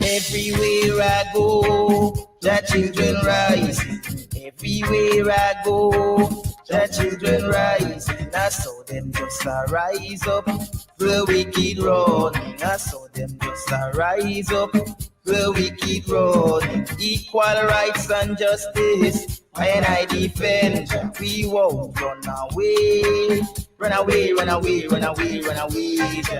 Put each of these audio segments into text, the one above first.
Everywhere I go, the children rise. Everywhere I go, the children rise. I saw them just rise up, the wicked running. I saw them just rise up, the wicked running. Equal rights and justice, when I defend, we won't run away. Run away, run away, run away, run away.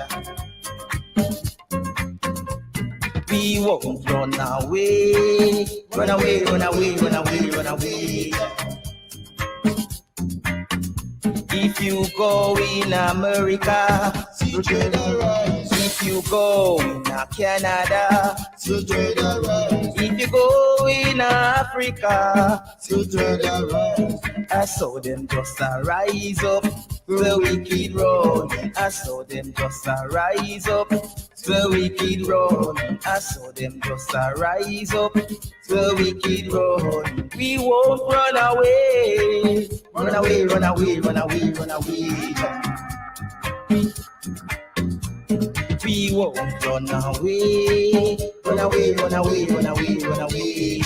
We won't run away. Run away, run away, run away, run away. If you go in America, see trader rise. If you go in Canada, see trader rise. If you go in Africa, see trader rise. I saw them just rise up, the wicked run. I saw them just rise up, the wicked run. I saw them just rise up, the wicked run. We won't run away. Run away, run away, run away, run away. We won't run away. Run away, run away, run away, run away.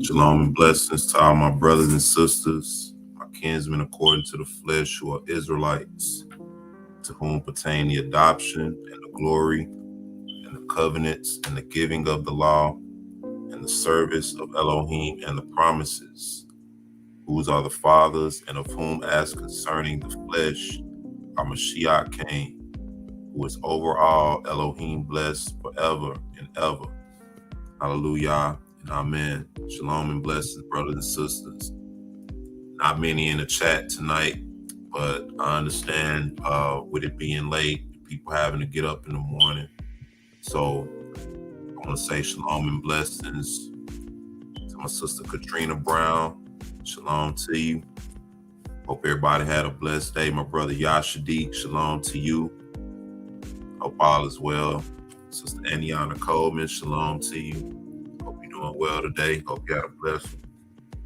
Shalom and blessings to all my brothers and sisters, my kinsmen according to the flesh who are Israelites, to whom pertain the adoption and the glory and the covenants and the giving of the law and the service of Elohim and the promises, whose are the fathers, and of whom as concerning the flesh our Mashiach came, who is over all, Elohim blessed forever and ever. Hallelujah and amen. Shalom and blessings, brothers and sisters. Not many in the chat tonight, but I understand with it being late, people having to get up in the morning. So I want to say shalom and blessings to my sister Katrina Brown. Shalom to you. Hope everybody had a blessed day. My brother Yashadik, shalom to you. Hope all is well. Sister Aniana Coleman, shalom to you. Hope you're doing well today. Hope you had a blessed one.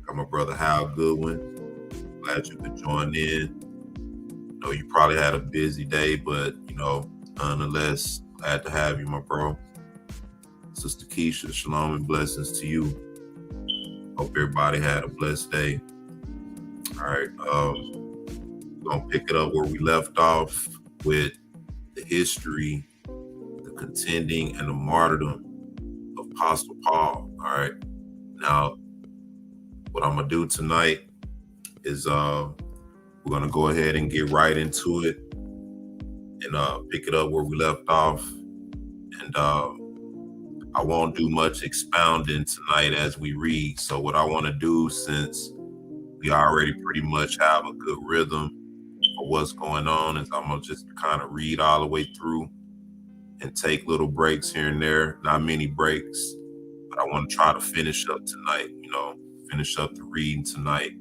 Got my brother Hal Goodwin. Glad you could join in. I know you probably had a busy day, but nonetheless, glad to have you, my bro. Sister Keisha, shalom and blessings to you. Hope everybody had a blessed day. All right, we're gonna pick it up where we left off with the history, the contending, and the martyrdom of Apostle Paul. All right, now what I'm gonna do tonight is we're gonna go ahead and get right into it and pick it up where we left off. And I won't do much expounding tonight as we read. So what I want to do, since we already pretty much have a good rhythm of what's going on, is I'm gonna just kind of read all the way through and take little breaks here and there. Not many breaks, but I want to try to finish up tonight, finish up the reading tonight.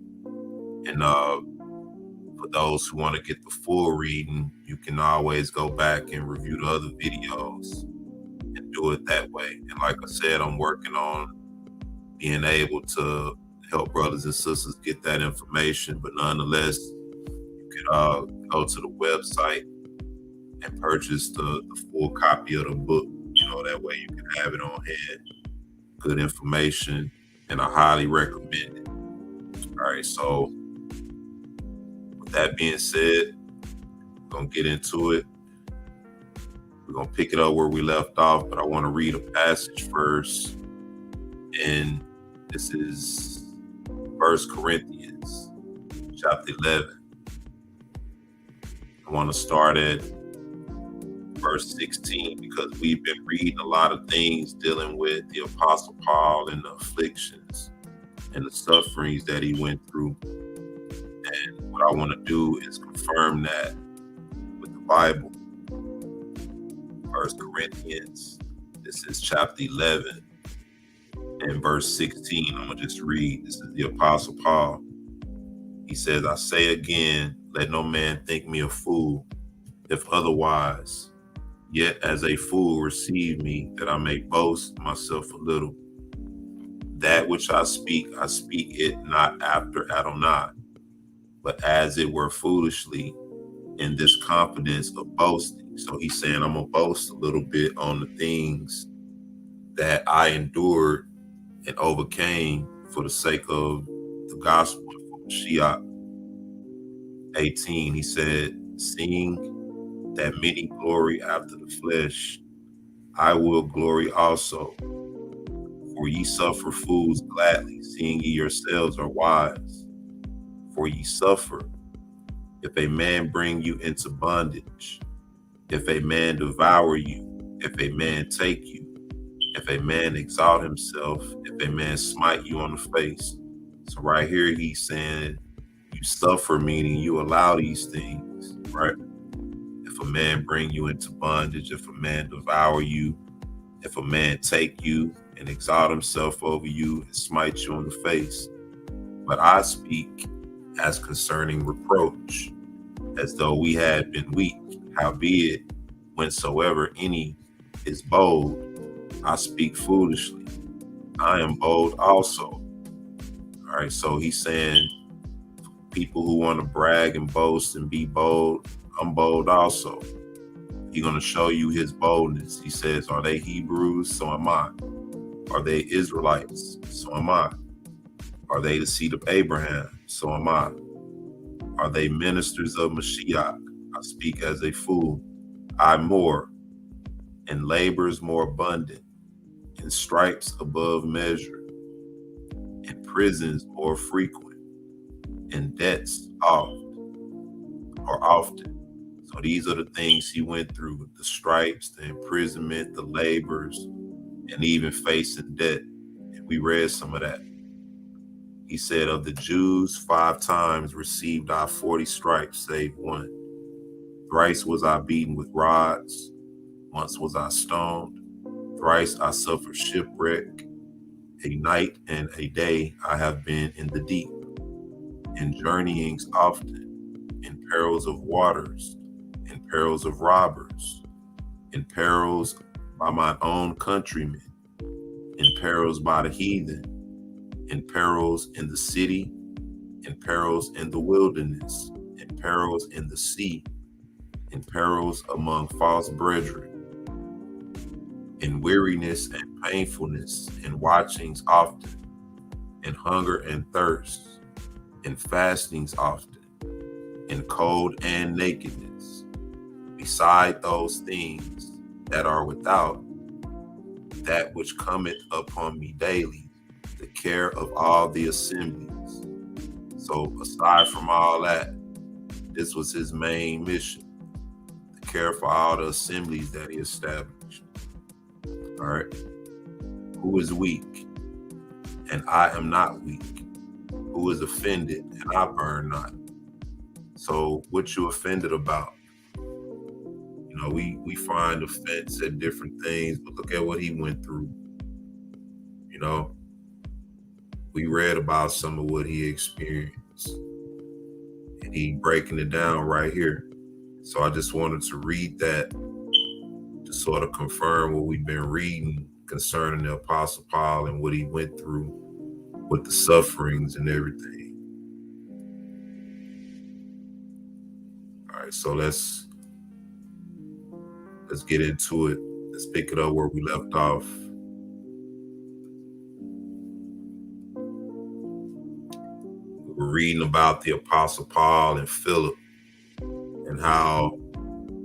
And for those who want to get the full reading, you can always go back and review the other videos and do it that way. And like I said, I'm working on being able to help brothers and sisters get that information, but nonetheless, you can go to the website and purchase the full copy of the book. That way you can have it on hand. Good information, and I highly recommend it. All right, so with that being said, we're gonna get into it. We're gonna pick it up where we left off, but I want to read a passage first, and this is 1 Corinthians chapter 11. I want to start at verse 16 because we've been reading a lot of things dealing with the Apostle Paul and the afflictions and the sufferings that he went through. And what I want to do is confirm that with the Bible. 1 Corinthians, this is chapter 11 and verse 16. I'm going to just read. This is the Apostle Paul. He says, I say again, let no man think me a fool, if otherwise, yet as a fool receive me, that I may boast myself a little. That which I speak it not after Adoni, but as it were foolishly, in this confidence of boasting. So he's saying, I'm going to boast a little bit on the things that I endured and overcame for the sake of the gospel of Mashiach. 18, he said, seeing that many glory after the flesh, I will glory also. For ye suffer fools gladly, seeing ye yourselves are wise. For ye suffer, if a man bring you into bondage, if a man devour you, if a man take you, if a man exalt himself, if a man smite you on the face. So right here he's saying you suffer, meaning you allow these things, right? If a man bring you into bondage, if a man devour you, if a man take you and exalt himself over you and smite you on the face. But I speak as concerning reproach, as though we had been weak. Howbeit, whensoever any is bold, I speak foolishly. I am bold also. All right, so he's saying people who want to brag and boast and be bold, I'm bold also. He's going to show you his boldness. He says, are they Hebrews? So am I. Are they Israelites? So am I. Are they the seed of Abraham? So am I. Are they ministers of Mashiach? I speak as a fool. I more, and labors more abundant, and stripes above measure, and prisons more frequent, and debts often. So these are the things he went through: the stripes, the imprisonment, the labors, and even facing debt. And we read some of that. He said, of the Jews, 5 times received I 40 stripes, save one. Thrice was I beaten with rods. Once was I stoned. Thrice I suffered shipwreck. A night and a day I have been in the deep, in journeyings often, in perils of waters, in perils of robbers, in perils by my own countrymen, in perils by the heathen, in perils in the city, in perils in the wilderness, in perils in the sea, in perils among false brethren, in weariness and painfulness, in watchings often, in hunger and thirst, in fastings often, in cold and nakedness, beside those things that are without, that which cometh upon me daily, the care of all the assemblies. So aside from all that, this was his main mission, to care for all the assemblies that he established. All right. Who is weak? And I am not weak. Who is offended? And I burn not. So what you offended about? You know, we find offense at different things, but look at what he went through. You know, we read about some of what he experienced, and he breaking it down right here. So I just wanted to read that to sort of confirm what we've been reading concerning the Apostle Paul and what he went through with the sufferings and everything. All right, so let's get into it. Let's pick it up where we left off. We're reading about the Apostle Paul and Philip and how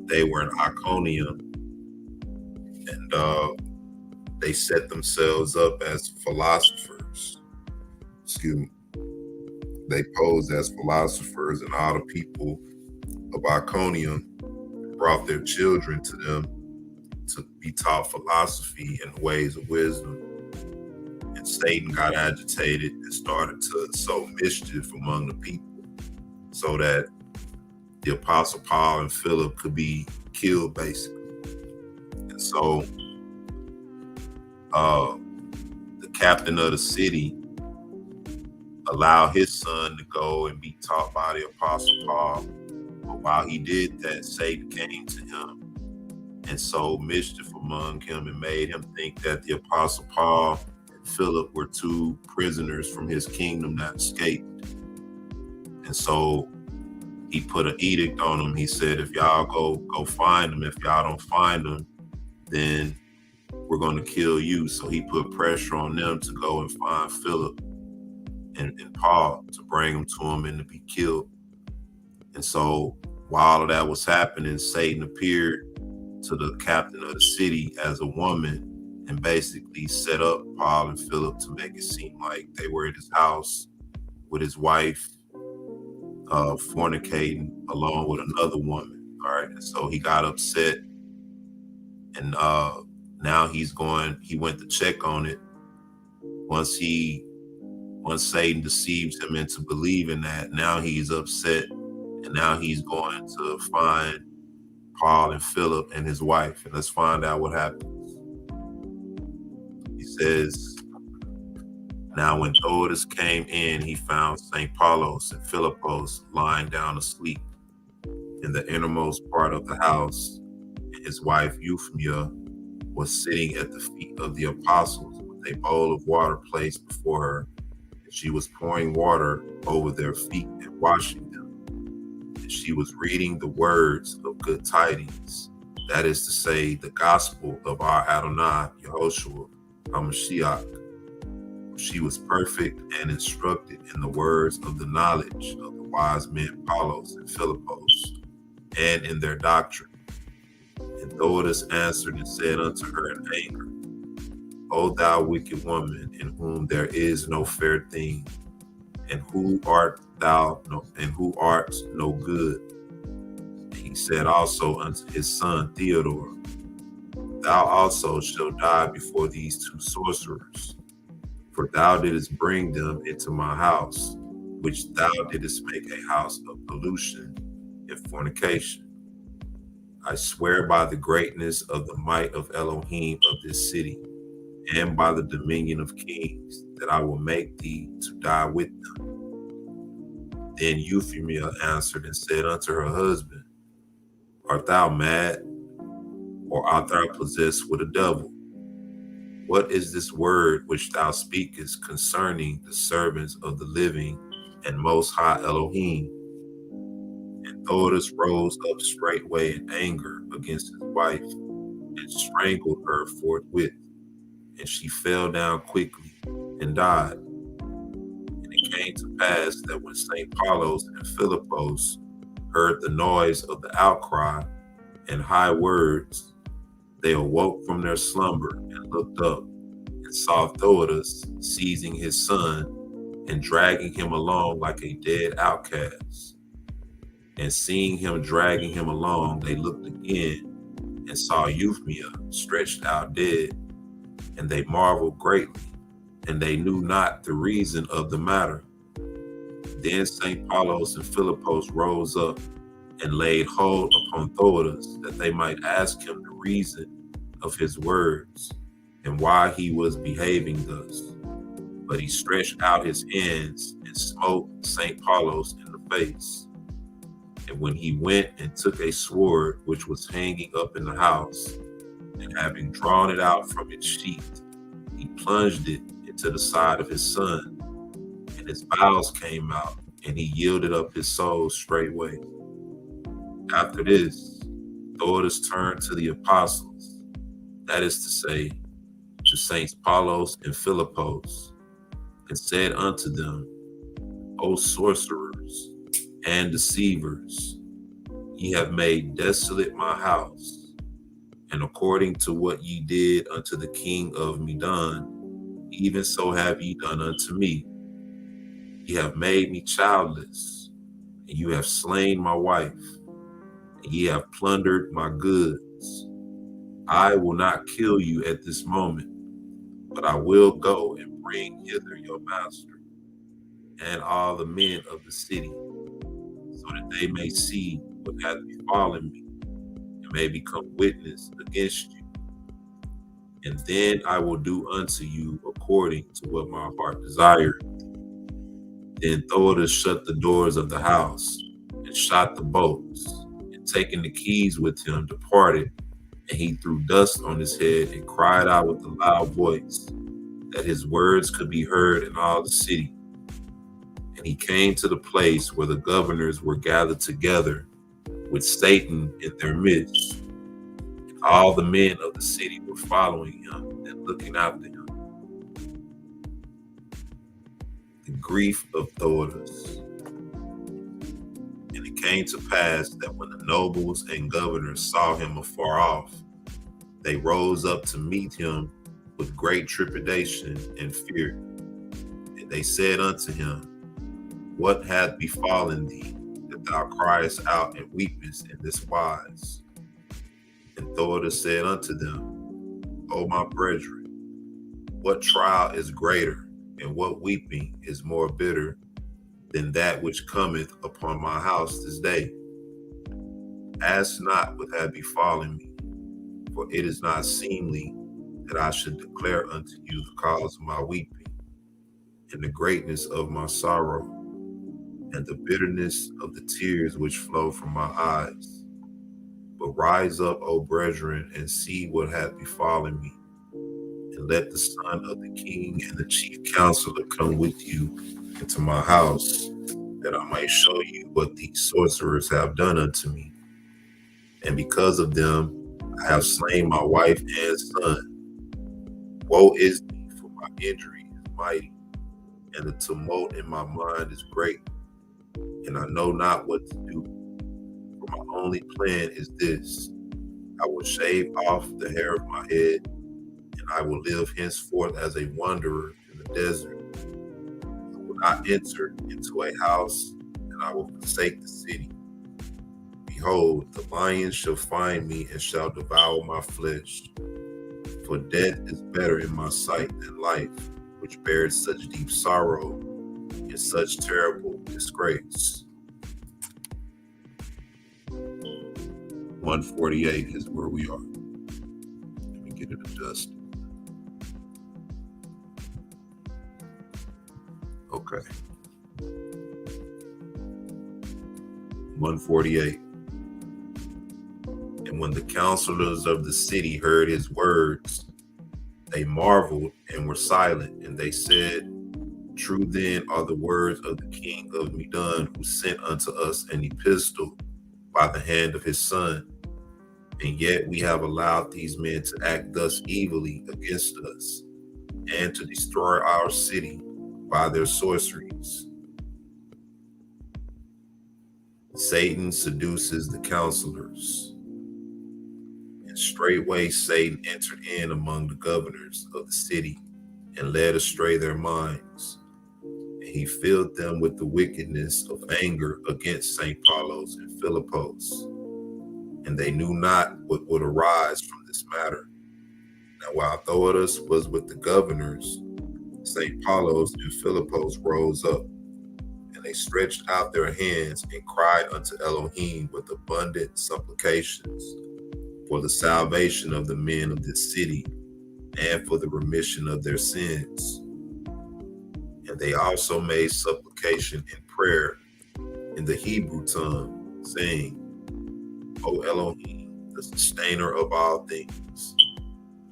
they were in Iconium, and they set themselves up as philosophers. Excuse me. They posed as philosophers, and all the people of Iconium brought their children to them to be taught philosophy and ways of wisdom. And Satan got agitated and started to sow mischief among the people so that the Apostle Paul and Philip could be killed, basically. And so the captain of the city allowed his son to go and be taught by the Apostle Paul. But while he did that, Satan came to him and sowed mischief among him and made him think that the Apostle Paul and Philip were 2 prisoners from his kingdom that escaped. And so he put an edict on them. He said, if y'all go find them, if y'all don't find them, then we're going to kill you. So he put pressure on them to go and find Philip and Paul to bring them to him and to be killed. And so while all of that was happening, Satan appeared to the captain of the city as a woman and basically set up Paul and Philip to make it seem like they were at his house with his wife, fornicating along with another woman. All right. And so he got upset, and now he went to check on it. Once Satan deceives him into believing that, now he's upset, and now he's going to find Paul and Philip and his wife. And let's find out what happens. He says, now when Theudas came in, he found St. Paulos and Philippos lying down asleep in the innermost part of the house, and his wife Euphemia was sitting at the feet of the apostles with a bowl of water placed before her. And she was pouring water over their feet and washing them. And she was reading the words of good tidings, that is to say, the gospel of our Adoni Yahoshua Ha Mashiach. She was perfect and instructed in the words of the knowledge of the wise men Apollos and Philippos, and in their doctrine. And Thoas answered and said unto her in anger, O thou wicked woman, in whom there is no fair thing, and who art no good? And he said also unto his son Theodore, Thou also shalt die before these two sorcerers, for thou didst bring them into my house, which thou didst make a house of pollution and fornication. I swear by the greatness of the might of Elohim of this city, and by the dominion of kings, that I will make thee to die with them. Then Euphemia answered and said unto her husband, Art thou mad, or art thou possessed with a devil? What is this word which thou speakest concerning the servants of the living and most high Elohim? And Thoas rose up straightway in anger against his wife, and strangled her forthwith, and she fell down quickly and died. And it came to pass that when St. Paulos and Philippos heard the noise of the outcry and high words, they awoke from their slumber and looked up, and saw Thoas seizing his son and dragging him along like a dead outcast. And seeing him dragging him along, they looked again and saw Euphemia stretched out dead, and they marveled greatly, and they knew not the reason of the matter. Then St. Paulos and Philippos rose up and laid hold upon Thoas, that they might ask him the reason of his words, and why he was behaving thus. But he stretched out his hands and smote St. Paulos in the face. And when he went and took a sword which was hanging up in the house, and having drawn it out from its sheath, he plunged it into the side of his son, and his bowels came out, and he yielded up his soul straightway. After this, Thoas turned to the apostles, that is to say, to Saints Paulos and Philippos, and said unto them, O sorcerers and deceivers, ye have made desolate my house, and according to what ye did unto the king of Medan, even so have ye done unto me. Ye have made me childless, and you have slain my wife, and ye have plundered my goods. I will not kill you at this moment, but I will go and bring hither your master and all the men of the city, so that they may see what hath befallen me, and may become witness against you. And then I will do unto you according to what my heart desired. Then Thoas shut the doors of the house, and shot the bolts, and taking the keys with him, departed. And he threw dust on his head, and cried out with a loud voice, that his words could be heard in all the city. And he came to the place where the governors were gathered together, with Satan in their midst. And all the men of the city were following him and looking after him. The grief of Thoas. And it came to pass that when the nobles and governors saw him afar off, they rose up to meet him with great trepidation and fear. And they said unto him, What hath befallen thee, that thou criest out and weepest in this wise? And Thoas said unto them, O my brethren, what trial is greater, and what weeping is more bitter than that which cometh upon my house this day? Ask not what hath befallen me, for it is not seemly that I should declare unto you the cause of my weeping, and the greatness of my sorrow, and the bitterness of the tears which flow from my eyes. But rise up, O brethren, and see what hath befallen me, and let the son of the king and the chief counselor come with you into my house, that I might show you what these sorcerers have done unto me. And because of them, I have slain my wife and son. Woe is me, for my injury is mighty, and the tumult in my mind is great, and I know not what to do. For my only plan is this: I will shave off the hair of my head, and I will live henceforth as a wanderer in the desert. I will not enter into a house, and I will forsake the city. Behold, the lion shall find me and shall devour my flesh. For death is better in my sight than life, which bears such deep sorrow and such terrible disgrace. 148 is where we are. Let me get it adjusted. Okay. 148. And when the counselors of the city heard his words, they marveled and were silent, and they said, True then are the words of the king of Medan, who sent unto us an epistle by the hand of his son. And yet we have allowed these men to act thus evilly against us, and to destroy our city by their sorceries. Satan seduces the counselors. And straightway Satan entered in among the governors of the city and led astray their minds. And he filled them with the wickedness of anger against St. Paulos and Philippos. And they knew not what would arise from this matter. Now while Thoadus was with the governors, St. Paulos and Philippos rose up, and they stretched out their hands and cried unto Elohim with abundant supplications for the salvation of the men of this city and for the remission of their sins. And they also made supplication and prayer in the Hebrew tongue, saying, O Elohim, the sustainer of all things,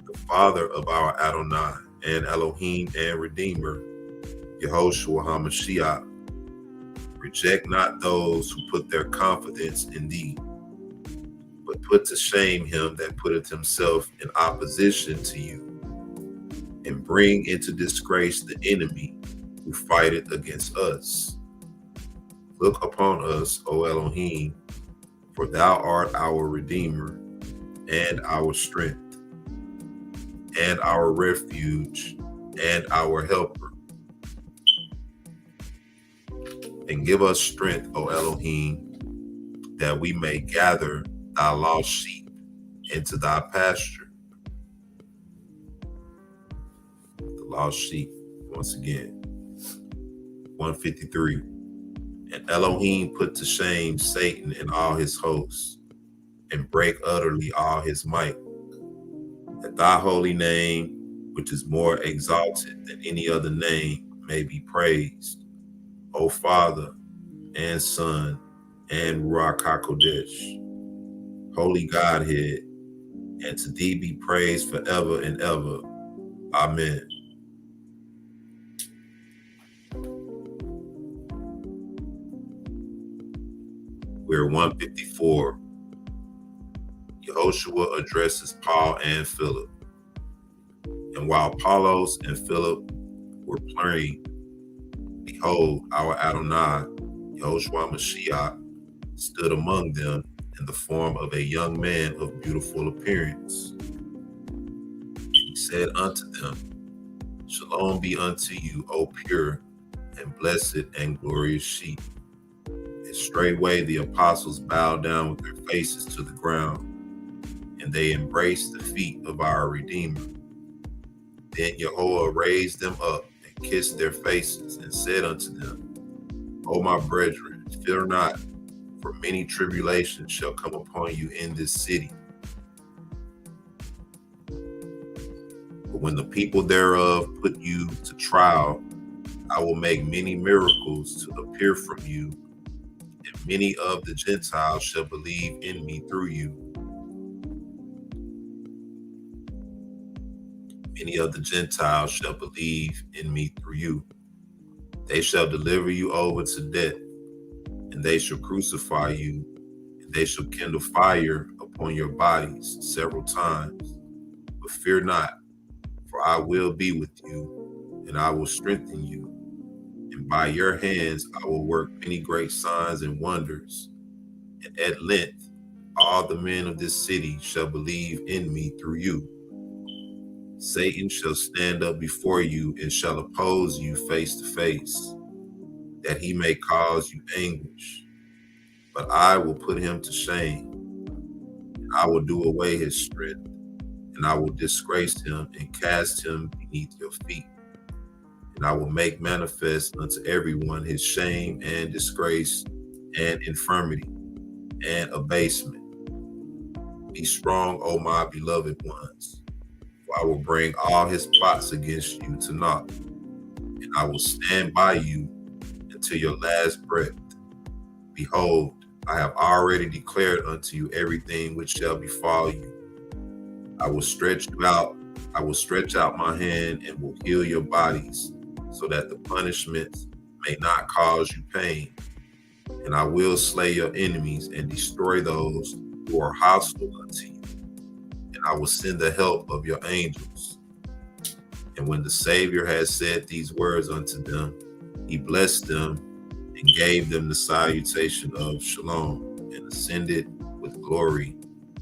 the Father of our Adonai, and Elohim and Redeemer, Yahoshua Ha Mashiach, reject not those who put their confidence in thee, but put to shame him that putteth himself in opposition to you, and bring into disgrace the enemy who fighteth against us. Look upon us, O Elohim, for thou art our Redeemer, and our strength, and our refuge, and our helper. And give us strength, O Elohim, that we may gather thy lost sheep into thy pasture. The lost sheep, once again. 153. And Elohim put to shame Satan and all his hosts, and break utterly all his might, that thy holy name, which is more exalted than any other name, may be praised, O Father, and Son, and Ruach HaKodesh, Holy Godhead, and to thee be praised forever and ever. Amen. We're 154. Yahoshua addresses Paul and Philip. And while Paulos and Philip were praying, behold, our Adonai, Yahoshua Mashiach, stood among them in the form of a young man of beautiful appearance. He said unto them, Shalom be unto you, O pure and blessed and glorious sheep. And straightway the apostles bowed down with their faces to the ground, and they embraced the feet of our Redeemer. Then Yahuwah raised them up and kissed their faces and said unto them, O my brethren, fear not, for many tribulations shall come upon you in this city. But when the people thereof put you to trial, I will make many miracles to appear from you, and many of the Gentiles shall believe in me through you. Many of the Gentiles shall believe in me through you. They shall deliver you over to death, and they shall crucify you, and they shall kindle fire upon your bodies several times. But fear not, for I will be with you, and I will strengthen you. And by your hands I will work many great signs and wonders. And at length all the men of this city shall believe in me through you. Satan shall stand up before you and shall oppose you face to face, that he may cause you anguish. But I will put him to shame. And I will do away his strength, and I will disgrace him and cast him beneath your feet. And I will make manifest unto everyone his shame and disgrace and infirmity and abasement. Be strong, O my beloved ones, for I will bring all his plots against you to naught, and I will stand by you until your last breath. Behold, I have already declared unto you everything which shall befall you. I will stretch out my hand and will heal your bodies, so that the punishments may not cause you pain. And I will slay your enemies and destroy those who are hostile unto you. And I will send the help of your angels. And when the Savior had said these words unto them, he blessed them and gave them the salutation of Shalom, and ascended with glory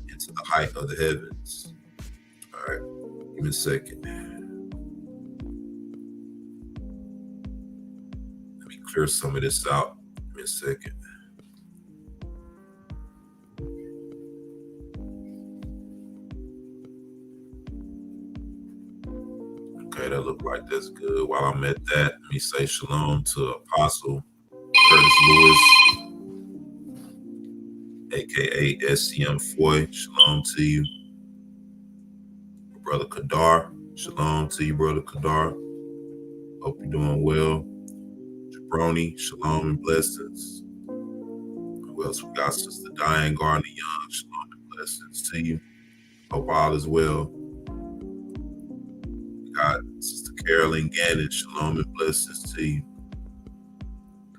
into the height of the heavens. All right, give me a second. Let me clear some of this out. Give me a second. Okay, that look like that's good. While I'm at that, let me say shalom to Apostle Curtis Lewis, aka SCM Foy. Shalom to you. Brother Kadar. Shalom to you, Brother Kadar. Hope you're doing well. Jabroni, shalom and blessings. Who else we got? Sister Diane Gardner Young, shalom and blessings to you. Hope all is well. We got Sister Carolyn Gannon, shalom and blessings to you.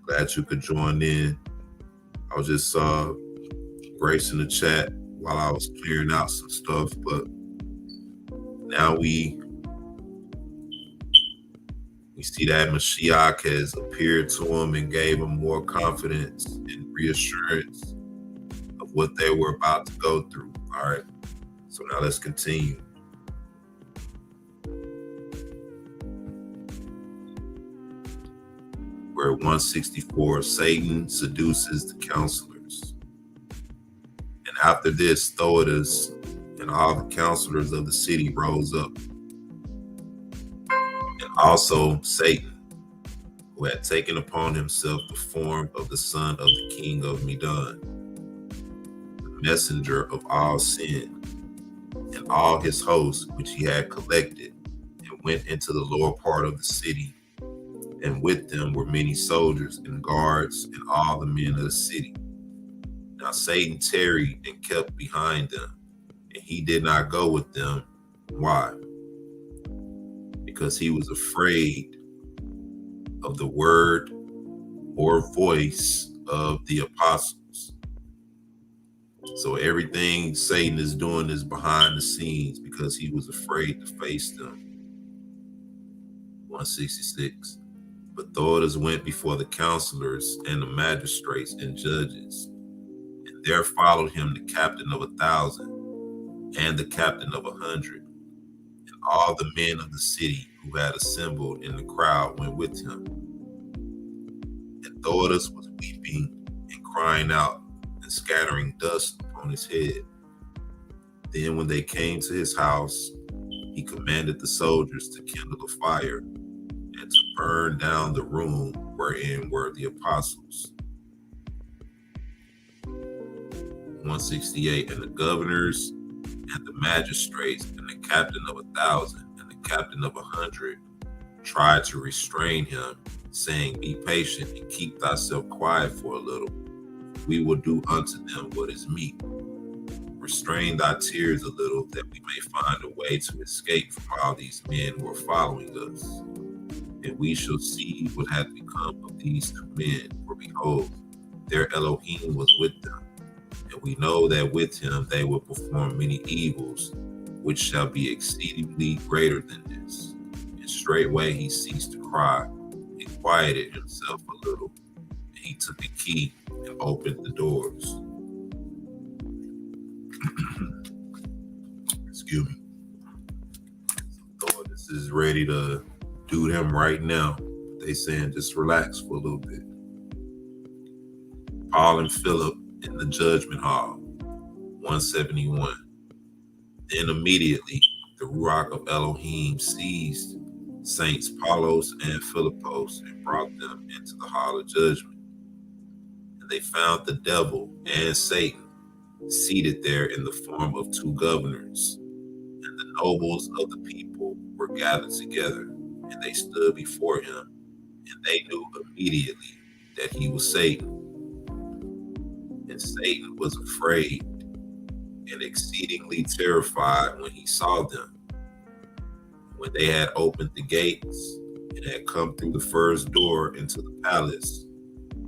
Glad you could join in. I was just gracing the chat while I was clearing out some stuff, but now we see that Mashiach has appeared to him and gave him more confidence and reassurance of what they were about to go through. All right, so now let's continue. We're at 164. Satan seduces the counselors. And after this, Thoidas and all the counselors of the city rose up. And also Satan, who had taken upon himself the form of the son of the king of Medan, the messenger of all sin, and all his hosts which he had collected, and went into the lower part of the city. And with them were many soldiers and guards and all the men of the city. Now Satan tarried and kept behind them, and he did not go with them. Why? Because he was afraid of the word or voice of the apostles. So everything Satan is doing is behind the scenes because he was afraid to face them. 166. But Thoidas went before the counselors and the magistrates and judges, and there followed him the captain of 1,000 and the captain of 100, and all the men of the city who had assembled in the crowd went with him. And Thoidas was weeping and crying out and scattering dust upon his head. Then when they came to his house, he commanded the soldiers to kindle a fire and to burn down the room wherein were the apostles. 168. And the governors and the magistrates and the captain of 1,000 and the captain of 100 tried to restrain him, saying, Be patient and keep thyself quiet for a little. We will do unto them what is meet. Restrain thy tears a little, that we may find a way to escape from all these men who are following us. And we shall see what hath become of these two men, for behold, their Elohim was with them. And we know that with him they will perform many evils, which shall be exceedingly greater than this. And And straightway he ceased to cry and quieted himself a little. And he took a key and opened the doors. Excuse me. So this is ready to do them right now. They saying just relax for a little bit. Paul and Philip in the judgment hall, 171. Then immediately the Ruach of Elohim seized Saints Paulos and Philippos and brought them into the hall of judgment. And they found the devil and Satan seated there in the form of two governors. And the nobles of the people were gathered together, and they stood before him, and they knew immediately that he was Satan. And Satan was afraid and exceedingly terrified when he saw them. When they had opened the gates and had come through the first door into the palace,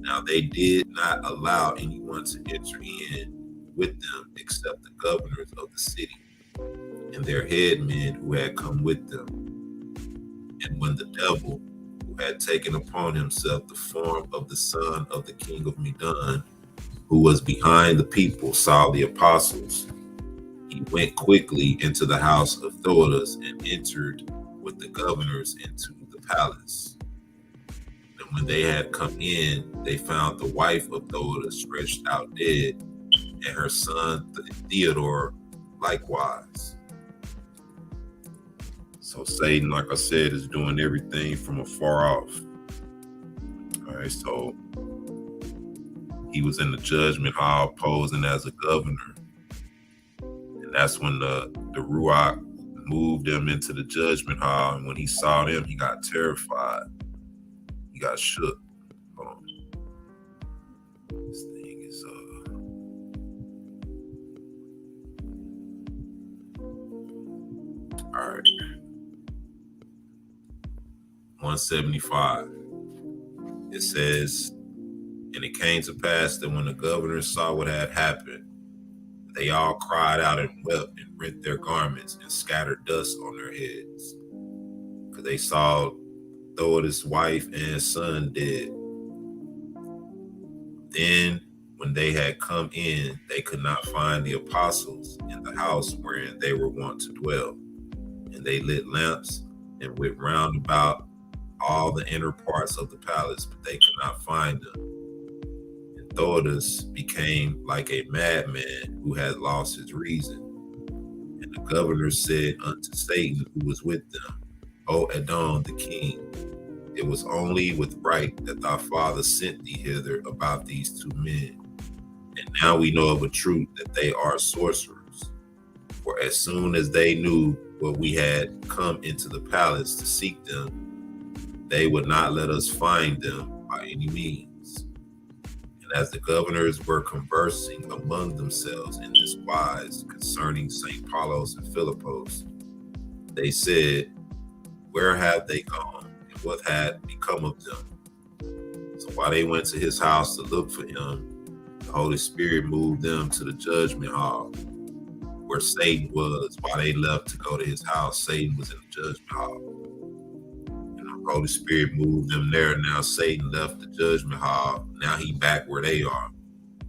now they did not allow anyone to enter in with them except the governors of the city and their head men who had come with them. And when the devil, who had taken upon himself the form of the son of the king of Medan, who was behind the people, saw the apostles, he went quickly into the house of Theudas and entered with the governors into the palace. And when they had come in, they found the wife of Theudas stretched out dead, and her son Theodore likewise. So Satan, like I said, is doing everything from afar off. All right, so he was in the judgment hall posing as a governor. And that's when the Ruach moved them into the judgment hall. And when he saw them, he got terrified. He got shook. Hold on. This thing is all right. 175. It says, and it came to pass that when the governors saw what had happened, they all cried out and wept and rent their garments and scattered dust on their heads, because they saw Theudas' wife and son dead. Then, when they had come in, they could not find the apostles in the house wherein they were wont to dwell. And they lit lamps and went round about all the inner parts of the palace, but they could not find them. And Theudas became like a madman who had lost his reason. And the governor said unto Satan, who was with them, O Adoni the king, it was only with right that thy father sent thee hither about these two men. And now we know of a truth that they are sorcerers. For as soon as they knew what we had come into the palace to seek them, they would not let us find them by any means. And as the governors were conversing among themselves in this wise concerning St. Paulos and Philippos, they said, where have they gone, and what had become of them? So while they went to his house to look for him, the Holy Spirit moved them to the judgment hall, where Satan was. While they left to go to his house, Satan was in the judgment hall. Holy Spirit moved them there. Now Satan left the judgment hall. Now he back where they are,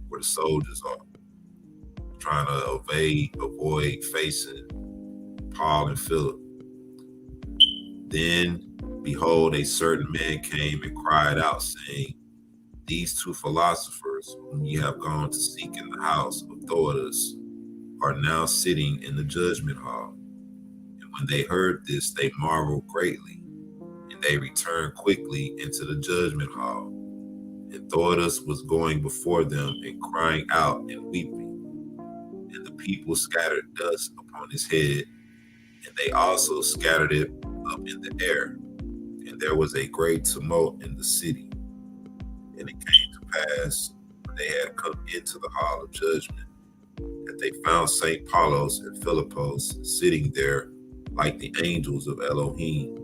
where the soldiers are, trying to avoid facing Paul and Philip. Then, behold, a certain man came and cried out, saying, these two philosophers whom ye have gone to seek in the house of Theudas are now sitting in the judgment hall. And when they heard this, they marveled greatly. They returned quickly into the judgment hall. And Theudas was going before them and crying out and weeping. And the people scattered dust upon his head, and they also scattered it up in the air. And there was a great tumult in the city. And it came to pass, when they had come into the hall of judgment, that they found St. Paulos and Philippos sitting there like the angels of Elohim.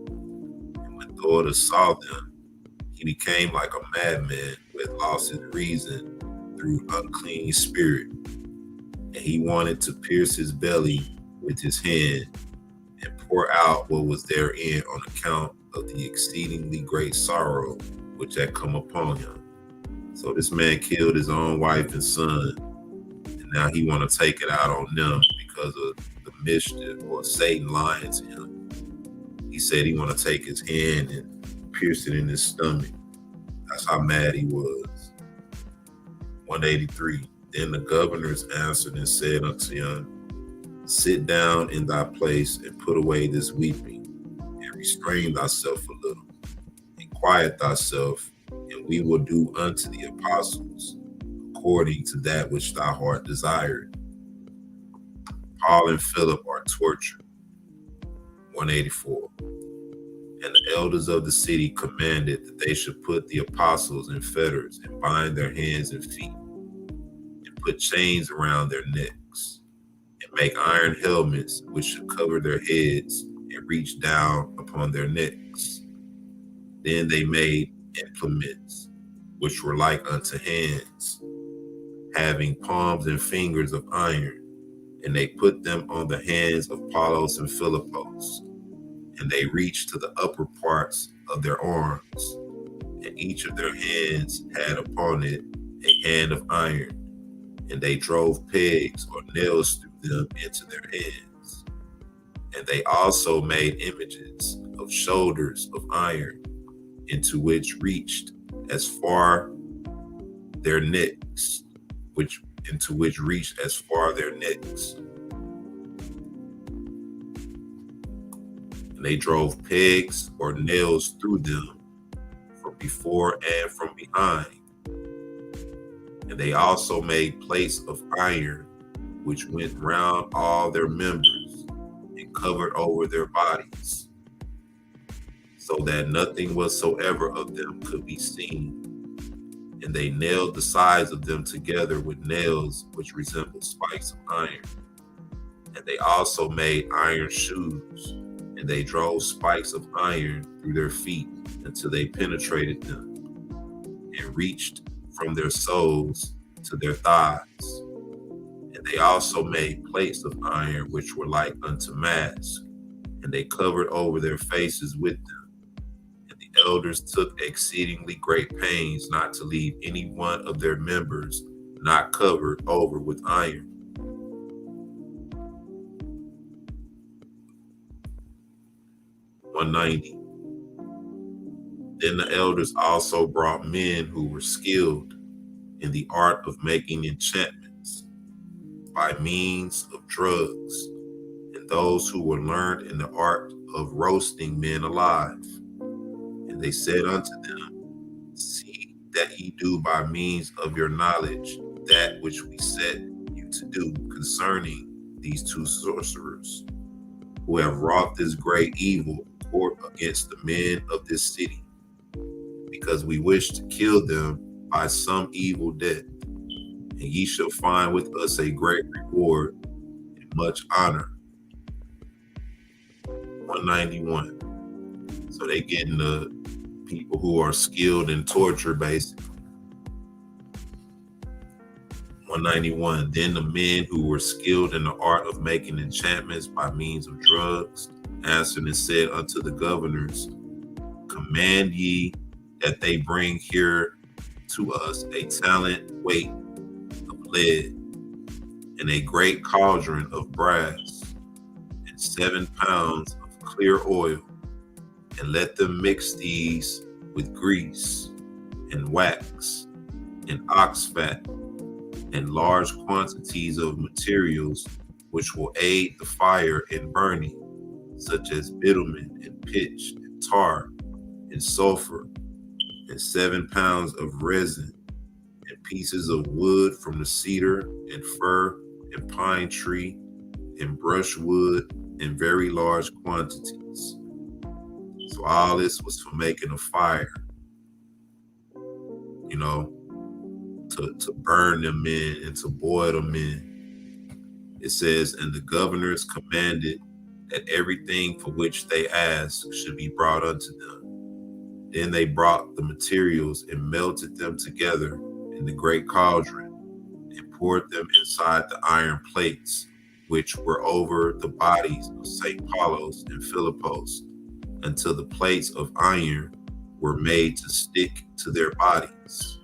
When Theudas saw them, he became like a madman who had lost his reason through unclean spirit. And he wanted to pierce his belly with his hand and pour out what was therein on account of the exceedingly great sorrow which had come upon him. So this man killed his own wife and son, and now he want to take it out on them because of the mischief or Satan lying to him. He said he want to take his hand and pierce it in his stomach. That's how mad he was. 183. Then the governors answered and said unto him, sit down in thy place and put away this weeping, and restrain thyself a little, and quiet thyself, and we will do unto the apostles according to that which thy heart desired. Paul and Philip are tortured. 184. And the elders of the city commanded that they should put the apostles in fetters and bind their hands and feet, and put chains around their necks, and make iron helmets which should cover their heads and reach down upon their necks. Then they made implements which were like unto hands, having palms and fingers of iron, and they put them on the hands of Apollos and Philippos, and they reached to the upper parts of their arms, and each of their hands had upon it a hand of iron, and they drove pegs or nails through them into their hands. And they also made images of shoulders of iron, into which reached as far their necks, into which reached as far their necks. And they drove pegs or nails through them from before and from behind. And they also made plates of iron, which went round all their members and covered over their bodies, so that nothing whatsoever of them could be seen. And they nailed the sides of them together with nails which resembled spikes of iron. And they also made iron shoes, and they drove spikes of iron through their feet until they penetrated them, and reached from their soles to their thighs. And they also made plates of iron which were like unto masks, and they covered over their faces with them. And the elders took exceedingly great pains not to leave any one of their members not covered over with iron. (190) Then the elders also brought men who were skilled in the art of making enchantments by means of drugs, and those who were learned in the art of roasting men alive. And they said unto them, see that ye do by means of your knowledge that which we set you to do concerning these two sorcerers, who have wrought this great evil against the men of this city, because we wish to kill them by some evil death. And ye shall find with us a great reward and much honor. 191. So they getting the people who are skilled in torture, basically. 191. Then the men who were skilled in the art of making enchantments by means of drugs answered and said unto the governors, command ye that they bring here to us a talent weight of lead, and a great cauldron of brass, and 7 pounds of clear oil, and let them mix these with grease and wax and ox fat and large quantities of materials which will aid the fire in burning, such as bitumen and pitch and tar and sulfur, and 7 pounds of resin, and pieces of wood from the cedar and fir and pine tree and brushwood in very large quantities. So all this was for making a fire, to burn them in and to boil them in. It says, and the governors commanded that everything for which they asked should be brought unto them. Then they brought the materials and melted them together in the great cauldron, and poured them inside the iron plates, which were over the bodies of St. Paulos and Philippos, until the plates of iron were made to stick to their bodies.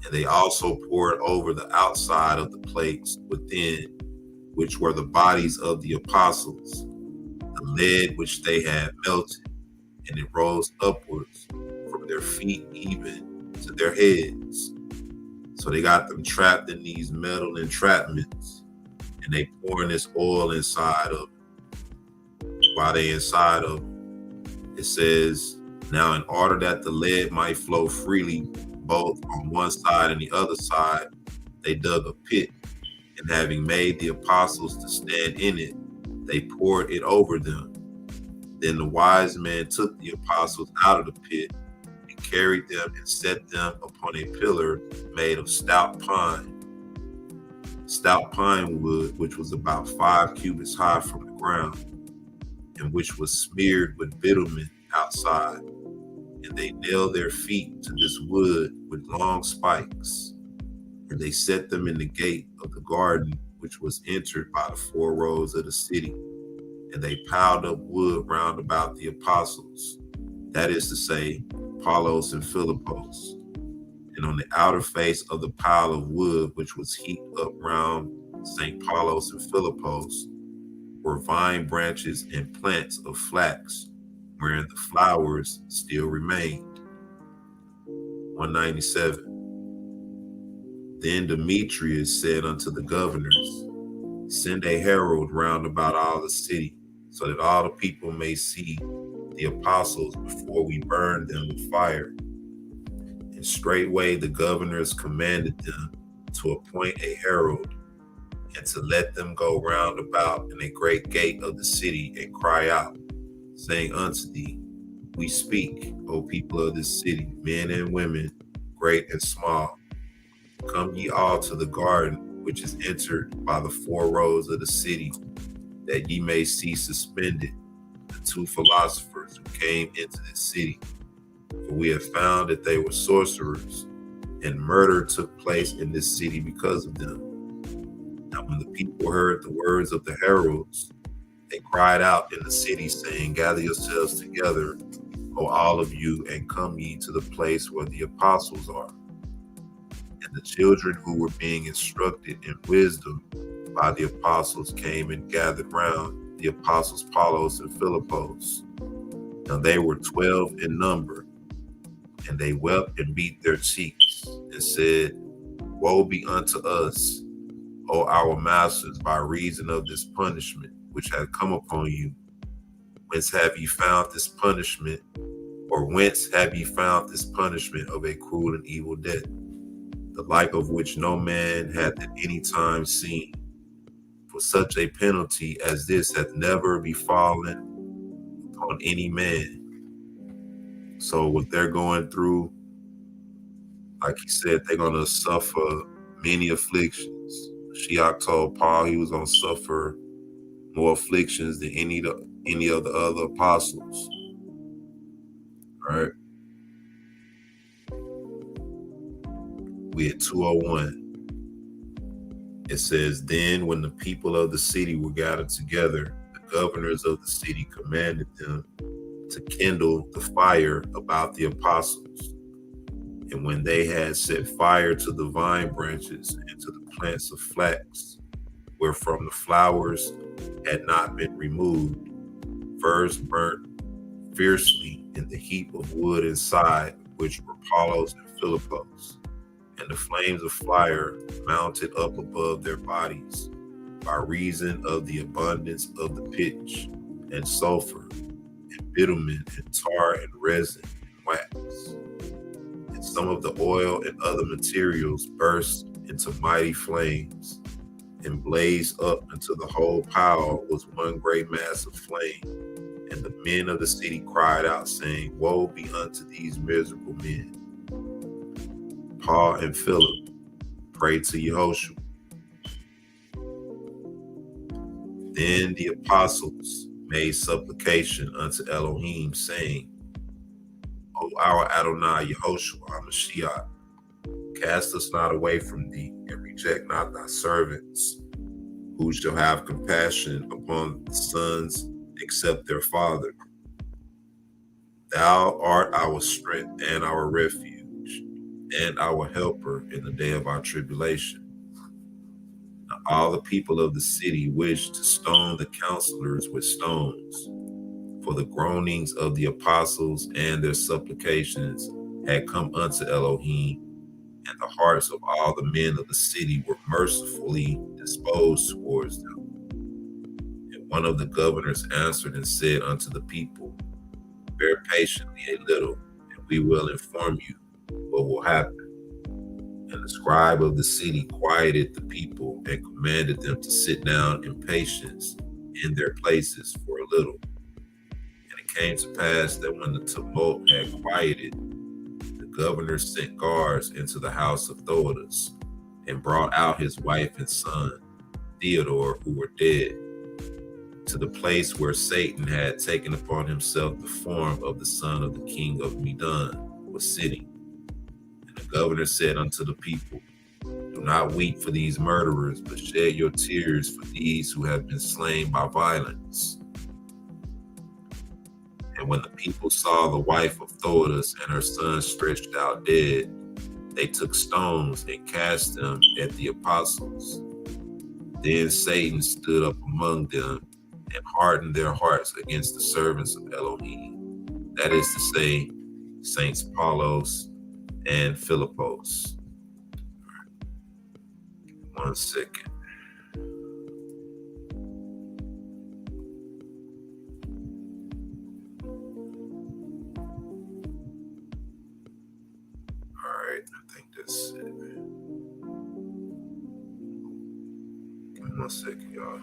And they also poured over the outside of the plates within, which were the bodies of the apostles, the lead which they had melted, and it rose upwards from their feet even to their heads. So they got them trapped in these metal entrapments, and they pouring this oil inside of it. While they inside of it, it says, now in order that the lead might flow freely both on one side and the other side, they dug a pit, and having made the apostles to stand in it, they poured it over them. Then the wise men took the apostles out of the pit and carried them and set them upon a pillar made of stout pine wood, which was about 5 cubits high from the ground, and which was smeared with bitumen outside. And they nailed their feet to this wood with long spikes, and they set them in the gate of the garden, which was entered by the 4 rows of the city. And they piled up wood round about the apostles, that is to say, Paulos and Philippos. And on the outer face of the pile of wood, which was heaped up round St. Paulos and Philippos, were vine branches and plants of flax, wherein the flowers still remained. 197. Then Demetrius said unto the governors, send a herald round about all the city, so that all the people may see the apostles before we burn them with fire. And straightway the governors commanded them to appoint a herald, and to let them go round about in a great gate of the city, and cry out, saying unto thee, we speak, O people of this city, men and women, great and small. Come ye all to the garden which is entered by the 4 rows of the city, that ye may see suspended the 2 philosophers who came into this city. For we have found that they were sorcerers, and murder took place in this city because of them. Now when the people heard the words of the heralds, they cried out in the city, saying, gather yourselves together, O all of you, and come ye to the place where the apostles are. And the children who were being instructed in wisdom by the apostles came and gathered round the apostles Paulos and Philippos. Now they were 12 in number, and they wept and beat their cheeks, and said, woe be unto us, O our masters, by reason of this punishment which hath come upon you. Whence have ye found this punishment, or whence have ye found this punishment of a cruel and evil death, the like of which no man hath at any time seen? For such a penalty as this hath never befallen upon any man. So what they're going through, like he said, they're going to suffer many afflictions. Mashiach told Paul he was going to suffer more afflictions than any of the other apostles. All right. We at 201. It says, then when the people of the city were gathered together, the governors of the city commanded them to kindle the fire about the apostles. And when they had set fire to the vine branches and to the plants of flax, wherefrom the flowers had not been removed, first burnt fiercely in the heap of wood inside, which were Paulos and Philippos. And the flames of fire mounted up above their bodies by reason of the abundance of the pitch and sulfur and bitumen and tar and resin and wax. And some of the oil and other materials burst into mighty flames and blazed up until the whole pile was one great mass of flame. And the men of the city cried out, saying, woe be unto these miserable men. Paul and Philip prayed to Yahoshua. Then the apostles made supplication unto Elohim, saying, O our Adoni Yahoshua Ha Mashiach, cast us not away from thee, and reject not thy servants, Who shall have compassion upon the sons except their father? Thou art our strength and our refuge, and our helper in the day of our tribulation. Now all the people of the city wished to stone the counselors with stones, for the groanings of the apostles and their supplications had come unto Elohim, and the hearts of all the men of the city were mercifully disposed towards them. And one of the governors answered and said unto the people, Bear patiently a little, and we will inform you what will happen. And the scribe of the city quieted the people and commanded them to sit down in patience in their places for a little. And it came to pass that when the tumult had quieted, the governor sent guards into the house of Theudas and brought out his wife and son, Theodore, who were dead, to the place where Satan had taken upon himself the form of the son of the king of Medan was sitting. And the governor said unto the people, Do not weep for these murderers, but shed your tears for these who have been slain by violence. And when the people saw the wife of Theudas and her son stretched out dead, they took stones and cast them at the apostles. Then Satan stood up among them and hardened their hearts against the servants of Elohim, that is to say, Saints Apollos and Philippos. 1 second. All right, I think that's it. Give me 1 second, y'all.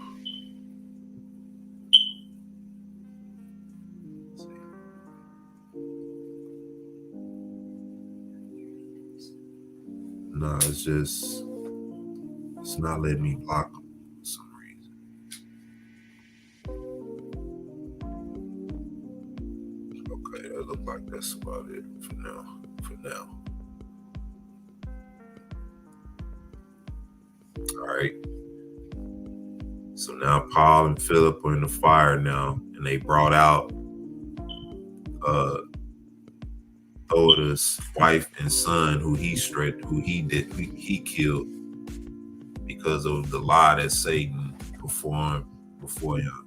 No, it's not letting me block them for some reason. Okay, that look like that's about it for now. All right. So now Paul and Philip are in the fire now, and they brought out Theudas' wife and son, who he killed because of the lie that Satan performed before him.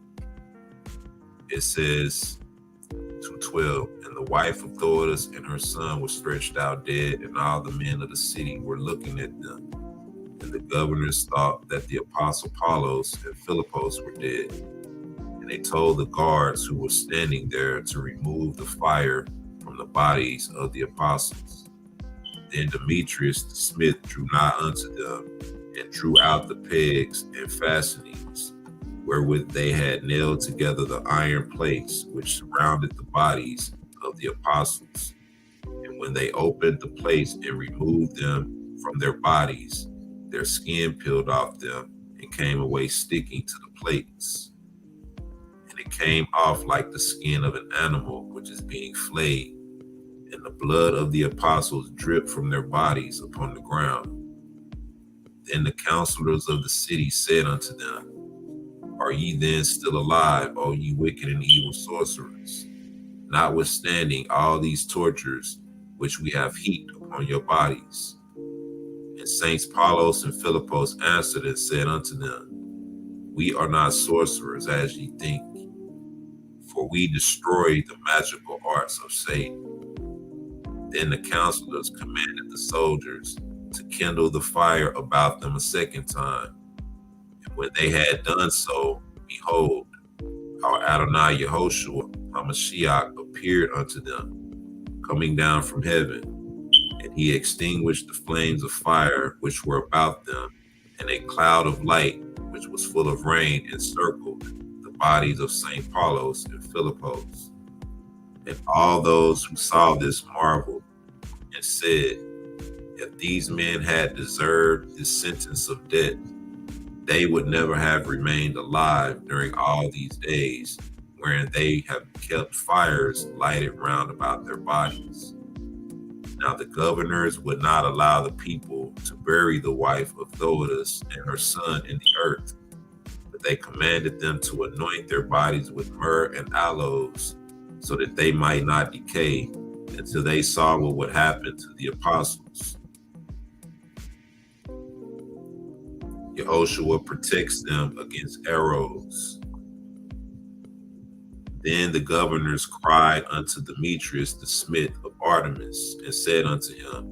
It says 2:12, and the wife of Theudas and her son were stretched out dead, and all the men of the city were looking at them. And the governors thought that the apostle Apollos and Philippos were dead. And they told the guards who were standing there to remove the fire from the bodies of the apostles. Then Demetrius the smith drew nigh unto them, and drew out the pegs and fastenings, wherewith they had nailed together the iron plates which surrounded the bodies of the apostles. And when they opened the plates and removed them from their bodies, their skin peeled off them and came away sticking to the plates. And it came off like the skin of an animal which is being flayed, and the blood of the apostles dripped from their bodies upon the ground. Then the counselors of the city said unto them, Are ye then still alive, O ye wicked and evil sorcerers, notwithstanding all these tortures which we have heaped upon your bodies? And Saints Apollos and Philippos answered and said unto them, We are not sorcerers, as ye think, for we destroy the magical arts of Satan. Then the counselors commanded the soldiers to kindle the fire about them a second time. And when they had done so, behold, our Adoni Yahoshua Ha Mashiach appeared unto them, coming down from heaven. And he extinguished the flames of fire which were about them, and a cloud of light which was full of rain encircled the bodies of St. Apollos and Philippos. And all those who saw this marveled and said, If these men had deserved this sentence of death, they would never have remained alive during all these days, wherein they have kept fires lighted round about their bodies. Now the governors would not allow the people to bury the wife of Theudas and her son in the earth, But they commanded them to anoint their bodies with myrrh and aloes, so that they might not decay, until they saw what would happen to the apostles. Yahoshua protects them against arrows. Then the governors cried unto Demetrius the smith of Artemis, and said unto him,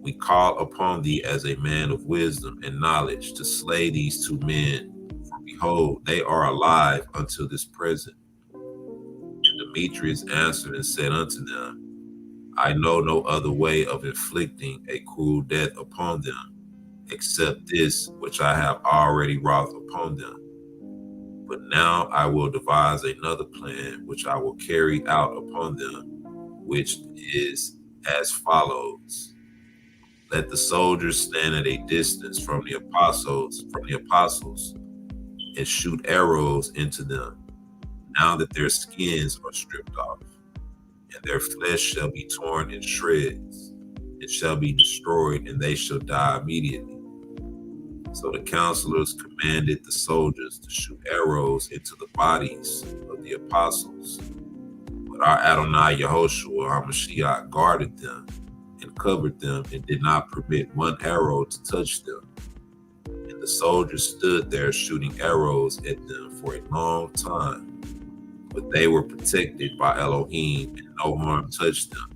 We call upon thee as a man of wisdom and knowledge to slay these two men, for behold, they are alive until this present. And Demetrius answered and said unto them, I know no other way of inflicting a cruel death upon them, except this which I have already wrought upon them. But now I will devise another plan, which I will carry out upon them, which is as follows. Let the soldiers stand at a distance from the apostles, and shoot arrows into them, now that their skins are stripped off, and their flesh shall be torn in shreds. It shall be destroyed, and they shall die immediately. So the counselors commanded the soldiers to shoot arrows into the bodies of the apostles. But our Adoni Yahoshua Ha Mashiach guarded them and covered them, and did not permit one arrow to touch them. And the soldiers stood there shooting arrows at them for a long time. But they were protected by Elohim, and no harm touched them.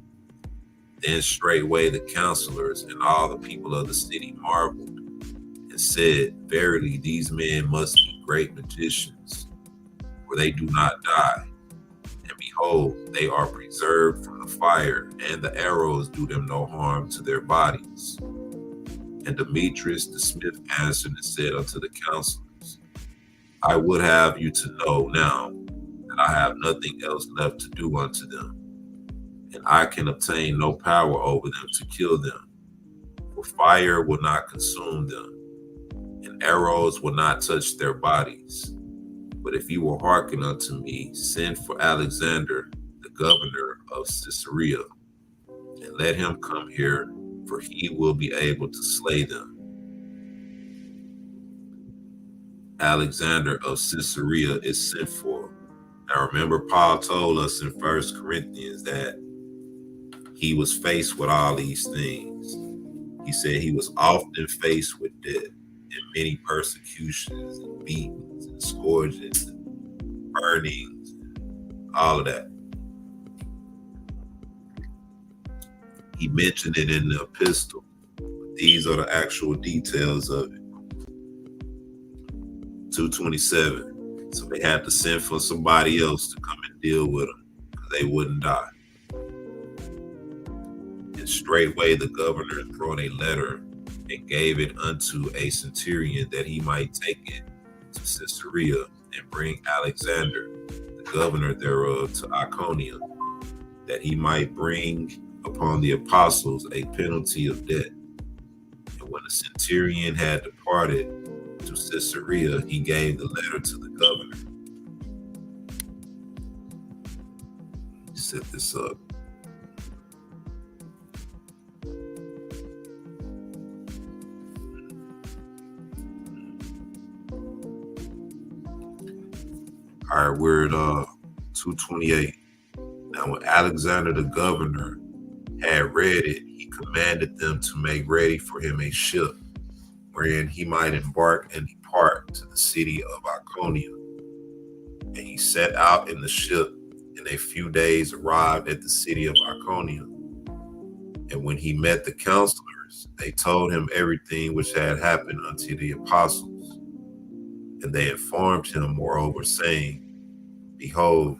Then straightway the counselors and all the people of the city marveled, and said, Verily, these men must be great magicians, for they do not die. And behold, they are preserved from the fire, and the arrows do them no harm to their bodies. And Demetrius the smith answered and said unto the counselors, I would have you to know now that I have nothing else left to do unto them, and I can obtain no power over them to kill them, for fire will not consume them, and arrows will not touch their bodies. But if you will hearken unto me, send for Alexander, the governor of Caesarea, and let him come here, for he will be able to slay them. Alexander of Caesarea is sent for. Now remember, Paul told us in 1 Corinthians that he was faced with all these things. He said he was often faced with death, and many persecutions, and beatings, and scourgings, and burnings, and all of that. He mentioned it in the epistle. These are the actual details of it. 227. So they had to send for somebody else to come and deal with them, because they wouldn't die. And straightway the governor wrote a letter and gave it unto a centurion, that he might take it to Caesarea and bring Alexander, the governor thereof, to Iconium, that he might bring upon the apostles a penalty of death. And when the centurion had departed to Caesarea, he gave the letter to the governor. Set this up. All right, we're at 228. Now, when Alexander the governor had read it, he commanded them to make ready for him a ship, wherein he might embark and depart to the city of Iconium. And he set out in the ship, in a few days arrived at the city of Iconium. And when he met the counselors, they told him everything which had happened unto the apostles. And they informed him, moreover, saying, Behold,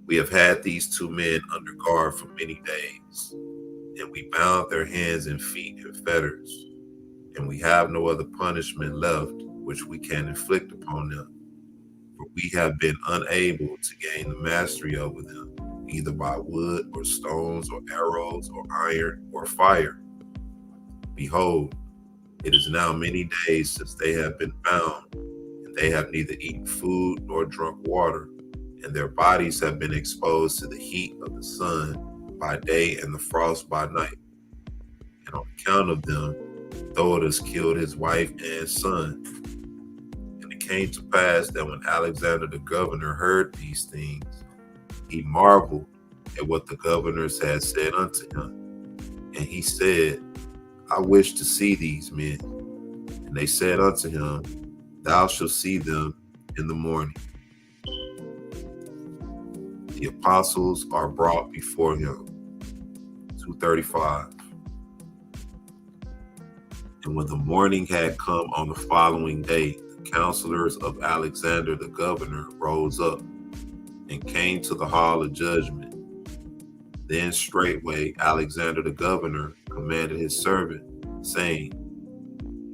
we have had these two men under guard for many days, and we bound their hands and feet in fetters, and we have no other punishment left which we can inflict upon them, for we have been unable to gain the mastery over them, either by wood or stones or arrows or iron or fire. Behold, it is now many days since they have been bound, and they have neither eaten food nor drunk water, and their bodies have been exposed to the heat of the sun by day and the frost by night. And on account of them, Theudas killed his wife and son. And it came to pass that when Alexander the governor heard these things, he marveled at what the governors had said unto him. And he said, I wish to see these men. And they said unto him, Thou shalt see them in the morning. The apostles are brought before him. 235. And when the morning had come on the following day, the counselors of Alexander the governor rose up and came to the hall of judgment. Then straightway Alexander the governor commanded his servant, saying,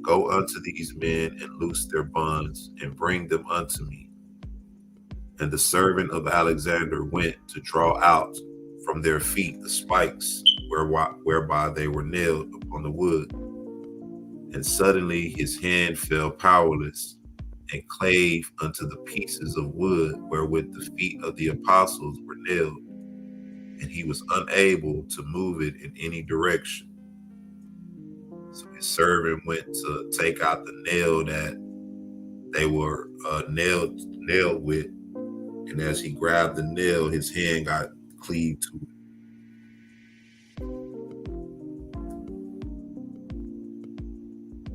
Go unto these men and loose their bonds and bring them unto me. And the servant of Alexander went to draw out from their feet the spikes whereby they were nailed upon the wood. And suddenly his hand fell powerless and clave unto the pieces of wood wherewith the feet of the apostles were nailed, and he was unable to move it in any direction. So his servant went to take out the nail that they were nailed with, and as he grabbed the nail, his hand got cleaved to it.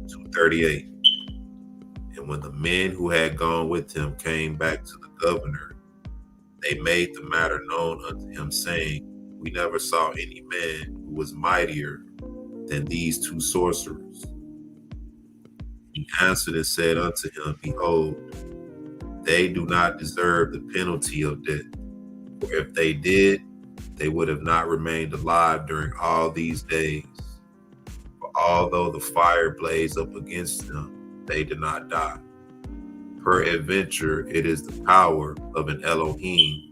238. And when the men who had gone with him came back to the governor, they made the matter known unto him, saying, We never saw any man who was mightier than these two sorcerers. He answered and said unto him, Behold, they do not deserve the penalty of death. For if they did, they would have not remained alive during all these days. For although the fire blazed up against them, they did not die. Peradventure, it is the power of an Elohim,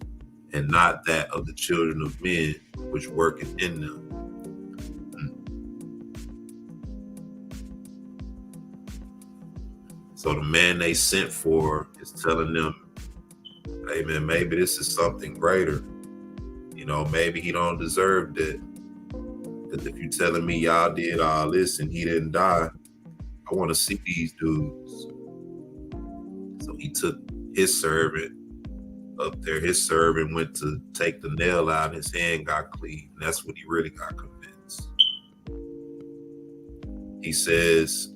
and not that of the children of men, which worketh in them. So the man they sent for is telling them, hey man, maybe this is something greater. You know, maybe he don't deserve that. Because if you're telling me y'all did all this and he didn't die, I want to see these dudes. So he took his servant up there. His servant went to take the nail out. His hand got cleaved. And that's when he really got convinced. He says,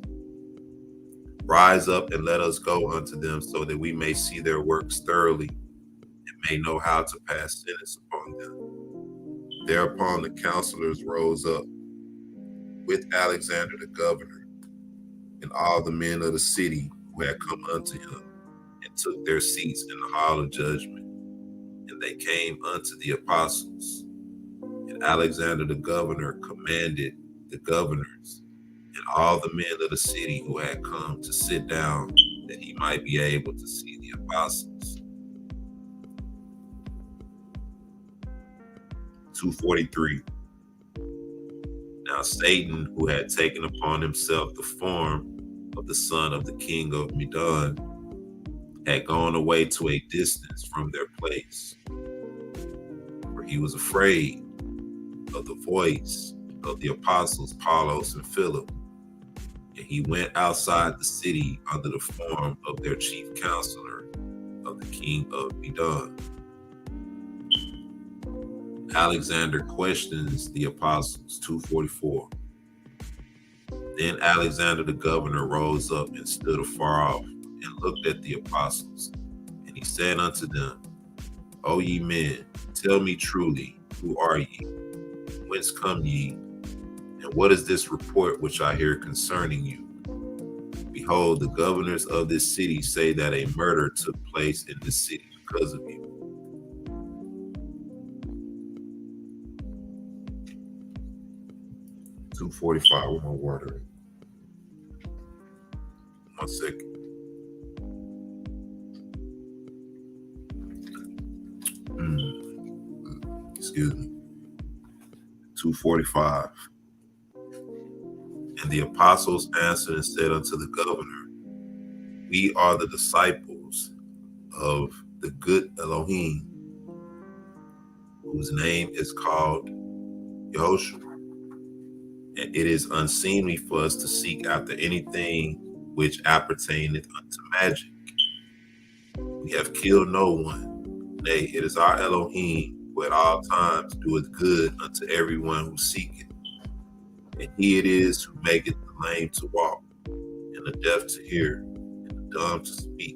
Rise up and let us go unto them, so that we may see their works thoroughly and may know how to pass sentence upon them. Thereupon the counselors rose up with Alexander the governor and all the men of the city who had come unto him, and took their seats in the hall of judgment. And they came unto the apostles. And Alexander the governor commanded the governors and all the men of the city who had come to sit down, that he might be able to see the apostles. 243. Now Satan, who had taken upon himself the form of the son of the king of Medan, had gone away to a distance from their place, for he was afraid of the voice of the apostles Paulos and Philip. And he went outside the city under the form of their chief counselor of the king of Medan. Alexander questions the apostles. 244. Then Alexander the governor rose up and stood afar off and looked at the apostles. And he said unto them, O ye men, tell me truly, who are ye? Whence come ye? And what is this report which I hear concerning you? Behold, the governors of this city say that a murder took place in this city because of you. $245. Where my water? 1 second. Excuse me. 245. And the apostles answered and said unto the governor, We are the disciples of the good Elohim, whose name is called Yahoshua. And it is unseemly for us to seek after anything which appertaineth unto magic. We have killed no one. Nay, it is our Elohim who at all times doeth good unto everyone who seeketh. And he it is who maketh the lame to walk, and the deaf to hear, and the dumb to speak,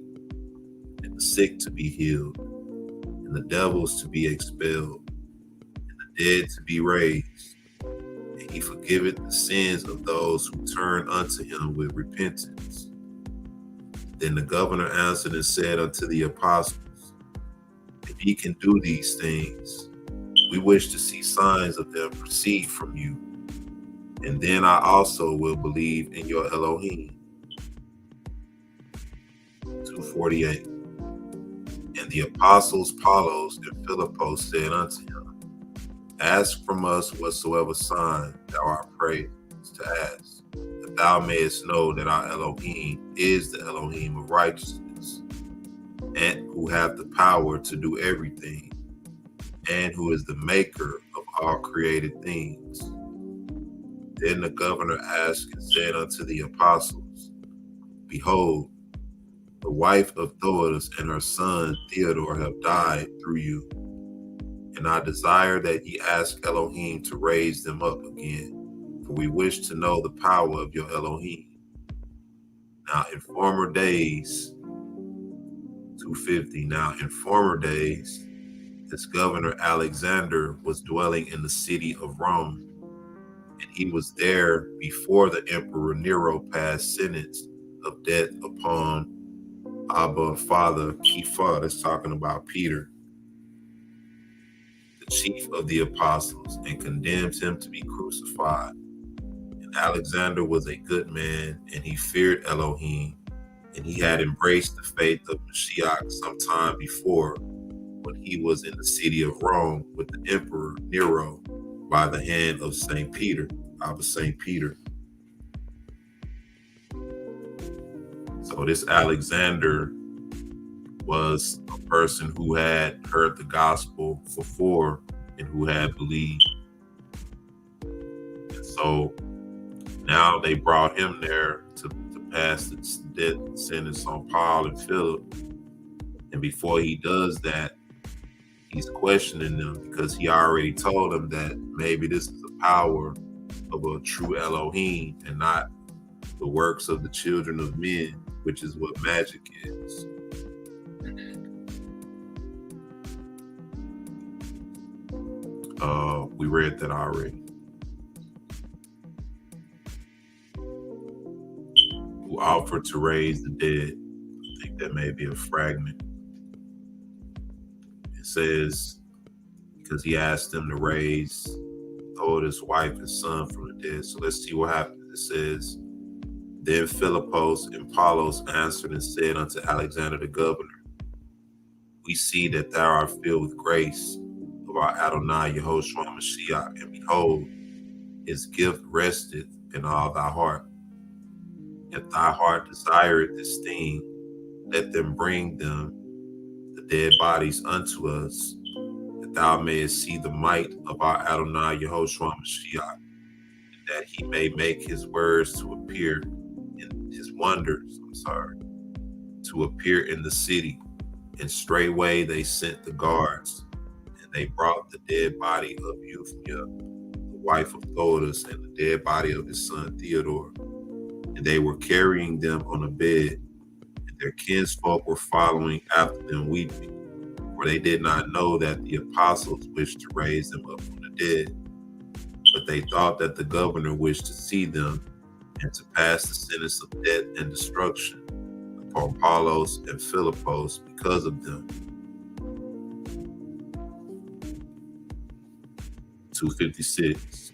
and the sick to be healed, and the devils to be expelled, and the dead to be raised. And he forgiveth the sins of those who turn unto him with repentance. Then the governor answered and said unto the apostles, if ye can do these things, we wish to see signs of them proceed from you. And then I also will believe in your Elohim. 248. And the apostles Apollos and Philippos said unto him, ask from us whatsoever sign thou art praised to ask, that thou mayest know that our Elohim is the Elohim of righteousness, and who hath the power to do everything, and who is the maker of all created things. Then the governor asked and said unto the apostles, behold, the wife of Thoas and her son Theodore have died through you. And I desire that ye ask Elohim to raise them up again, for we wish to know the power of your Elohim. Now in former days, 250, now in former days, this governor Alexander was dwelling in the city of Rome, and he was there before the emperor Nero passed sentence of death upon Abba father Kepha, that's talking about Peter, the chief of the apostles, and condemned him to be crucified. And Alexander was a good man, and he feared Elohim, and he had embraced the faith of Mashiach some time before, when he was in the city of Rome with the emperor Nero by the hand of St. Peter, Abba St. Peter. So this Alexander was a person who had heard the gospel before and who had believed. And so now they brought him there to pass the death sentence on Paul and Philip. And before he does that, he's questioning them, because he already told them that maybe this is the power of a true Elohim and not the works of the children of men, which is what magic is. We read that already. Who offered to raise the dead. I think that may be a fragment. It says, because he asked them to raise his wife and son from the dead. So let's see what happens. It says, then Philippos and Apollos answered and said unto Alexander the governor, we see that thou art filled with grace of our Adoni Yahoshua Ha Mashiach, and behold, his gift resteth in all thy heart. If thy heart desireth this thing, let them bring them, the dead bodies, unto us, that thou mayest see the might of our Adoni Yahoshua Ha Mashiach, and that he may make his words to appear in his wonders, to appear in the city. And straightway they sent the guards, and they brought the dead body of Euphemia, the wife of Thoas, and the dead body of his son Theodore. And they were carrying them on a bed, and their kinsfolk were following after them weeping, for they did not know that the apostles wished to raise them up from the dead. But they thought that the governor wished to see them, and to pass the sentence of death and destruction upon Apollos and Philippos because of them. 256.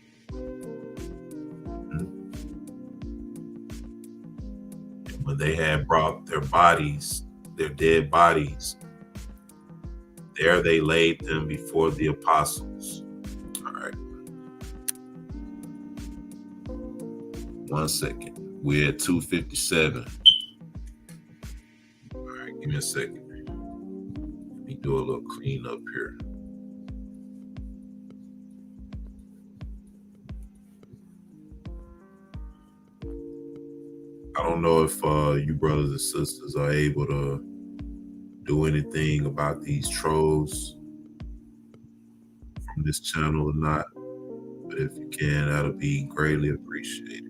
When they had brought their bodies, their dead bodies, there they laid them before the apostles. All right. 1 second. We're at 257. All right, give me a second. Let me do a little cleanup here. I don't know if you brothers and sisters are able to do anything about these trolls from this channel or not. But if you can, that'll be greatly appreciated.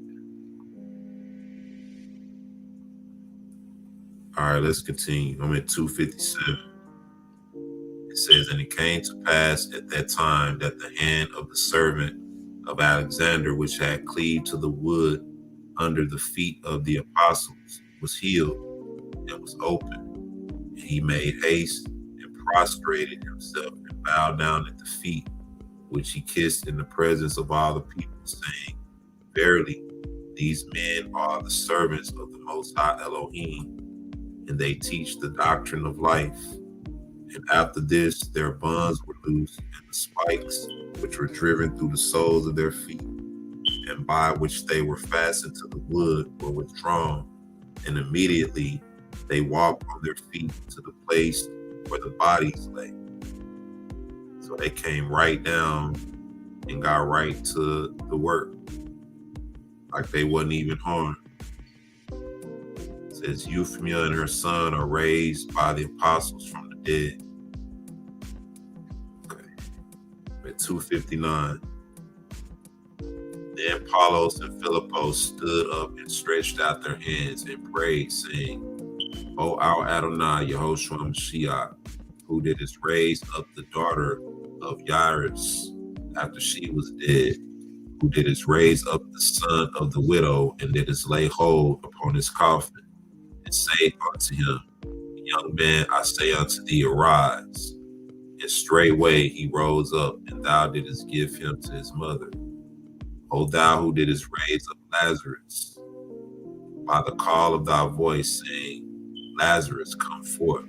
All right, let's continue. I'm at 257. It says, and it came to pass at that time that the hand of the servant of Alexander, which had cleaved to the wood under the feet of the apostles, was healed and was open. And he made haste and prostrated himself and bowed down at the feet, which he kissed in the presence of all the people, saying, verily, these men are the servants of the Most High Elohim, and they teach the doctrine of life. And after this, their bonds were loosed, and the spikes which were driven through the soles of their feet, and by which they were fastened to the wood, were withdrawn. And immediately they walked on their feet to the place where the bodies lay. So they came right down and got right to the work, like they wasn't even harmed. It says, Euphemia and her son are raised by the apostles from the dead. Okay. At 259. Then Apollos and Philippos stood up and stretched out their hands and prayed, saying, O our Adoni Yahoshua Ha Mashiach, who didst raise up the daughter of Jairus after she was dead, who didst raise up the son of the widow, and didst lay hold upon his coffin, and say unto him, Young man, I say unto thee, arise. And straightway he rose up, and thou didst give him to his mother. O thou who didst raise up Lazarus by the call of thy voice, saying, Lazarus, come forth.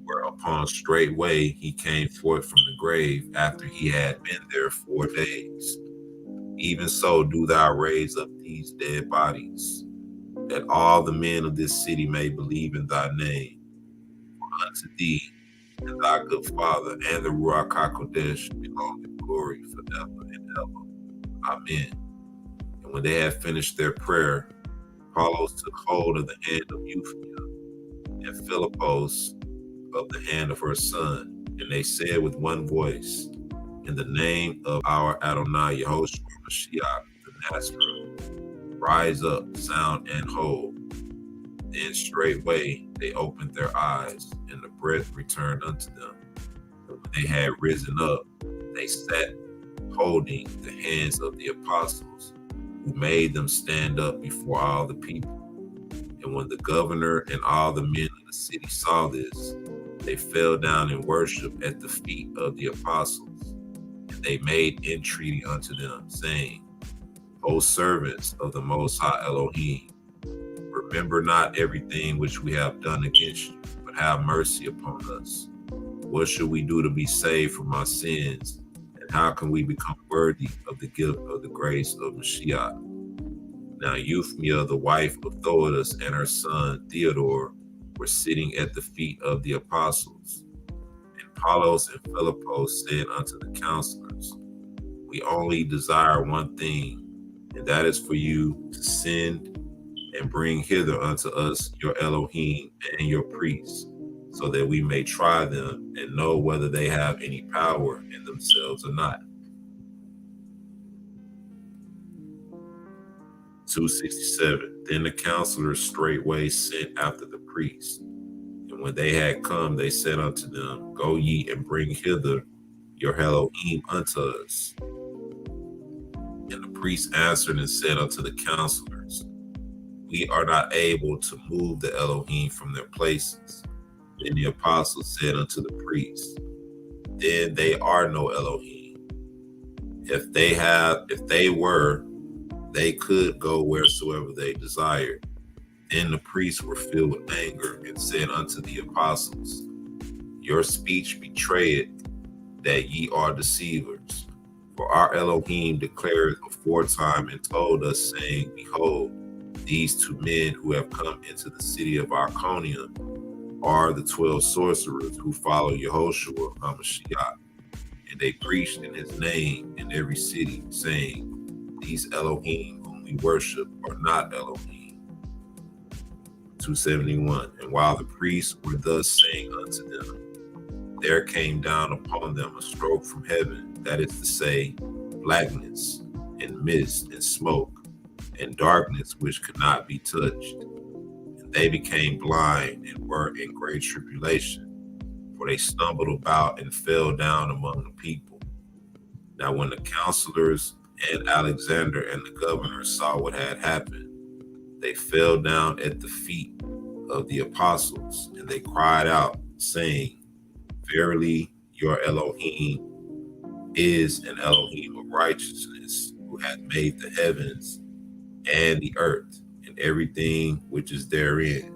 Whereupon straightway he came forth from the grave after he had been there 4 days. Even so do thou raise up these dead bodies, that all the men of this city may believe in thy name. For unto thee and thy good Father and the Ruach HaKodesh belong the glory forever and ever. Amen. And when they had finished their prayer, Apollos took hold of the hand of Euphemia, and Philippos of the hand of her son, and they said with one voice, in the name of our Adoni Yahoshua Ha Mashiach, the Nazarene, rise up, sound and whole. Then straightway they opened their eyes, and the breath returned unto them. And when they had risen up, they sat holding the hands of the apostles, who made them stand up before all the people. And when the governor and all the men of the city saw this, they fell down and worshiped at the feet of the apostles. And they made entreaty unto them, saying, O servants of the Most High Elohim, remember not everything which we have done against you, but have mercy upon us. What should we do to be saved from our sins? And how can we become worthy of the gift of the grace of Mashiach? Now Euphemia, the wife of Thoadus, and her son Theodore were sitting at the feet of the apostles. And Apollos and Philippos said unto the counselors, we only desire one thing, and that is for you to send and bring hither unto us your Elohim and your priests, so that we may try them and know whether they have any power in themselves or not. 267. Then the counselors straightway sent after the priests. And when they had come, they said unto them, go ye and bring hither your Elohim unto us. And the priests answered and said unto the counselors, we are not able to move the Elohim from their places. Then the apostles said unto the priests, then they are no Elohim. If they were, they could go wheresoever they desired. Then the priests were filled with anger and said unto the apostles, your speech betrayeth that ye are deceivers. For our Elohim declared aforetime and told us, saying, behold, these 2 men who have come into the city of Iconium are the 12 sorcerers who follow Yahoshua Ha Mashiach. And they preached in his name in every city, saying, these Elohim whom we worship are not Elohim. 271. And while the priests were thus saying unto them, there came down upon them a stroke from heaven, that is to say, blackness, and mist, and smoke, and darkness which could not be touched. And they became blind and were in great tribulation, for they stumbled about and fell down among the people. Now when the counselors and Alexander and the governor saw what had happened, they fell down at the feet of the apostles, and they cried out, saying, verily, your Elohim is an Elohim of righteousness, who hath made the heavens and the earth and everything which is therein.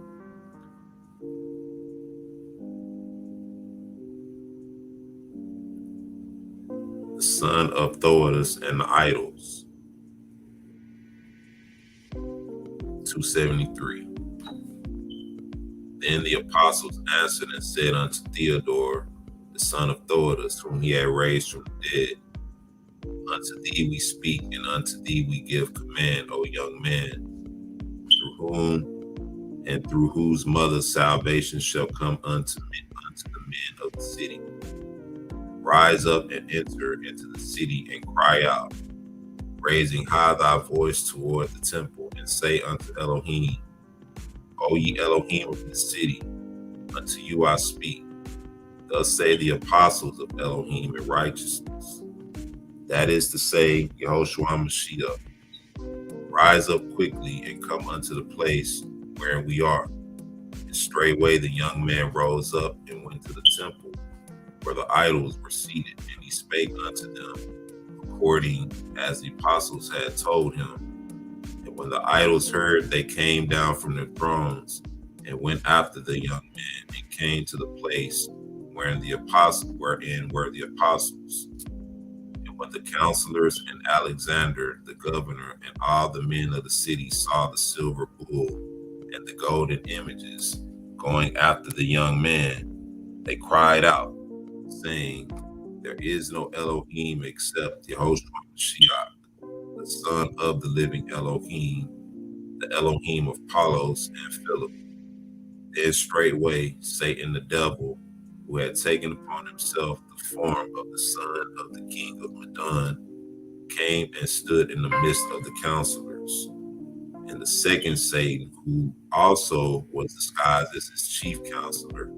The son of Thoadus and the idols. 273. Then the apostles answered and said unto Theodore, the son of Thoadus, whom he had raised from the dead, unto thee we speak, and unto thee we give command, O young man, through whom and through whose mother salvation shall come unto the men of the city. Rise up and enter into the city and cry out, raising high thy voice toward the temple, and say unto Elohim, O ye Elohim of the city, unto you I speak. Thus say the apostles of Elohim in righteousness, that is to say, Yahoshua Ha Mashiach. Rise up quickly and come unto the place wherein we are. And straightway the young man rose up and went to the temple, where the idols were seated, and he spake unto them, according as the apostles had told him. And when the idols heard, they came down from their thrones, and went after the young man, and came to the place wherein were the apostles. And when the counselors and Alexander the governor and all the men of the city saw the silver bull and the golden images going after the young man, they cried out, saying, there is no Elohim except Yahoshua Ha Mashiach, the son of the living Elohim, the Elohim of Apollos and Philip. Then straightway Satan the devil, who had taken upon himself the form of the son of the king of Madon, came and stood in the midst of the counselors. And the second Satan, who also was disguised as his chief counselor,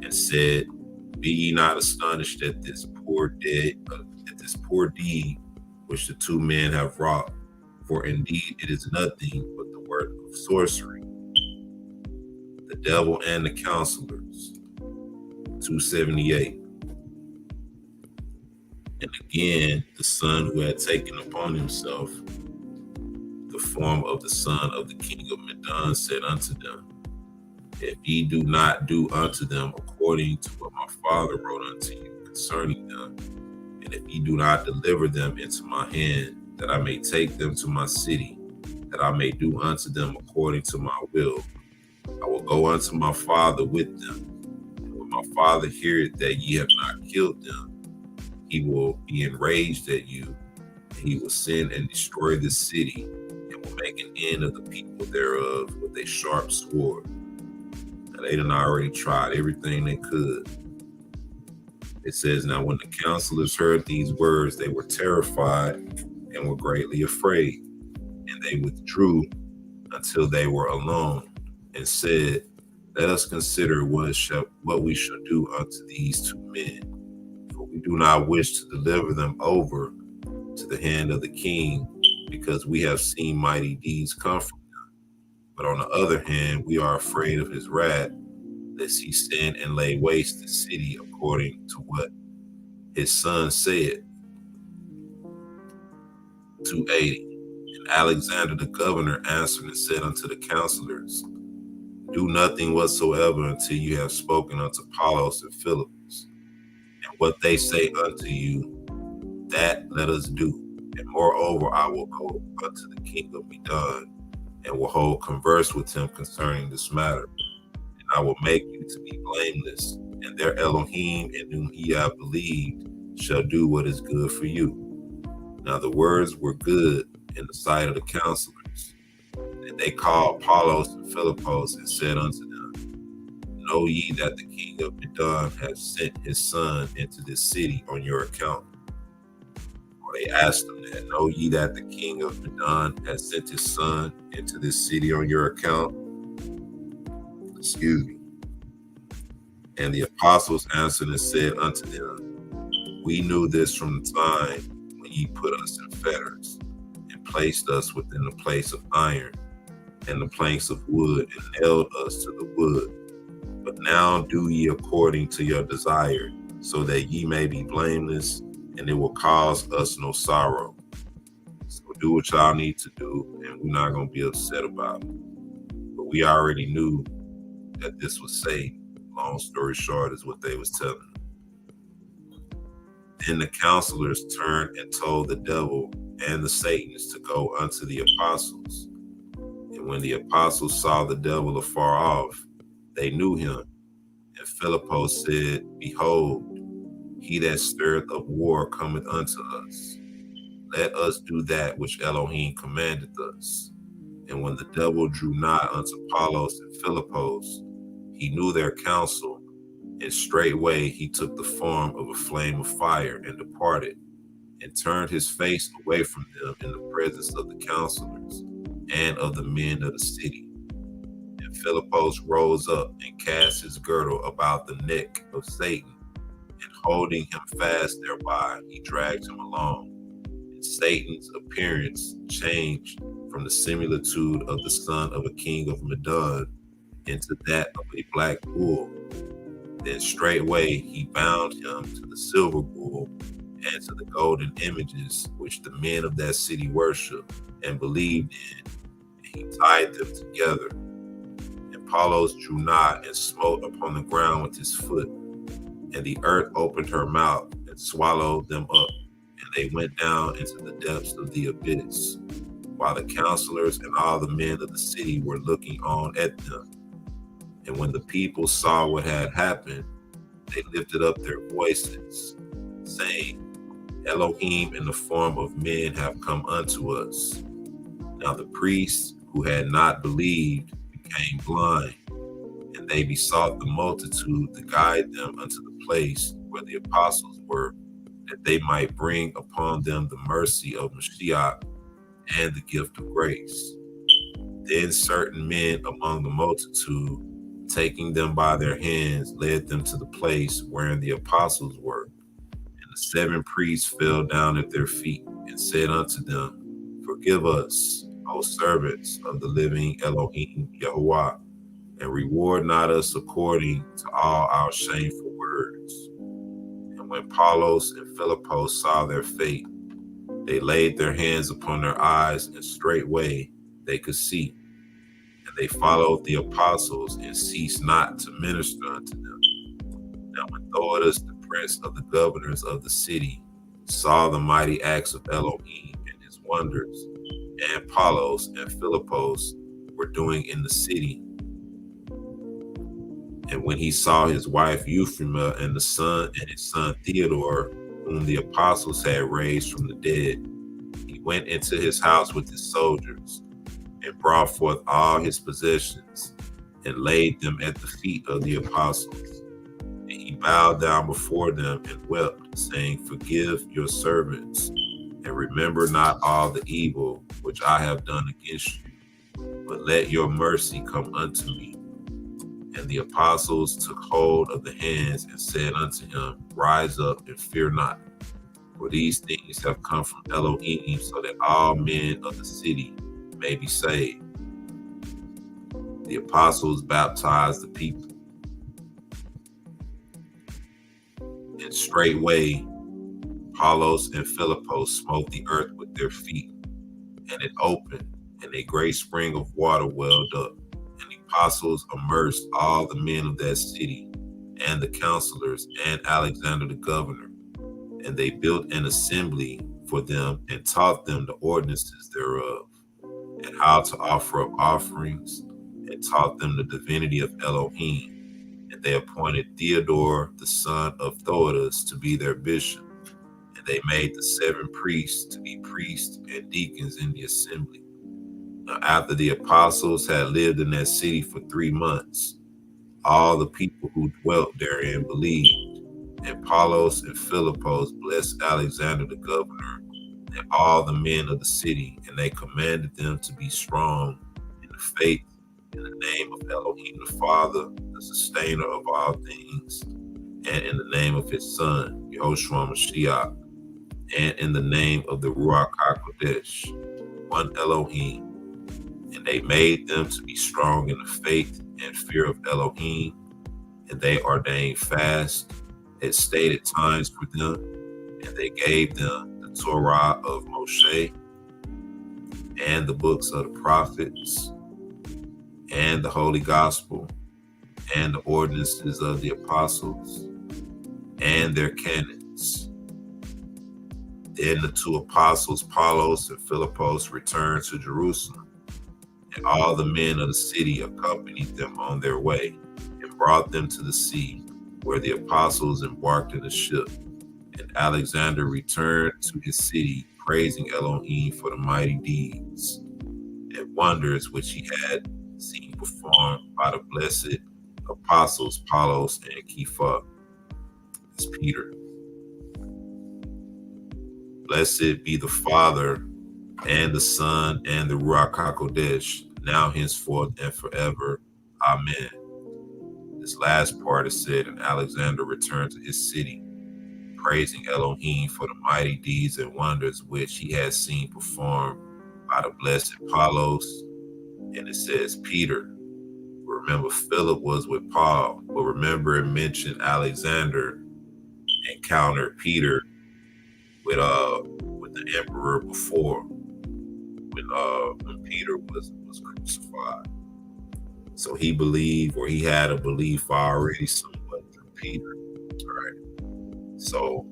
and said, be ye not astonished at this poor deed which the two men have wrought, for indeed it is nothing but the work of sorcery. The devil and the counselors. 278. And again, the son who had taken upon himself the form of the son of the king of Madon said unto them, if ye do not do unto them according to what my father wrote unto you concerning them, and if ye do not deliver them into my hand, that I may take them to my city, that I may do unto them according to my will, I will go unto my father with them. And when my father heareth that ye have not killed them, he will be enraged at you, and he will send and destroy the city, and will make an end of the people thereof with a sharp sword. Now, they done already tried everything they could. It says, now when the counselors heard these words, they were terrified and were greatly afraid. And they withdrew until they were alone, and said, let us consider what we shall do unto these two men. For we do not wish to deliver them over to the hand of the king, because we have seen mighty deeds come from them. But on the other hand, we are afraid of his wrath, lest he send and lay waste the city according to what his son said. 280. And Alexander the governor answered and said unto the counselors, do nothing whatsoever until you have spoken unto Apollos and Philipus. And what they say unto you, that let us do. And moreover, I will go unto the king of Madon, and will hold converse with him concerning this matter. And I will make you to be blameless, and their Elohim, in whom ye have believed, shall do what is good for you. Now the words were good in the sight of the counselors. And And they called Apollos and Philippos and said unto them, Know ye that the king of Edom hath sent his son into this city on your account? Or they asked them that, Know ye that the king of Edom hath sent his son into this city on your account? Excuse me. And the apostles answered and said unto them, We knew this from the time when ye put us in fetters, and placed us within the place of iron, and the planks of wood, and nailed us to the wood. But now do ye according to your desire, so that ye may be blameless, and it will cause us no sorrow. So do what y'all need to do, and we're not going to be upset about it. But we already knew that this was Satan. Long story short is what they was telling them. Then the counselors turned and told the devil and the Satans to go unto the apostles. And when the apostles saw the devil afar off, they knew him. And Philippus said, Behold, he that stirreth up war cometh unto us. Let us do that which Elohim commandeth us. And when the devil drew nigh unto Apollos and Philippus, he knew their counsel, and straightway he took the form of a flame of fire and departed, and turned his face away from them in the presence of the counselors and of the men of the city. And Philippus rose up and cast his girdle about the neck of Satan, and holding him fast thereby, he dragged him along. And Satan's appearance changed from the similitude of the son of a king of Madon into that of a black bull. Then straightway he bound him to the silver bull and to the golden images which the men of that city worshiped and believed in, and he tied them together. And Apollos drew nigh and smote upon the ground with his foot, and the earth opened her mouth and swallowed them up, and they went down into the depths of the abyss, while the counselors and all the men of the city were looking on at them. And when the people saw what had happened, they lifted up their voices, saying, Elohim in the form of men have come unto us. Now the priests who had not believed became blind, and they besought the multitude to guide them unto the place where the apostles were, that they might bring upon them the mercy of Mashiach and the gift of grace. Then certain men among the multitude, taking them by their hands, led them to the place wherein the apostles were. And the 7 priests fell down at their feet and said unto them, Forgive us, O servants of the living Elohim Yahuwah, and reward not us according to all our shameful words. And when Apollos and Philippus saw their fate, they laid their hands upon their eyes, and straightway they could see. And they followed the apostles and ceased not to minister unto them. Now when Theudas, the prince of the governors of the city, saw the mighty acts of Elohim and his wonders, and Apollos and Philippus were doing in the city, and when he saw his wife Euphemia and his son Theodore, whom the apostles had raised from the dead, he went into his house with his soldiers, and brought forth all his possessions, and laid them at the feet of the apostles. And he bowed down before them and wept, saying, Forgive your servants, and remember not all the evil which I have done against you, but let your mercy come unto me. And the apostles took hold of the hands and said unto him, Rise up and fear not, for these things have come from Elohim, so that all men of the city may be saved. The apostles baptized the people. And straightway Apollos and Philippus smote the earth with their feet, and it opened, and a great spring of water welled up. And the apostles immersed all the men of that city, and the counselors, and Alexander the governor. And they built an assembly for them, and taught them the ordinances thereof, and how to offer up offerings, and taught them the divinity of Elohim. And they appointed Theodore, the son of Theudas, to be their bishop. And they made the 7 priests to be priests and deacons in the assembly. Now, after the apostles had lived in that city for 3 months, all the people who dwelt therein believed. And Apollos and Philippos blessed Alexander the governor and all the men of the city, and they commanded them to be strong in the faith, in the name of Elohim the Father, the sustainer of all things, and in the name of his Son, Yahoshua Ha Mashiach, and in the name of the Ruach HaKodesh, one Elohim. And they made them to be strong in the faith and fear of Elohim, and they ordained fast at stated times for them, and they gave them the Torah of Mosheh, and the books of the prophets, and the Holy Gospel, and the ordinances of the apostles, and their canons. Then the 2 apostles, Apollos and Philippos, returned to Jerusalem, and all the men of the city accompanied them on their way, and brought them to the sea, where the apostles embarked in a ship. And Alexander returned to his city, praising Elohim for the mighty deeds and wonders which he had seen performed by the blessed apostles Apollos and Kepha. It's Peter. Blessed be the Father and the Son and the Ruach HaKodesh, now, henceforth, and forever. Amen. This last part is said, and Alexander returned to his city, praising Elohim for the mighty deeds and wonders which he had seen performed by the blessed Apollos. And it says Peter. Remember, Philip was with Paul, but remember it mentioned Alexander encountered Peter with the emperor before, when Peter was crucified. So he believed, or he had a belief already somewhat through Peter. All right. So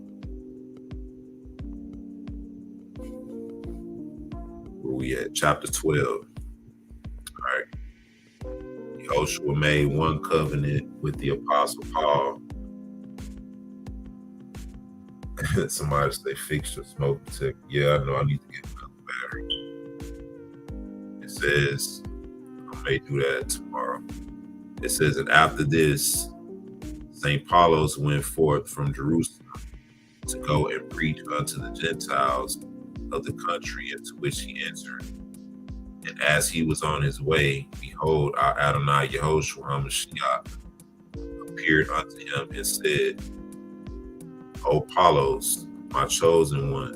where we at? Chapter 12. All right. Yahoshua made one covenant with the apostle Paul. Somebody say fix your smoke detector. Yeah, I know I need to get another battery. It says, I may do that tomorrow. It says, and after this, St. Paulos went forth from Jerusalem to go and preach unto the Gentiles of the country into which he entered. And as he was on his way, behold, our Adoni Yahoshua Ha Mashiach appeared unto him and said, O Paulos, my chosen one,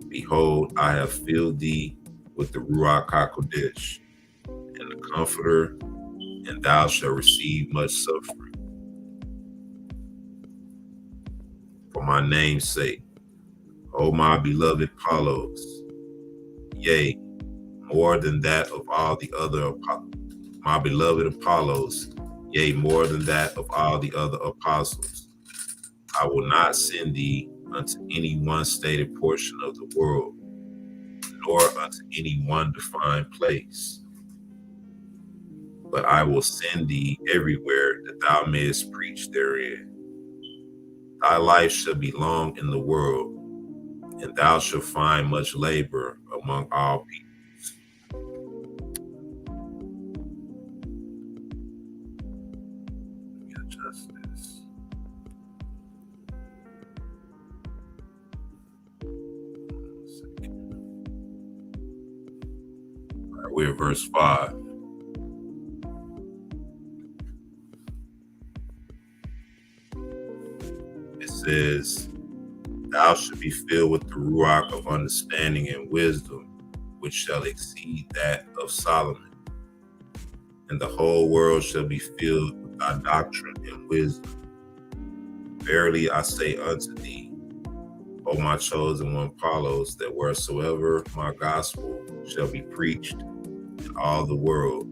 behold, I have filled thee with the Ruach HaKodesh and the Comforter, and thou shalt receive much suffering for my name's sake. O my beloved Paulos, yea, more than that of all the other my beloved Apollos, yea, more than that of all the other apostles. I will not send thee unto any one stated portion of the world, nor unto any one defined place, but I will send thee everywhere that thou mayest preach therein. Thy life shall be long in the world, and thou shalt find much labor among all people. Let me adjust this. All right, we're at verse 5. It says, thou shalt be filled with the Ruach of understanding and wisdom, which shall exceed that of Solomon. And the whole world shall be filled with thy doctrine and wisdom. Verily I say unto thee, O my chosen one Paulos, that wheresoever my gospel shall be preached in all the world,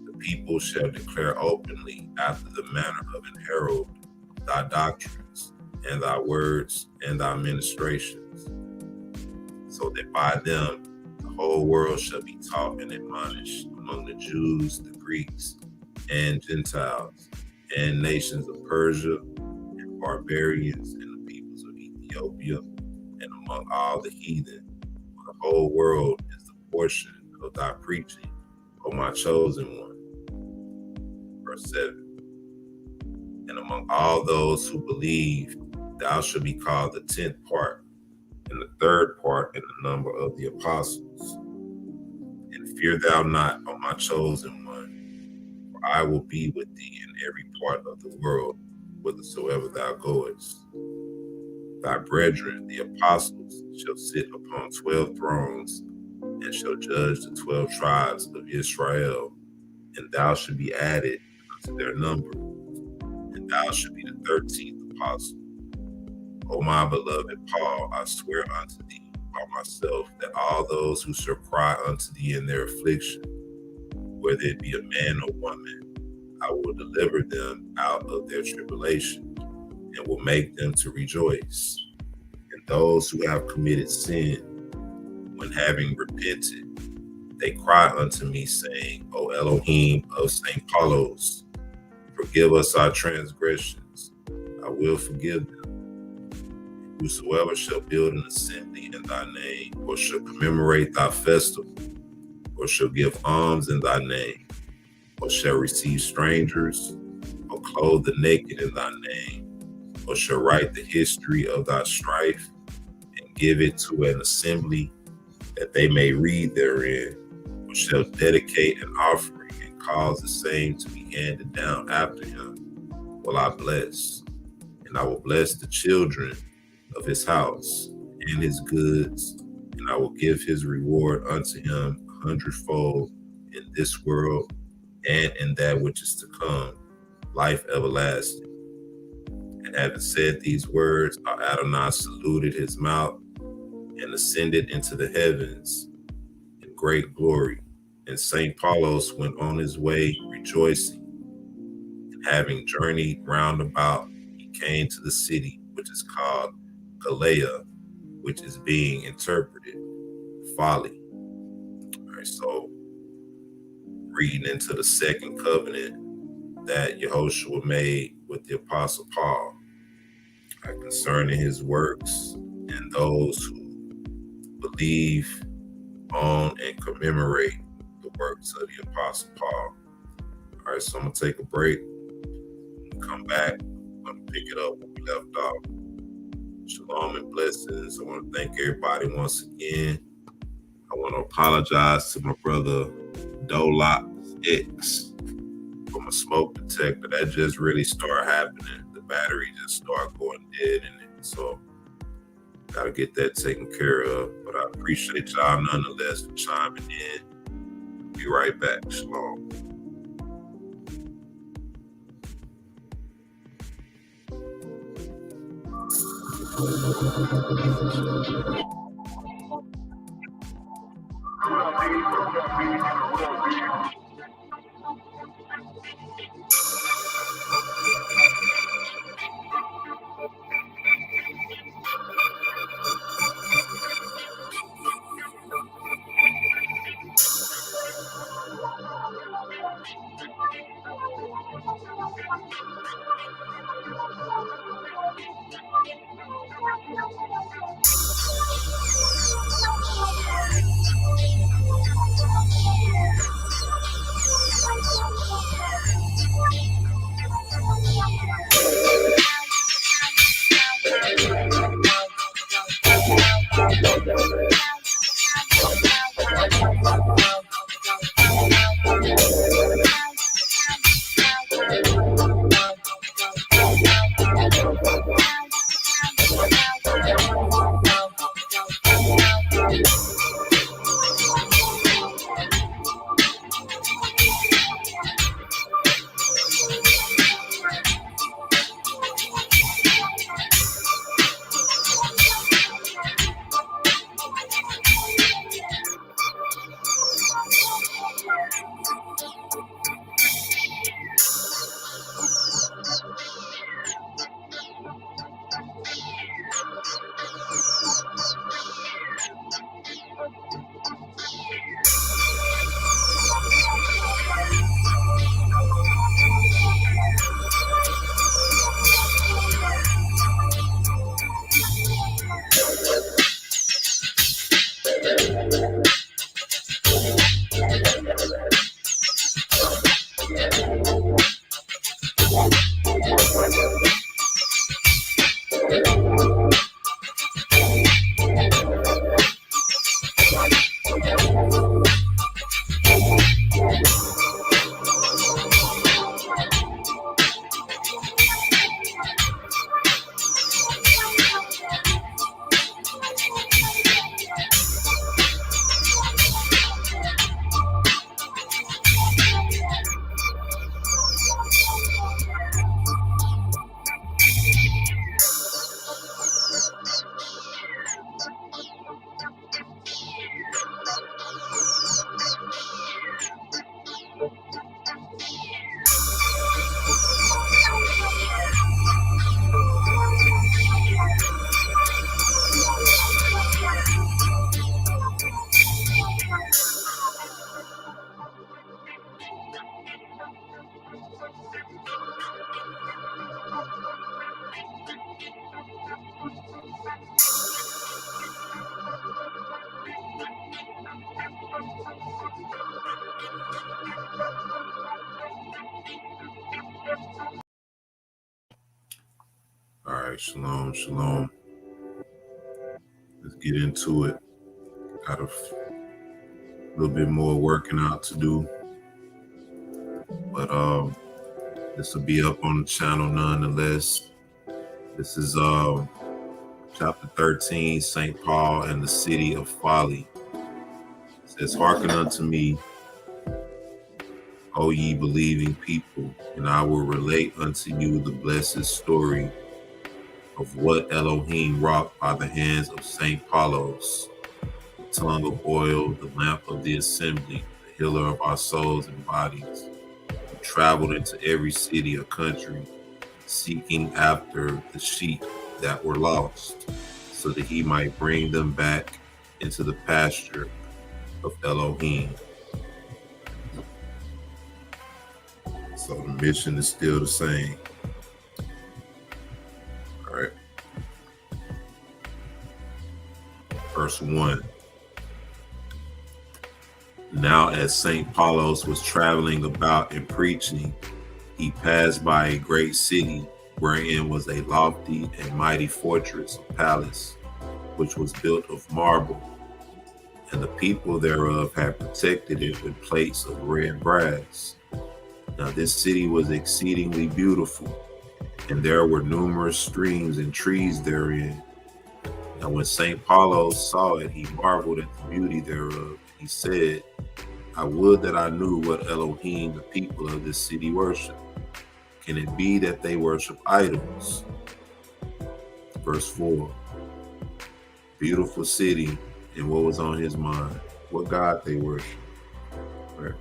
the people shall declare openly after the manner of an herald thy doctrines and thy words and thy ministrations, so that by them the whole world shall be taught and admonished among the Jews, the Greeks, and Gentiles, and nations of Persia, and barbarians, and the peoples of Ethiopia, and among all the heathen. For the whole world is the portion of thy preaching, O my chosen one. Verse 7. And among all those who believe, thou shalt be called the 10th part, and the 3rd part in the number of the apostles. And fear thou not, O my chosen one, for I will be with thee in every part of the world, whithersoever thou goest. Thy brethren, the apostles, shall sit upon 12 thrones, and shall judge the 12 tribes of Israel, and thou shalt be added unto their number, and thou shalt be the 13th apostle. O my beloved Paul, I swear unto thee by myself that all those who shall cry unto thee in their affliction, whether it be a man or woman, I will deliver them out of their tribulation, and will make them to rejoice. And those who have committed sin, when having repented, they cry unto me, saying, O Elohim of St. Paulos, forgive us our transgressions. I will forgive them. Whosoever shall build an assembly in thy name, or shall commemorate thy festival, or shall give alms in thy name, or shall receive strangers, or clothe the naked in thy name, or shall write the history of thy strife, and give it to an assembly, that they may read therein, or shall dedicate an offering, and cause the same to be handed down after him, will I bless. And I will bless the children of his house and his goods, and I will give his reward unto him 100-fold in this world and in that which is to come, life everlasting. And having said these words, our Adonai saluted his mouth and ascended into the heavens in great glory. And St. Paulos went on his way rejoicing, and having journeyed round about, he came to the city which is called Galilea, which is being interpreted folly. All right, so reading into the second covenant that Yahoshua made with the Apostle Paul, concerning his works and those who believe on and commemorate the works of the Apostle Paul. All right, so I'm gonna take a break and come back. I'm gonna pick it up where we left off. Shalom and blessings. I want to thank everybody once again. I want to apologize to my brother Dolok X for my smoke detector. That just really started happening. The battery just started going dead in it. So gotta get that taken care of. But I appreciate y'all nonetheless for chiming in. Be right back. Shalom. All right, shalom, shalom. Let's get into it. Got a little bit more working out to do, but this will be up on the channel nonetheless. This is chapter 13, St. Paul and the City of Folly. It says, "Hearken unto me, O ye believing people, and I will relate unto you the blessed story of what Elohim wrought by the hands of St. Paulos, the tongue of oil, the lamp of the assembly, the healer of our souls and bodies, who traveled into every city or country, seeking after the sheep that were lost, so that he might bring them back into the pasture of Elohim." So the mission is still the same. All right. Verse 1. Now as St. Paulos was traveling about and preaching, he passed by a great city, wherein was a lofty and mighty fortress or palace, which was built of marble, and the people thereof had protected it with plates of red brass. Now this city was exceedingly beautiful, and there were numerous streams and trees therein. Now when St. Paulos saw it, he marveled at the beauty thereof. He said, "I would that I knew what Elohim the people of this city worship. Can it be that they worship idols?" Verse 4. Beautiful city, and what was on his mind? What God they worship. Right?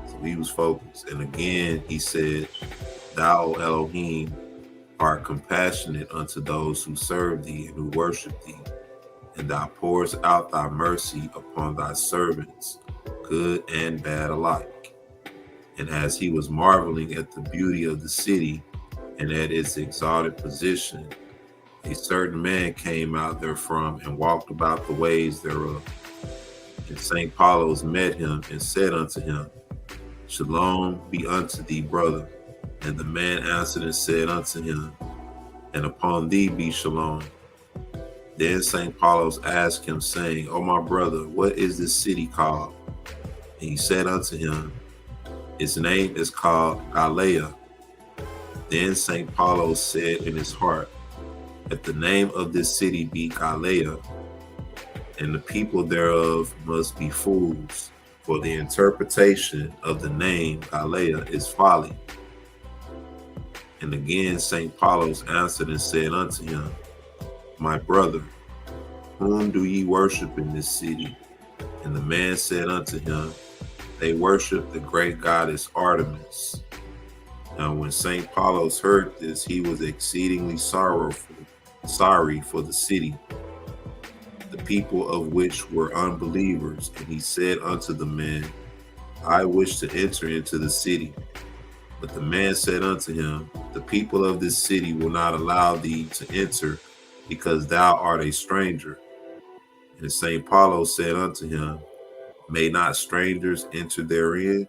So he was focused. And again, he said, "Thou, Elohim, art compassionate unto those who serve thee and who worship thee, and thou pourest out thy mercy upon thy servants, good and bad alike." And as he was marveling at the beauty of the city and at its exalted position, a certain man came out therefrom and walked about the ways thereof. And St. Paulos met him and said unto him, "Shalom be unto thee, brother." And the man answered and said unto him, "And upon thee be shalom." Then St. Paulos asked him, saying, "O my brother, what is this city called?" And he said unto him, "Its name is called Galilea." Then St. Paulos said in his heart, "If the name of this city be Galilea, and the people thereof must be fools, for the interpretation of the name Galilea is folly." And again St. Paulos answered and said unto him, "My brother, whom do ye worship in this city?" And the man said unto him, "They worship the great goddess Artemis." Now when St. Paulos heard this, he was exceedingly sorry for the city, the people of which were unbelievers. And he said unto the man, "I wish to enter into the city." But the man said unto him, "The people of this city will not allow thee to enter, because thou art a stranger." And St. Paulos said unto him, "May not strangers enter therein?"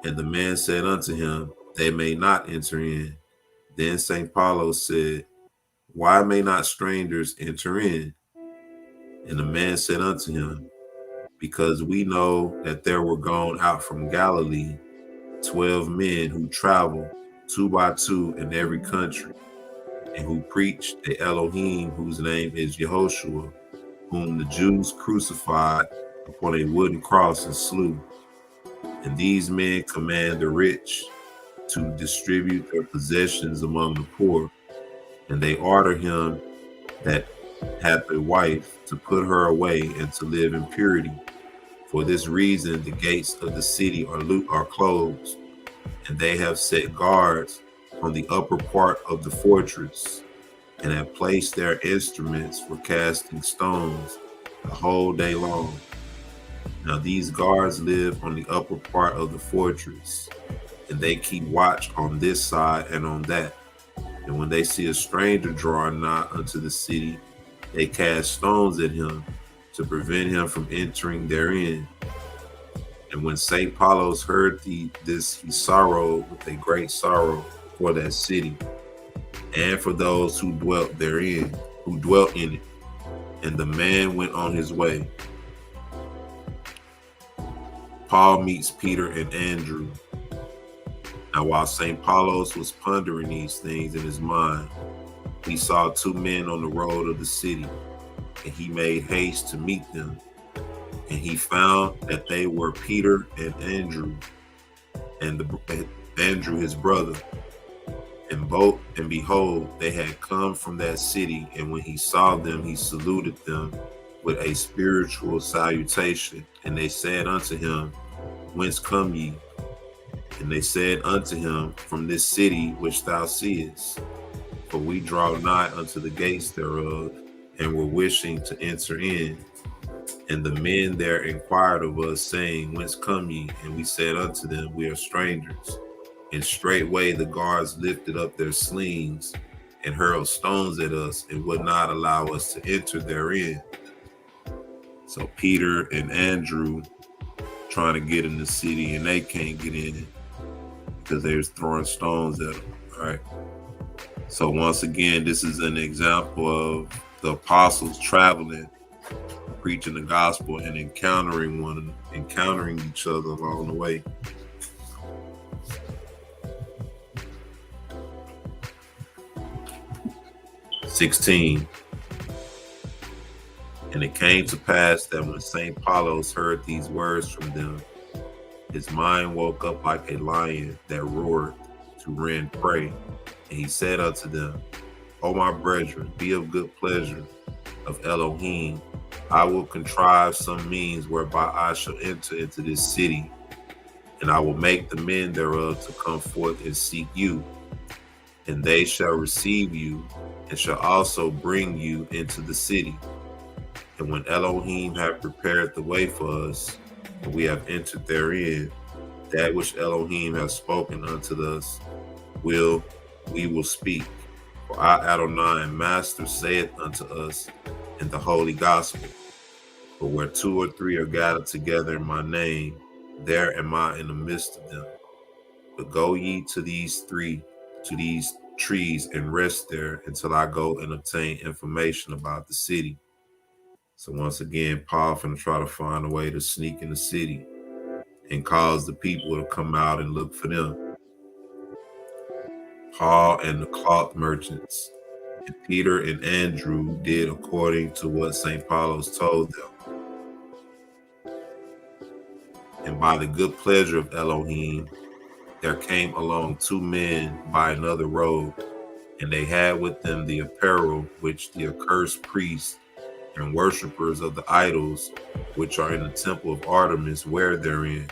And the man said unto him, they may not enter in. Then St. Paulo said, Why may not strangers enter in? And the man said unto him, Because we know that there were gone out from Galilee 12 men who traveled 2 by 2 in every country, and who preached the Elohim, whose name is Yahoshua, whom the Jews crucified upon a wooden cross and slew. And these men command the rich to distribute their possessions among the poor, and they order him that hath a wife to put her away and to live in purity. For this reason the gates of the city are closed, and they have set guards on the upper part of the fortress, and have placed their instruments for casting stones the whole day long. Now these guards live on the upper part of the fortress, and they keep watch on this side and on that. And when they see a stranger drawing nigh unto the city, they cast stones at him to prevent him from entering therein. And when St. Paulos heard this, he sorrowed with a great sorrow for that city, and for those who dwelt therein, who dwelt in it. And the man went on his way. Paul meets Peter and Andrew. Now while St. Paulos was pondering these things in his mind, he saw 2 men on the road of the city, and he made haste to meet them. And he found that they were Peter and Andrew, and Andrew his brother. And behold, they had come from that city, and when he saw them, he saluted them with a spiritual salutation. And they said unto him, Whence come ye? And they said unto him, From this city which thou seest. For we draw nigh unto the gates thereof, and were wishing to enter in. And the men there inquired of us, saying, Whence come ye? And we said unto them, We are strangers. And straightway the guards lifted up their slings and hurled stones at us, and would not allow us to enter therein. So Peter and Andrew trying to get in the city, and they can't get in because they was throwing stones at them. All right. So once again, this is an example of the apostles traveling, preaching the gospel, and encountering each other along the way. (16) And it came to pass that when St. Paulos heard these words from them, his mind woke up like a lion that roared to rend prey. And he said unto them, O my brethren, be of good pleasure of Elohim. I will contrive some means whereby I shall enter into this city, and I will make the men thereof to come forth and seek you. And they shall receive you, and shall also bring you into the city. And when Elohim have prepared the way for us, and we have entered therein, that which Elohim has spoken unto us, we will speak. For our Adoni Master saith unto us in the holy gospel, For where 2 or 3 are gathered together in my name, there am I in the midst of them. But go ye to these trees and rest there until I go and obtain information about the city. So once again, Paul finna try to find a way to sneak in the city and cause the people to come out and look for them. Paul and the cloth merchants, and Peter and Andrew did according to what St. Paulos told them. And by the good pleasure of Elohim, there came along 2 men by another road, and they had with them the apparel which the accursed priests and worshippers of the idols which are in the temple of Artemis wear therein.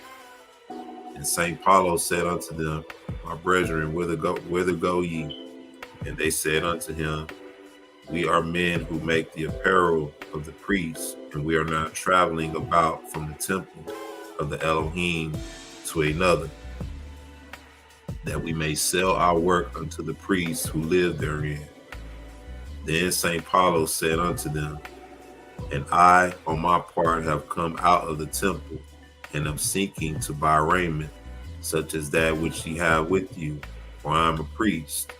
And St. Paulo said unto them, My brethren, whither go ye? And they said unto him, We are men who make the apparel of the priests, and we are not traveling about from the temple of the Elohim to another, that we may sell our work unto the priests who live therein. Then St. Paulo said unto them, And I, on my part, have come out of the temple, and am seeking to buy raiment. such as that which ye have with you, for I am a priest.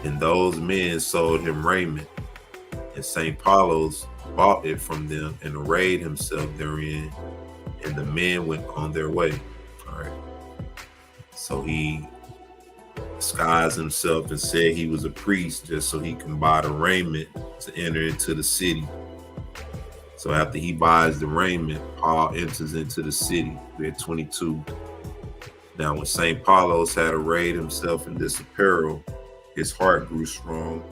And those men sold him raiment, and St. Paulos bought it from them and arrayed himself therein, and the men went on their way. All right. So he disguised himself and said he was a priest just so he can buy the raiment to enter into the city. So after he buys the raiment, Paul enters into the city. We're at 22. Now when St. Paulos had arrayed himself in this apparel, his heart grew strong,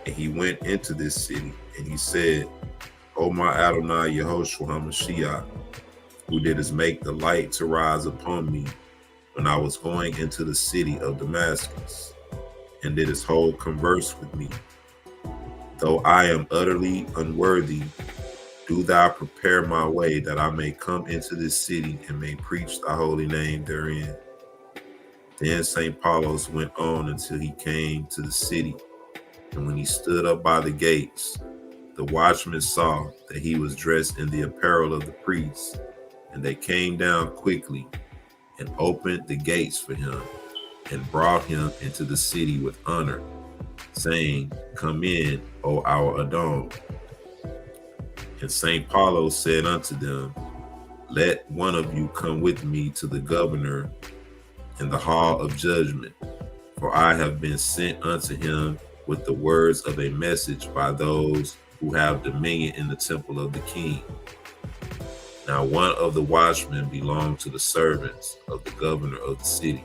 and he went into this city, and he said, O my Adoni Yahoshua Ha Mashiach, who didst make the light to rise upon me when I was going into the city of Damascus, and didst hold converse with me. Though I am utterly unworthy, do thou prepare my way that I may come into this city and may preach thy holy name therein. Then St. Paulos went on until he came to the city, and when he stood up by the gates, the watchmen saw that he was dressed in the apparel of the priests, and they came down quickly and opened the gates for him and brought him into the city with honor, saying, Come in, O our Adon. And St. Paulos said unto them, Let one of you come with me to the governor in the hall of judgment, for I have been sent unto him with the words of a message by those who have dominion in the temple of the king. Now one of the watchmen belonged to the servants of the governor of the city,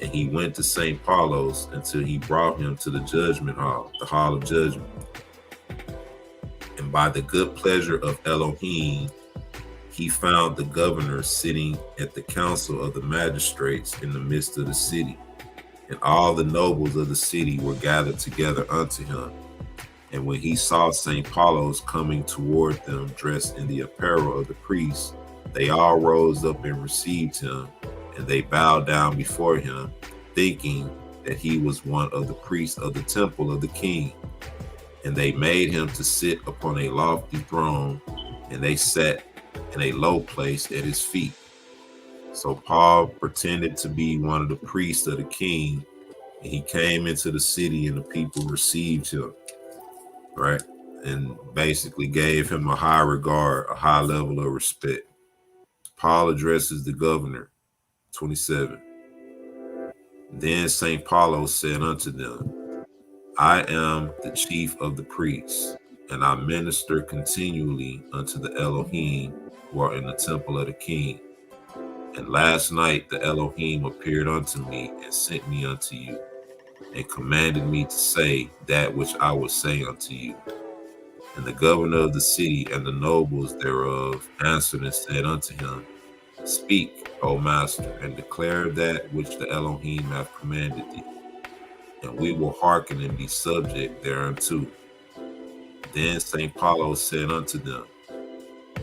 and he went to St. Paulos until he brought him to the judgment hall, the hall of judgment. And by the good pleasure of Elohim, he found the governor sitting at the council of the magistrates in the midst of the city, and all the nobles of the city were gathered together unto him. And when he saw St. Paulos coming toward them dressed in the apparel of the priests, they all rose up and received him, and they bowed down before him, thinking that he was one of the priests of the temple of the king. And they made him to sit upon a lofty throne, and they sat in a low place at his feet. So Paul pretended to be one of the priests of the king, and he came into the city, and the people received him, right? And basically gave him a high regard, a high level of respect. Paul addresses the governor, 27. Then St. Paulos said unto them, I am the chief of the priests, and I minister continually unto the Elohim who are in the temple of the king. And last night the Elohim appeared unto me and sent me unto you, and commanded me to say that which I would say unto you. And the governor of the city and the nobles thereof answered and said unto him, Speak, O master, and declare that which the Elohim hath commanded thee, and we will hearken and be subject thereunto. Then St. Paulos said unto them,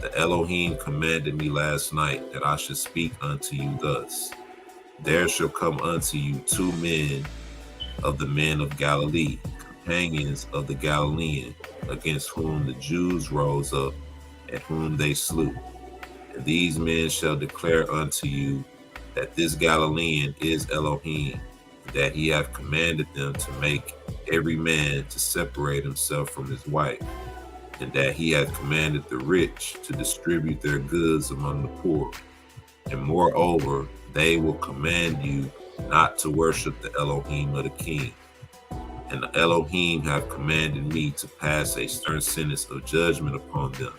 The Elohim commanded me last night that I should speak unto you thus. There shall come unto you 2 men of the men of Galilee, companions of the Galilean, against whom the Jews rose up, and whom they slew. And these men shall declare unto you that this Galilean is Elohim, that he hath commanded them to make every man to separate himself from his wife, and that he hath commanded the rich to distribute their goods among the poor. And moreover, they will command you not to worship the Elohim of the king. And the Elohim have commanded me to pass a stern sentence of judgment upon them,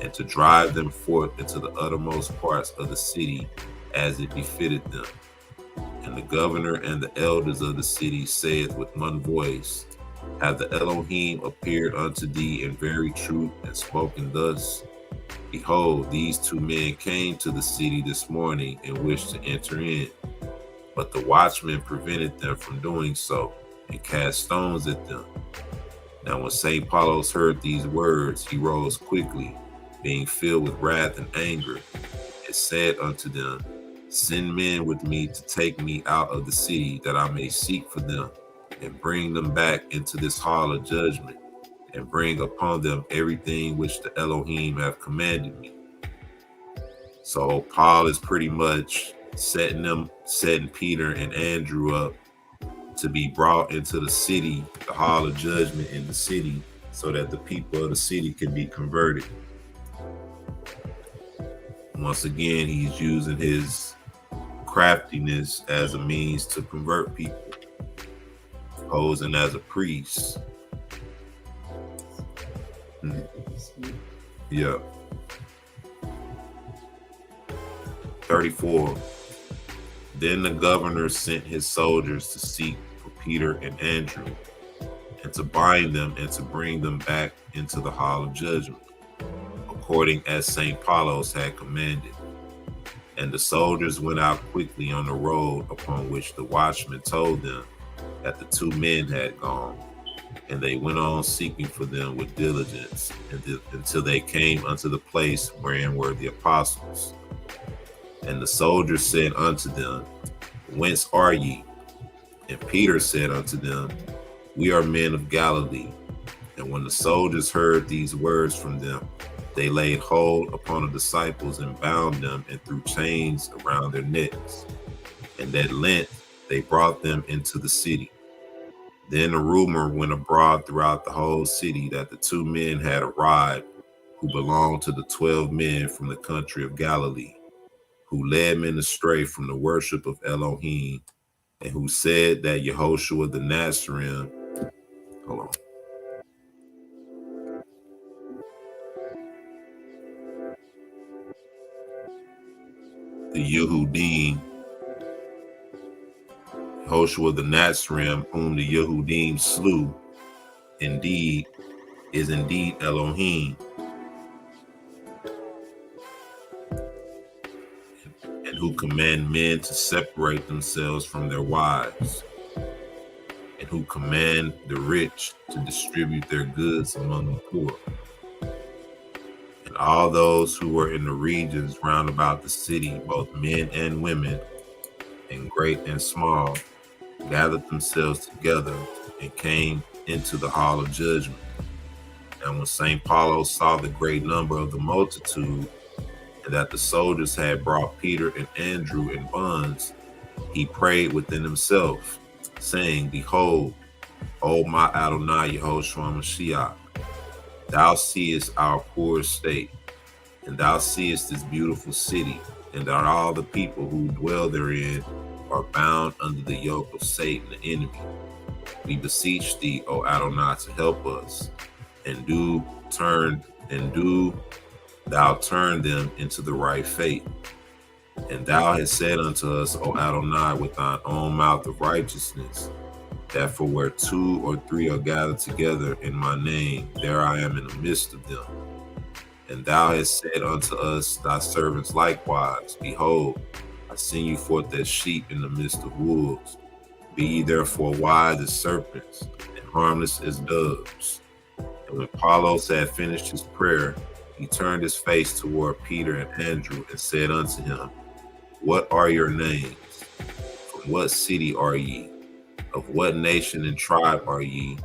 and to drive them forth into the uttermost parts of the city as it befitted them. And the governor and the elders of the city saith with one voice, Have the Elohim appeared unto thee in very truth and spoken thus? Behold, these 2 men came to the city this morning and wished to enter in, but the watchmen prevented them from doing so, and cast stones at them. Now when St. Paulos heard these words, he rose quickly, being filled with wrath and anger, and said unto them, Send men with me to take me out of the city, that I may seek for them, and bring them back into this hall of judgment, and bring upon them everything which the Elohim have commanded me. So Paul is pretty much setting Peter and Andrew up to be brought into the city, the hall of judgment in the city, so that the people of the city can be converted. Once again, he's using his craftiness as a means to convert people, posing as a priest. Yeah. 34. Then the governor sent his soldiers to seek for Peter and Andrew, and to bind them and to bring them back into the hall of judgment, according as St. Paulos had commanded. And the soldiers went out quickly on the road upon which the watchman told them that the two men had gone, and they went on seeking for them with diligence until they came unto the place wherein were the apostles. And the soldiers said unto them, Whence are ye? And Peter said unto them, We are men of Galilee. And when the soldiers heard these words from them, they laid hold upon the disciples and bound them and threw chains around their necks. And at length they brought them into the city. Then a rumor went abroad throughout the whole city that the two men had arrived who belonged to the 12 men from the country of Galilee, who led men astray from the worship of Elohim, and who said that Yahoshua the Nazarene, the Yehudim, Yahoshua the Nazarene, whom the Yehudim slew, is indeed Elohim, and who command men to separate themselves from their wives, and who command the rich to distribute their goods among the poor. And all those who were in the regions round about the city, both men and women, and great and small, gathered themselves together and came into the hall of judgment. And when St. Paulos saw the great number of the multitude, and that the soldiers had brought Peter and Andrew in bonds, he prayed within himself, saying, Behold, O my Adoni Yahoshua Ha Mashiach, thou seest our poor estate, and thou seest this beautiful city, and that all the people who dwell therein are bound under the yoke of Satan the enemy. We beseech thee, O Adonai, to help us, and do thou turn them into the right faith. And thou hast said unto us, O Adonai, with thine own mouth of righteousness, that for where 2 or 3 are gathered together in my name, there I am in the midst of them. And thou hast said unto us, thy servants likewise, Behold, I send you forth as sheep in the midst of wolves. Be ye therefore wise as serpents, and harmless as doves. And when Paulos had finished his prayer, he turned his face toward Peter and Andrew and said unto him, What are your names? From what city are ye? Of what nation and tribe are ye?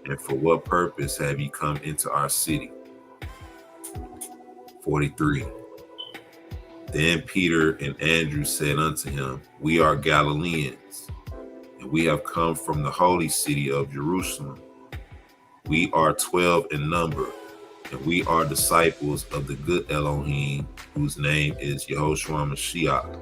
And for what purpose have ye come into our city? 43. Then Peter and Andrew said unto him, We are Galileans, and we have come from the holy city of Jerusalem. We are 12 in number, and we are disciples of the good Elohim, whose name is Yahoshua Ha Mashiach.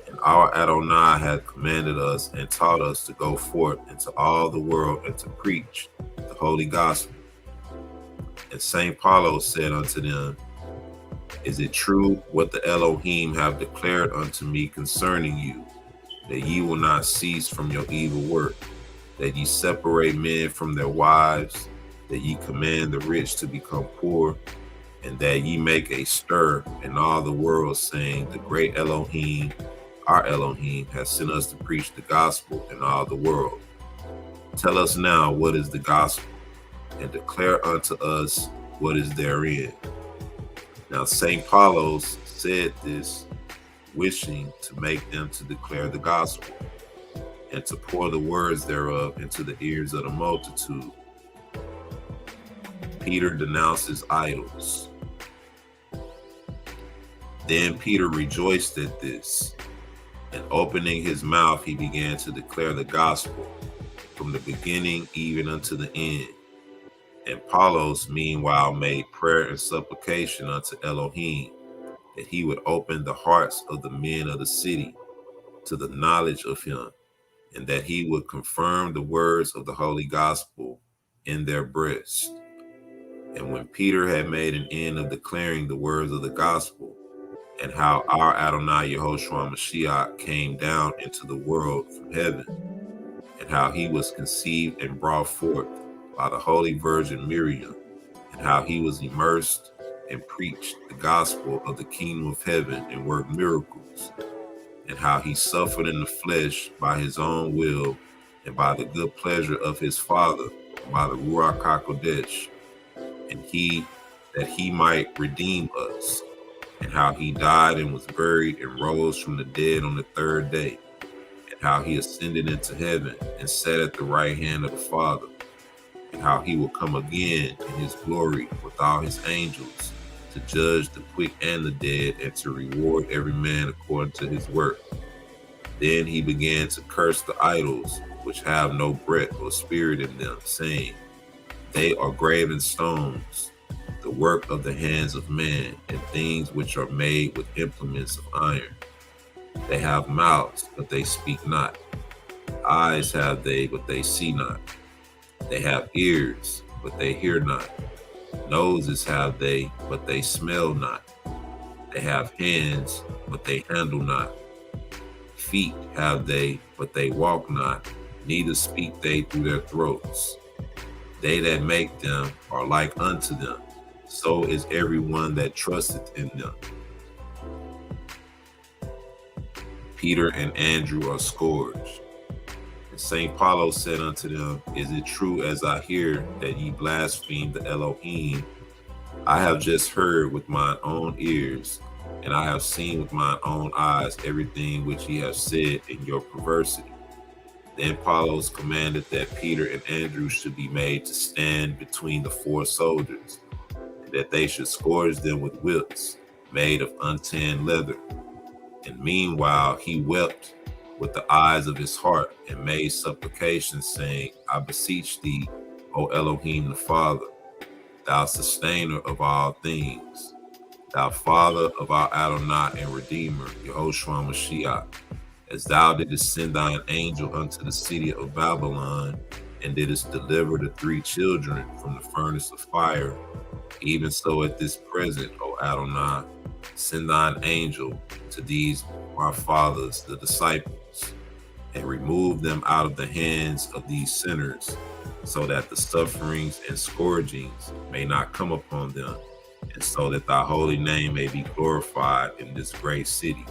And our Adonai hath commanded us and taught us to go forth into all the world and to preach the holy gospel. And St. Paulos said unto them, Is it true what the Elohim have declared unto me concerning you, that ye will not cease from your evil work, that ye separate men from their wives, that ye command the rich to become poor, and that ye make a stir in all the world, saying, The great Elohim, our Elohim, has sent us to preach the gospel in all the world. Tell us now what is the gospel, and declare unto us what is therein. Now St. Paulos said this, wishing to make them to declare the gospel, and to pour the words thereof into the ears of the multitude. Peter denounces idols. Then Peter rejoiced at this, And opening his mouth, he began to declare the gospel from the beginning even unto the end. And Apollos meanwhile made prayer and supplication unto Elohim, that he would open the hearts of the men of the city to the knowledge of him, and that he would confirm the words of the holy gospel in their breasts. And when Peter had made an end of declaring the words of the gospel, and how our Adoni Yahoshua Ha Mashiach came down into the world from heaven, and how he was conceived and brought forth by the holy Virgin Miriam, and how he was immersed and preached the gospel of the kingdom of heaven and worked miracles, and how he suffered in the flesh by his own will and by the good pleasure of his Father, and by the Ruach HaKodesh, and that he might redeem us, and how he died and was buried and rose from the dead on the third day, and how he ascended into heaven and sat at the right hand of the Father, and how he will come again in his glory with all his angels to judge the quick and the dead, and to reward every man according to his work. Then he began to curse the idols which have no breath or spirit in them, saying, they are graven stones, the work of the hands of man, and things which are made with implements of iron. They have mouths, but they speak not. Eyes have they, but they see not. They have ears, but they hear not. Noses have they, but they smell not. They have hands, but they handle not. Feet have they, but they walk not, neither speak they through their throats. They that make them are like unto them, so is everyone that trusteth in them. Peter and Andrew are scourged. And St. Paulo said unto them, is it true as I hear that ye blaspheme the Elohim? I have just heard with mine own ears, and I have seen with mine own eyes everything which ye have said in your perversity. Then Apollos commanded that Peter and Andrew should be made to stand between the 4 soldiers, and that they should scourge them with whips made of untanned leather. And meanwhile he wept with the eyes of his heart, and made supplication, saying, I beseech thee, O Elohim the Father, thou sustainer of all things, thou Father of our Adonai and Redeemer, Yahoshua Ha Mashiach, as thou didst send thine angel unto the city of Babylon, and didst deliver the 3 children from the furnace of fire, even so at this present, O Adonai, send thine angel to these our fathers, the disciples, and remove them out of the hands of these sinners, so that the sufferings and scourgings may not come upon them, and so that thy holy name may be glorified in this great city.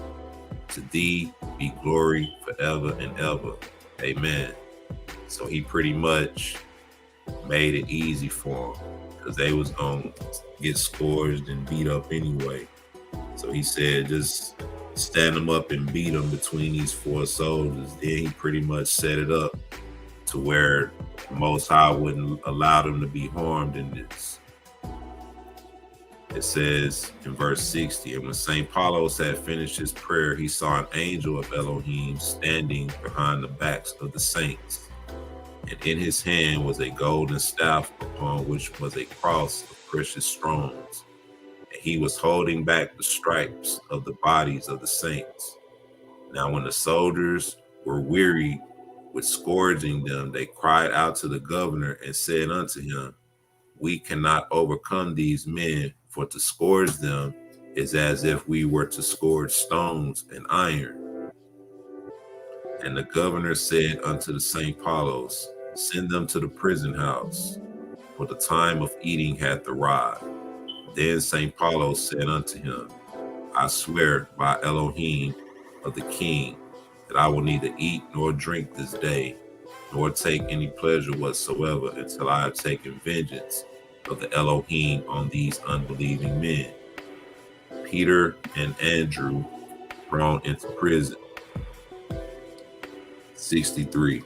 To thee be glory forever and ever. Amen. So he pretty much made it easy for them, because they was going to get scourged and beat up anyway. So he said, just stand them up and beat them between these 4 soldiers. Then he pretty much set it up to where the Most High wouldn't allow them to be harmed in this. It says in verse 60, and when St. Paulos had finished his prayer, he saw an angel of Elohim standing behind the backs of the saints. And in his hand was a golden staff upon which was a cross of precious stones. And he was holding back the stripes of the bodies of the saints. Now when the soldiers were wearied with scourging them, they cried out to the governor and said unto him, we cannot overcome these men, for to scourge them is as if we were to scourge stones and iron. And the governor said unto the St. Paulos, send them to the prison house, for the time of eating hath arrived. Then St. Paulos said unto him, I swear by Elohim of the king, that I will neither eat nor drink this day, nor take any pleasure whatsoever, until I have taken vengeance of the Elohim on these unbelieving men. Peter and Andrew thrown into prison. 63.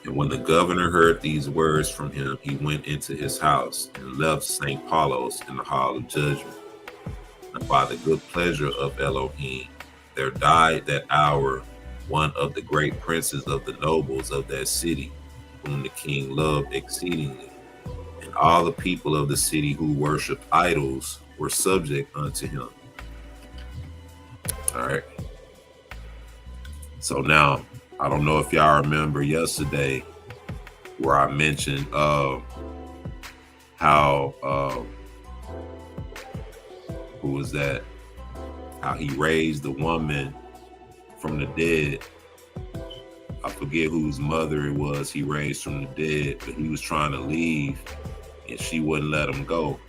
And when the governor heard these words from him, he went into his house and left St. Paulos in the hall of judgment. And by the good pleasure of Elohim, There died that hour one of the great princes of the nobles of that city, whom the king loved exceedingly. And all the people of the city who worshipped idols were subject unto him. All right. So now, I don't know if y'all remember yesterday where I mentioned how who was that? How he raised the woman from the dead. I forget whose mother it was he raised from the dead, but he was trying to leave and she wouldn't let him go.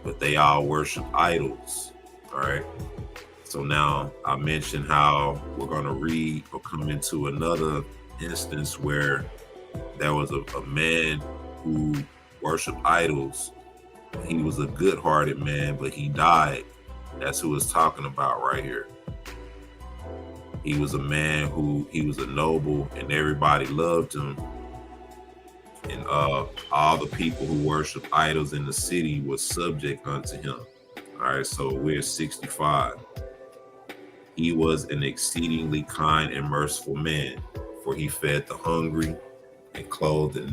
But they all worship idols. All right. So now I mentioned how we're going to read or come into another instance where there was a man who worshiped idols. He was a good-hearted man, but he died. That's who it's talking about right here. He was a man he was a noble and everybody loved him. And all the people who worship idols in the city was subject unto him. All right, so we're 65. He was an exceedingly kind and merciful man, for he fed the hungry and clothed the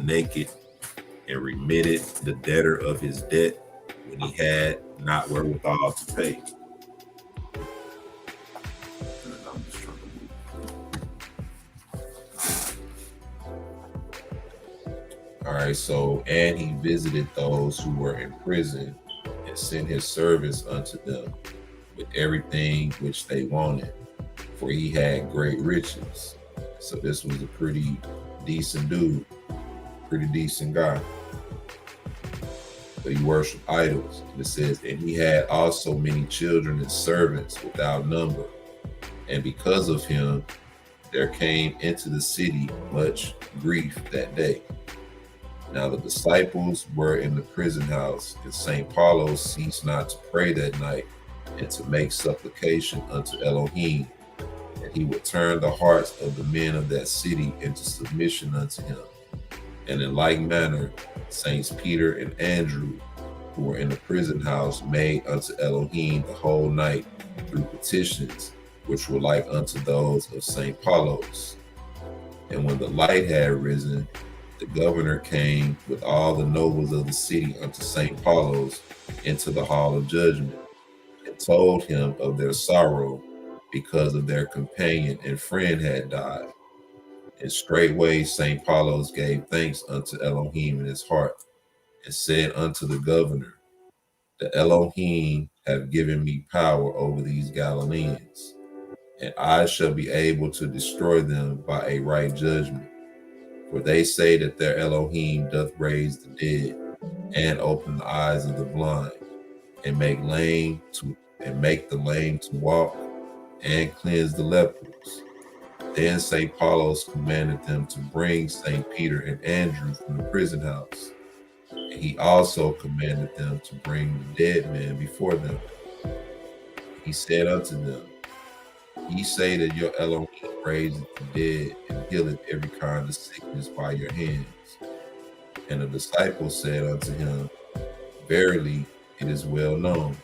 naked, and remitted the debtor of his debt when he had not wherewithal to pay. All right, so, and he visited those who were in prison and sent his servants unto them with everything which they wanted, for he had great riches. So this was a pretty decent dude, pretty decent guy. But he worshiped idols. And it says, and he had also many children and servants without number. And because of him, there came into the city much grief that day. Now the disciples were in the prison house, and St. Paulo ceased not to pray that night and to make supplication unto Elohim, and he would turn the hearts of the men of that city into submission unto him. And in like manner, Saints Peter and Andrew, who were in the prison house, made unto Elohim the whole night through petitions, which were like unto those of St. Paulo's. And when the light had risen, the governor came with all the nobles of the city unto St. Paulo's into the hall of judgment, and told him of their sorrow, because of their companion and friend had died. And straightway St. Paulos gave thanks unto Elohim in his heart, and said unto the governor, the Elohim have given me power over these Galileans, and I shall be able to destroy them by a right judgment. For they say that their Elohim doth raise the dead, and open the eyes of the blind, and make the lame to walk, and cleanse the lepers. Then St. Paulos commanded them to bring St. Peter and Andrew from the prison house. And he also commanded them to bring the dead man before them. He said unto them, ye say that your Elohim raiseth the dead and healeth every kind of sickness by your hands. And the disciples said unto him, verily, it is well known.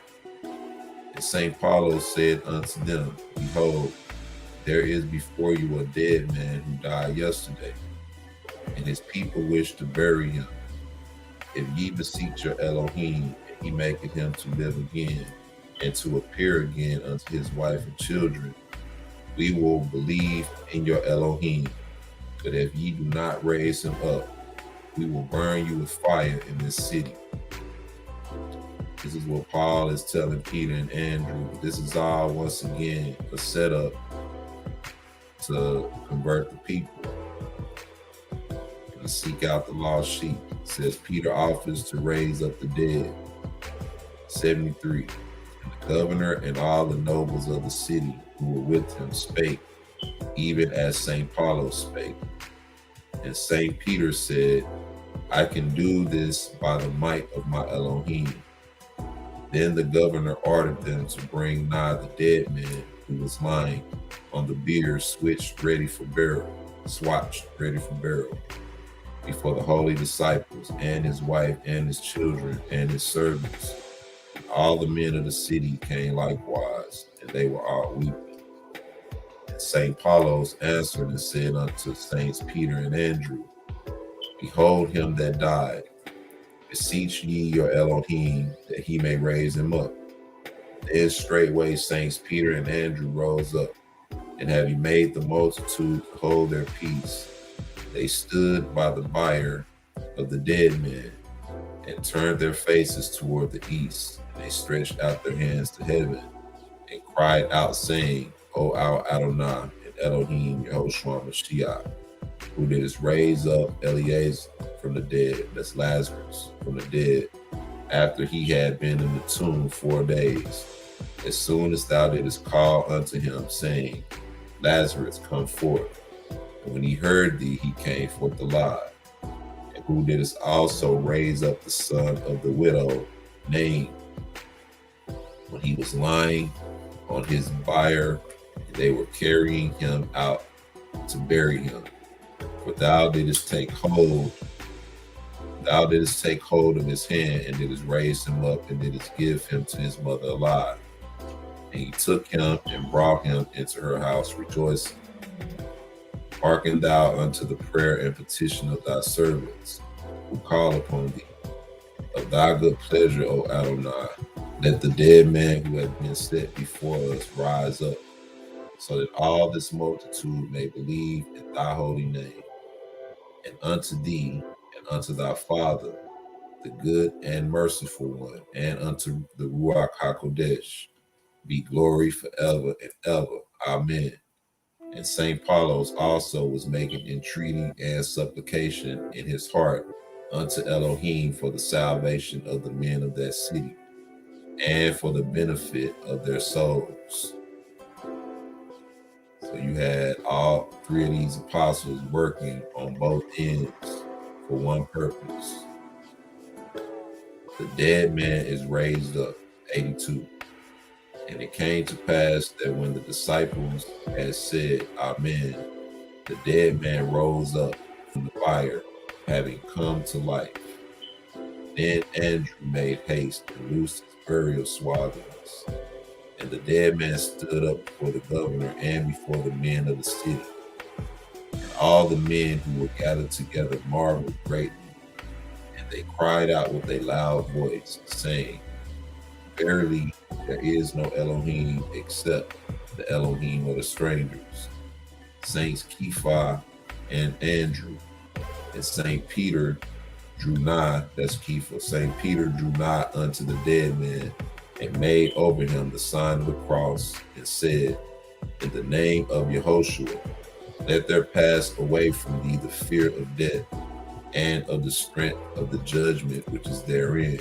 And St. Paulos said unto them, behold, there is before you a dead man who died yesterday, and his people wish to bury him. If ye beseech your Elohim, and he maketh him to live again, and to appear again unto his wife and children, we will believe in your Elohim. But if ye do not raise him up, we will burn you with fire in this city. This is what Paul is telling Peter and Andrew. This is all, once again, a setup to convert the people and to seek out the lost sheep. It says Peter offers to raise up the dead. 73. And the governor and all the nobles of the city who were with him spake, even as St. Paulos spake. And St. Peter said, I can do this by the might of my Elohim. Then the governor ordered them to bring nigh the dead man who was lying on the bier swatched ready for burial, before the holy disciples and his wife and his children and his servants. All the men of the city came likewise, and they were all weeping. And St. Paulos answered and said unto Saints Peter and Andrew, Behold him that died. Beseech ye your Elohim that he may raise him up. Then straightway Saints Peter and Andrew rose up, and having made the multitude hold their peace, they stood by the bier of the dead man, and turned their faces toward the east. And they stretched out their hands to heaven, and cried out, saying, O our Adoni and Elohim Yahoshua Ha Mashiach, who didst raise up Eleazar from the dead, that's Lazarus, from the dead, after he had been in the tomb 4 days, as soon as thou didst call unto him, saying, Lazarus, come forth. And when he heard thee, he came forth alive. And who didst also raise up the son of the widow, Nain, when he was lying on his bier, and they were carrying him out to bury him. For thou didst take hold of his hand, and didst raise him up, and didst give him to his mother alive. And he took him and brought him into her house rejoicing. Hearken thou unto the prayer and petition of thy servants, who call upon thee. Of thy good pleasure, O Adonai, let the dead man who hath been set before us rise up, so that all this multitude may believe in thy holy name. And unto thee and unto thy Father, the good and merciful one, and unto the Ruach HaKodesh, be glory forever and ever. Amen. And St. Paulos also was making entreaty and supplication in his heart unto Elohim for the salvation of the men of that city, and for the benefit of their souls. So you had all 3 of these apostles working on both ends for one purpose. The dead man is raised up, 82. And it came to pass that when the disciples had said, Amen, the dead man rose up from the fire, having come to life. Then Andrew made haste and loosed his burial swaddlings. And the dead man stood up before the governor and before the men of the city. And all the men who were gathered together marveled greatly. And they cried out with a loud voice, saying, Verily, there is no Elohim except the Elohim of the strangers. Saints Kepha and Andrew, and Saint Peter drew nigh, that's Kepha. Saint Peter drew nigh unto the dead man, and made over him the sign of the cross, and said, In the name of Yahoshua, let there pass away from thee the fear of death, and of the strength of the judgment which is therein.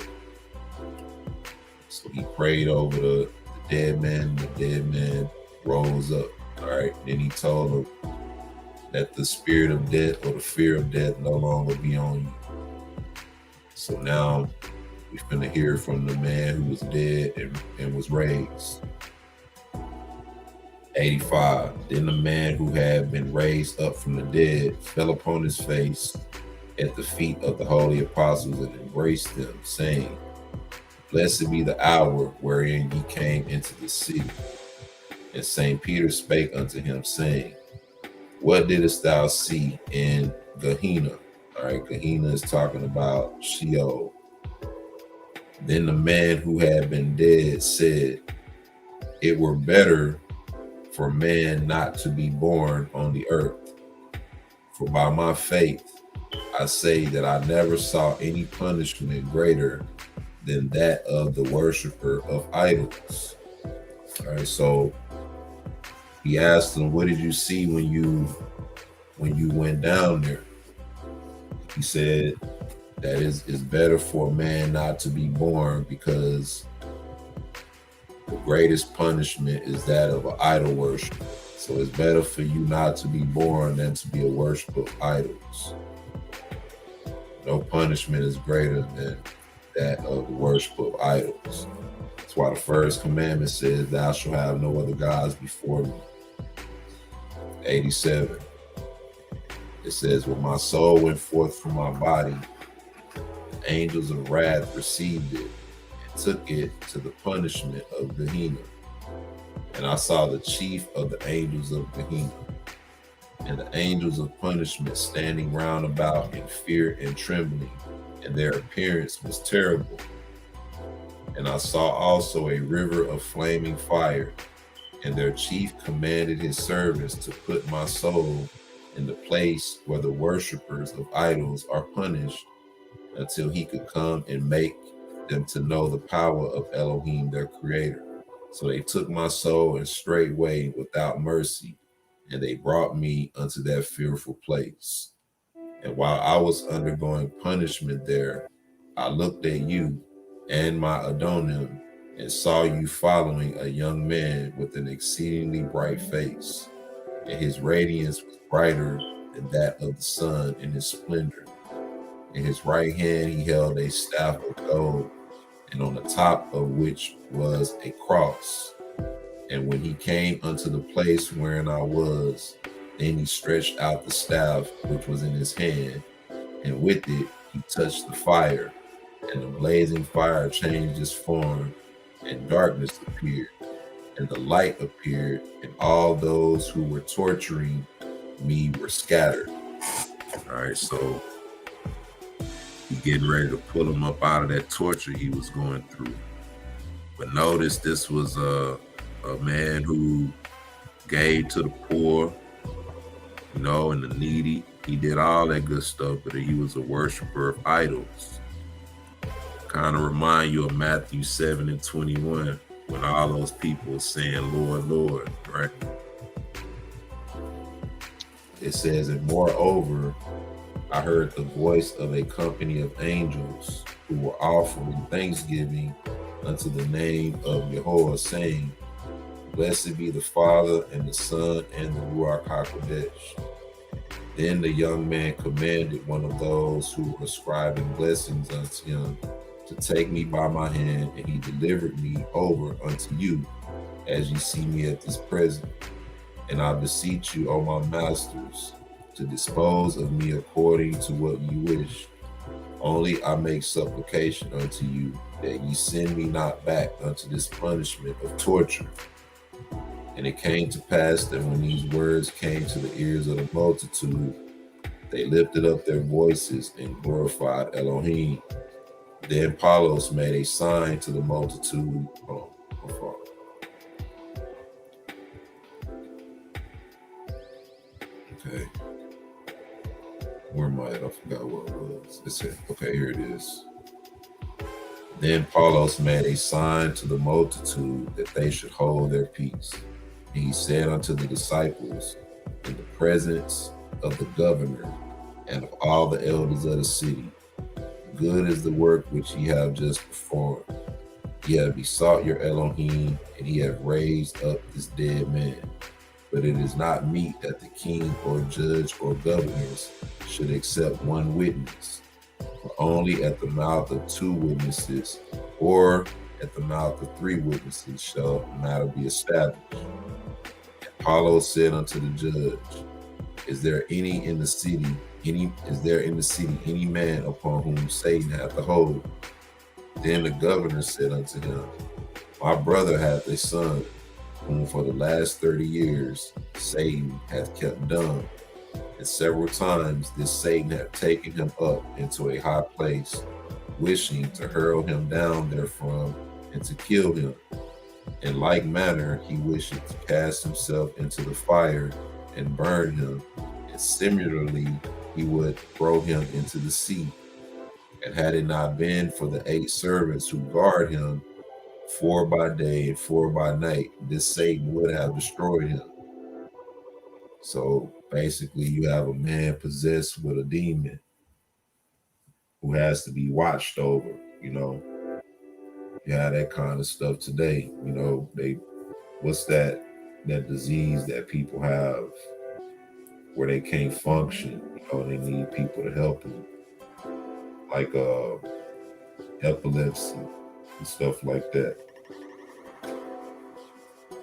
So he prayed over the dead man, and the dead man rose up. All right. Then he told him that the spirit of death or the fear of death no longer be on you. So now we're going to hear from the man who was dead and was raised. 85. Then the man who had been raised up from the dead fell upon his face at the feet of the holy apostles and embraced them, saying, Blessed be the hour wherein ye came into the city. And St. Peter spake unto him, saying, What didst thou see in Gehenna? All right, Gehenna is talking about Sheol. Then the man who had been dead said, It were better for man not to be born on the earth. For by my faith I say that I never saw any punishment greater than that of the worshiper of idols. All right, so he asked him, what did you see when you went down there? He said that it's better for a man not to be born, because the greatest punishment is that of an idol worshiper. So it's better for you not to be born than to be a worshiper of idols. No punishment is greater than that of the worship of idols. That's why the first commandment says, Thou shalt have no other gods before me. 87. It says, When my soul went forth from my body, the angels of wrath received it and took it to the punishment of Gehenna. And I saw the chief of the angels of Gehenna, and the angels of punishment standing round about in fear and trembling, and their appearance was terrible. And I saw also a river of flaming fire, and their chief commanded his servants to put my soul in the place where the worshippers of idols are punished, until he could come and make them to know the power of Elohim their creator. So they took my soul and straightway without mercy, and they brought me unto that fearful place. And while I was undergoing punishment there, I looked at you and my Adonim, and saw you following a young man with an exceedingly bright face, and his radiance was brighter than that of the sun in his splendor. In his right hand he held a staff of gold, and on the top of which was a cross. And when he came unto the place wherein I was, then he stretched out the staff which was in his hand, and with it he touched the fire, and the blazing fire changed its form, and darkness appeared, and the light appeared, and all those who were torturing me were scattered. All right, so he getting ready to pull him up out of that torture he was going through. But notice this was a man who gave to the poor, and the needy. He did all that good stuff, but he was a worshiper of idols. Kind of remind you of Matthew 7:21, when all those people saying, Lord, Lord, right? It says, and moreover, I heard the voice of a company of angels who were offering thanksgiving unto the name of Yahuwah, saying, Blessed be the Father, and the Son, and the Ruach HaKodesh. Then the young man commanded one of those who were ascribing blessings unto him to take me by my hand, and he delivered me over unto you, as ye see me at this present. And I beseech you, O my masters, to dispose of me according to what ye wish. Only I make supplication unto you, that ye send me not back unto this punishment of torture. And it came to pass that when these words came to the ears of the multitude, they lifted up their voices and glorified Elohim. Then Paulos made a sign to the multitude. Okay. Where am I at? I forgot what it was. It said, okay, here it is. Then Paulos made a sign to the multitude that they should hold their peace. And he said unto the disciples, in the presence of the governor and of all the elders of the city, good is the work which ye have just performed. Ye have besought your Elohim, and ye have raised up this dead man. But it is not meet that the king or judge or governors should accept one witness, for only at the mouth of 2 witnesses, or at the mouth of 3 witnesses shall the matter be established. And Paulo said unto the judge, Is there in the city any man upon whom Satan hath a hold? Then the governor said unto him, My brother hath a son, whom for the last 30 years Satan hath kept dumb. And several times this Satan hath taken him up into a high place, wishing to hurl him down therefrom and to kill him. In like manner he wisheth to cast himself into the fire and burn him, and similarly he would throw him into the sea. And had it not been for the 8 servants who guard him, 4 by day and 4 by night, this Satan would have destroyed him. So basically you have a man possessed with a demon who has to be watched over, You have that kind of stuff today. What's that disease that people have where they can't function, they need people to help them, like epilepsy and stuff like that.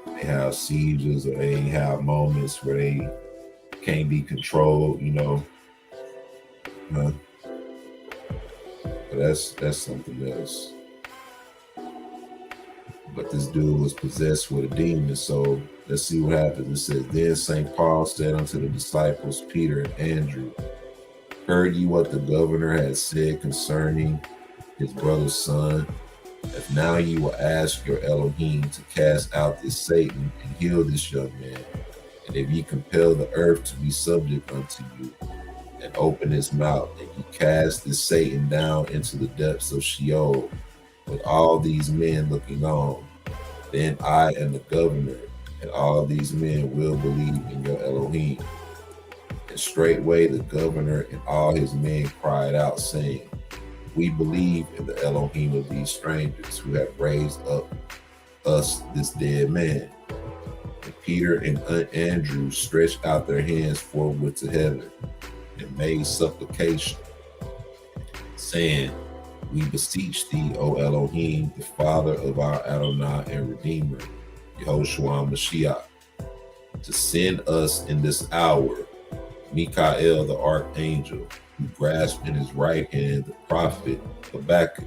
They have seizures, or they have moments where they can't be controlled, But that's something else. But this dude was possessed with a demon. So let's see what happens. It says, Then St. Paul said unto the disciples, Peter and Andrew, Heard ye what the governor had said concerning his brother's son? If now ye will ask your Elohim to cast out this Satan and heal this young man, and if ye compel the earth to be subject unto you, and open his mouth, and ye cast this Satan down into the depths of Sheol, with all these men looking on, then I and the governor and all these men will believe in your Elohim. And straightway the governor and all his men cried out, saying, We believe in the Elohim of these strangers who have raised up us this dead man. And Peter and Andrew stretched out their hands forthwith to heaven and made supplication, saying, We beseech thee, O Elohim, the Father of our Adonai and Redeemer, Yahoshua Ha Mashiach, to send us in this hour Michael the archangel, who grasped in his right hand the prophet Habakkuk,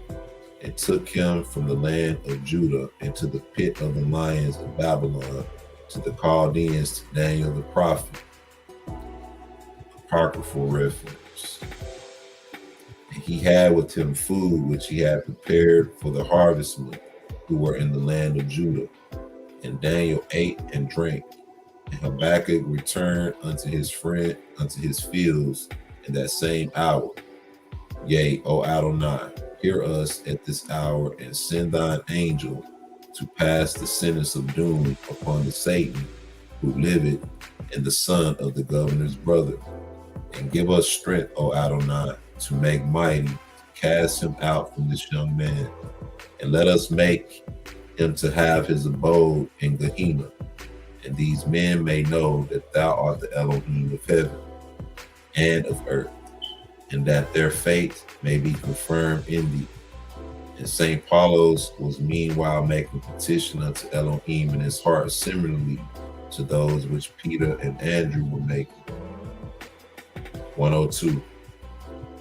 and took him from the land of Judah into the pit of the lions of Babylon, to the Chaldeans, to Daniel the prophet. Apocryphal reference. And he had with him food which he had prepared for the harvestmen who were in the land of Judah. And Daniel ate and drank. And Habakkuk returned unto his friend, unto his fields in that same hour. Yea, O Adonai, hear us at this hour, and send thine angel to pass the sentence of doom upon the Satan who liveth in the son of the governor's brother. And give us strength, O Adonai, to make mighty, to cast him out from this young man. And let us make him to have his abode in Gehenna. And these men may know that thou art the Elohim of heaven and of earth, and that their faith may be confirmed in thee. And St. Paulos was meanwhile making petition unto Elohim in his heart, similarly to those which Peter and Andrew were making. 102.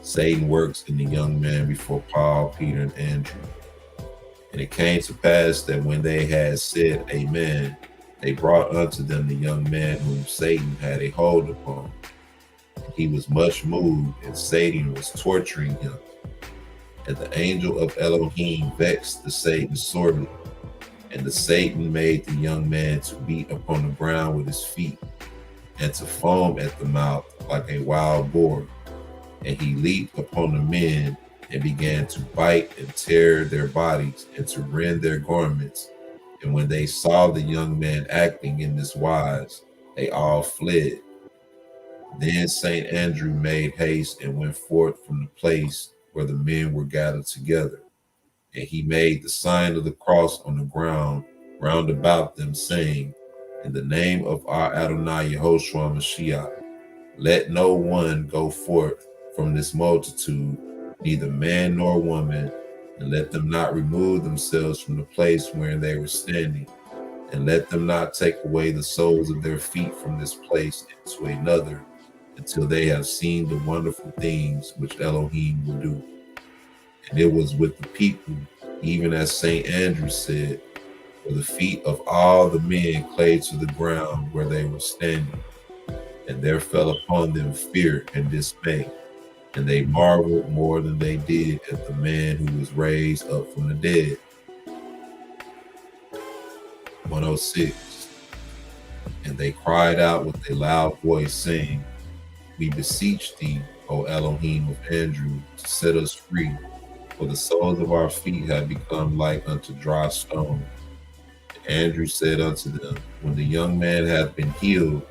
Satan works in the young man before Paul, Peter, and Andrew. And it came to pass that when they had said Amen, they brought unto them the young man whom Satan had a hold upon. And he was much moved, and Satan was torturing him. And the angel of Elohim vexed the Satan sorely. And the Satan made the young man to beat upon the ground with his feet, and to foam at the mouth like a wild boar. And he leaped upon the men, and began to bite and tear their bodies, and to rend their garments. And when they saw the young man acting in this wise, they all fled. Then St. Andrew made haste and went forth from the place where the men were gathered together. And he made the sign of the cross on the ground round about them, saying, In the name of our Adoni Yahoshua Ha Mashiach, let no one go forth from this multitude, neither man nor woman, and let them not remove themselves from the place wherein they were standing, and let them not take away the soles of their feet from this place into another, until they have seen the wonderful things which Elohim will do. And it was with the people, even as St. Andrew said, for the feet of all the men clave to the ground where they were standing. And there fell upon them fear and dismay, and they marveled more than they did at the man who was raised up from the dead. 106. And they cried out with a loud voice, saying, We beseech thee, O Elohim of Andrew, to set us free, for the soles of our feet have become like unto dry stone. And Andrew said unto them, When the young man hath been healed,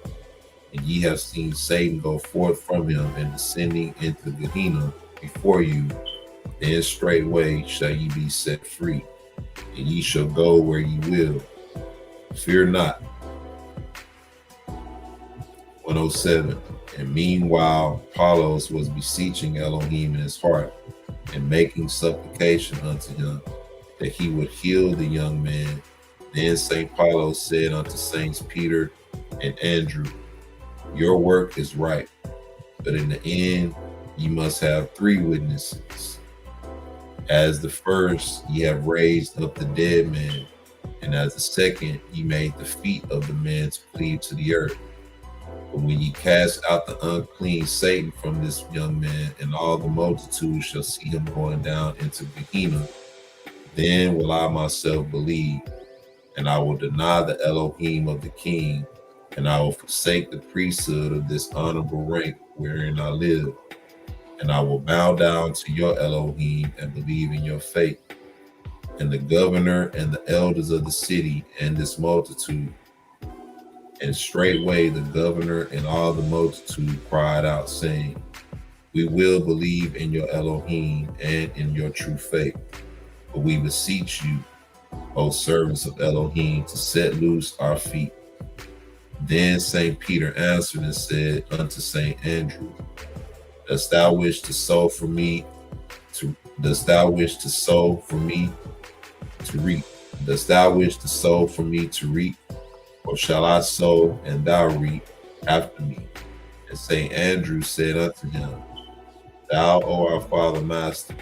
and ye have seen Satan go forth from him and descending into Gehenna before you, then straightway shall ye be set free, and ye shall go where ye will. Fear not. 107. And meanwhile Apollos was beseeching Elohim in his heart, and making supplication unto him that he would heal the young man. Then St. Apollos said unto Saints Peter and Andrew, Your work is right, but in the end ye must have 3 witnesses. As the first, ye have raised up the dead man, And as the second, ye made the feet of the men to cleave to the earth. But when ye cast out the unclean Satan from this young man, and all the multitude shall see him going down into Gehenna, then will I myself believe, and I will deny the Elohim of the king, and I will forsake the priesthood of this honorable rank wherein I live, and I will bow down to your Elohim and believe in your faith. And the governor and the elders of the city and this multitude. And straightway the governor and all the multitude cried out, saying, we will believe in your Elohim and in your true faith. But we beseech you, O servants of Elohim, to set loose our feet. Then St. Peter answered and said unto St. Andrew, dost thou wish to sow for me to reap? Dost thou wish to sow for me to reap? Or shall I sow and thou reap after me? And St. Andrew said unto him, thou, O our Father Master,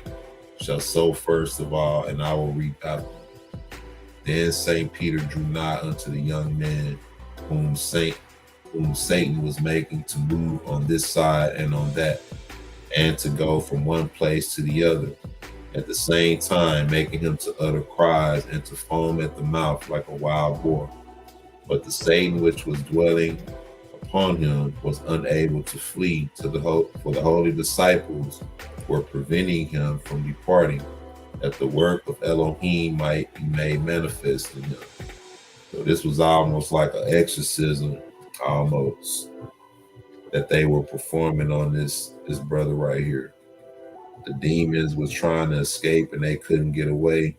shall sow first of all, and I will reap after. Then St. Peter drew nigh unto the young man whom Satan was making to move on this side and on that, and to go from one place to the other, at the same time making him to utter cries and to foam at the mouth like a wild boar. But the Satan which was dwelling upon him was unable to flee for the holy disciples were preventing him from departing, that the work of Elohim might be made manifest in him. So this was almost like an exorcism, almost, that they were performing on this brother right here. The demons was trying to escape and they couldn't get away.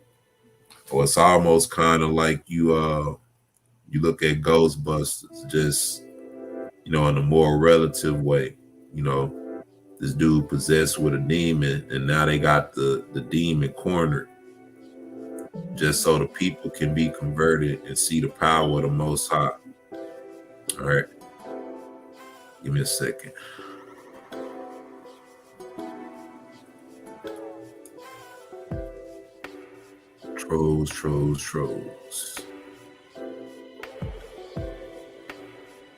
Or it's almost kind of like you look at Ghostbusters, just, in a more relative way. This dude possessed with a demon, and now they got the demon cornered, just so the people can be converted and see the power of the Most High. All right. Give me a second. Trolls.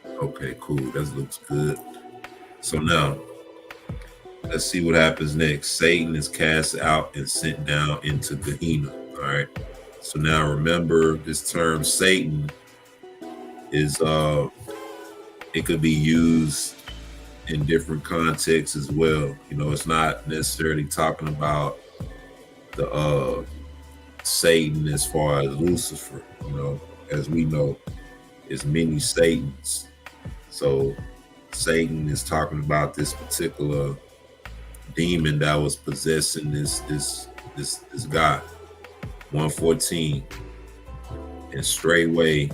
Okay, cool. That looks good. So now, let's see what happens next. Satan is cast out and sent down into Gehenna. All right. So now remember, this term Satan is it could be used in different contexts as well. It's not necessarily talking about the Satan as far as Lucifer. As we know, there's many Satans. So Satan is talking about this particular demon that was possessing this guy. 114. And straightway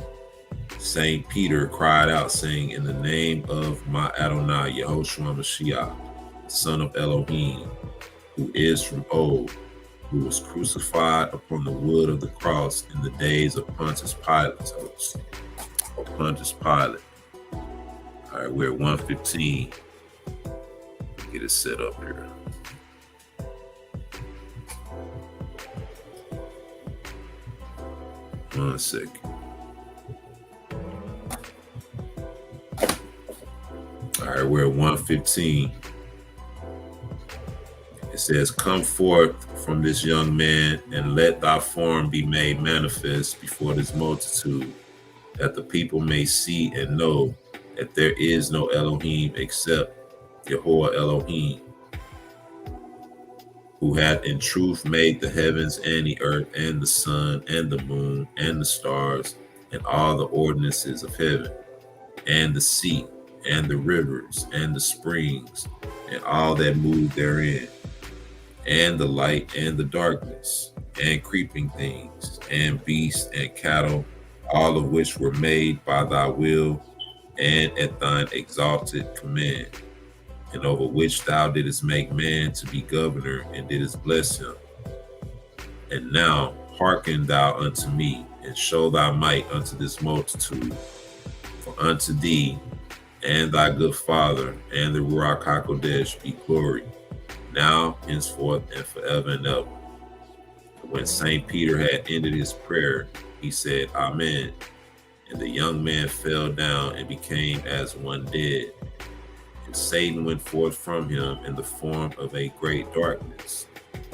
St. Peter cried out, saying, in the name of my Adoni Yahoshua Ha Mashiach, son of Elohim, who is from old, who was crucified upon the wood of the cross in the days of Pontius Pilate. All right, we're at 115. Get it set up here. One second. All right, we're at 115. It says, come forth from this young man, and let thy form be made manifest before this multitude, that the people may see and know that there is no Elohim except Yahuwah Elohim, who hath in truth made the heavens and the earth and the sun and the moon and the stars and all the ordinances of heaven, and the sea and the rivers and the springs and all that move therein, and the light and the darkness, and creeping things, and beasts and cattle, all of which were made by thy will and at thine exalted command, and over which thou didst make man to be governor, and didst bless him. And now hearken thou unto me, and show thy might unto this multitude. For unto thee and thy good father and the Ruach HaKodesh be glory, now, henceforth, and forever and ever. When St. Peter had ended his prayer, He said, Amen. And the young man fell down and became as one dead. And Satan went forth from him in the form of a great darkness,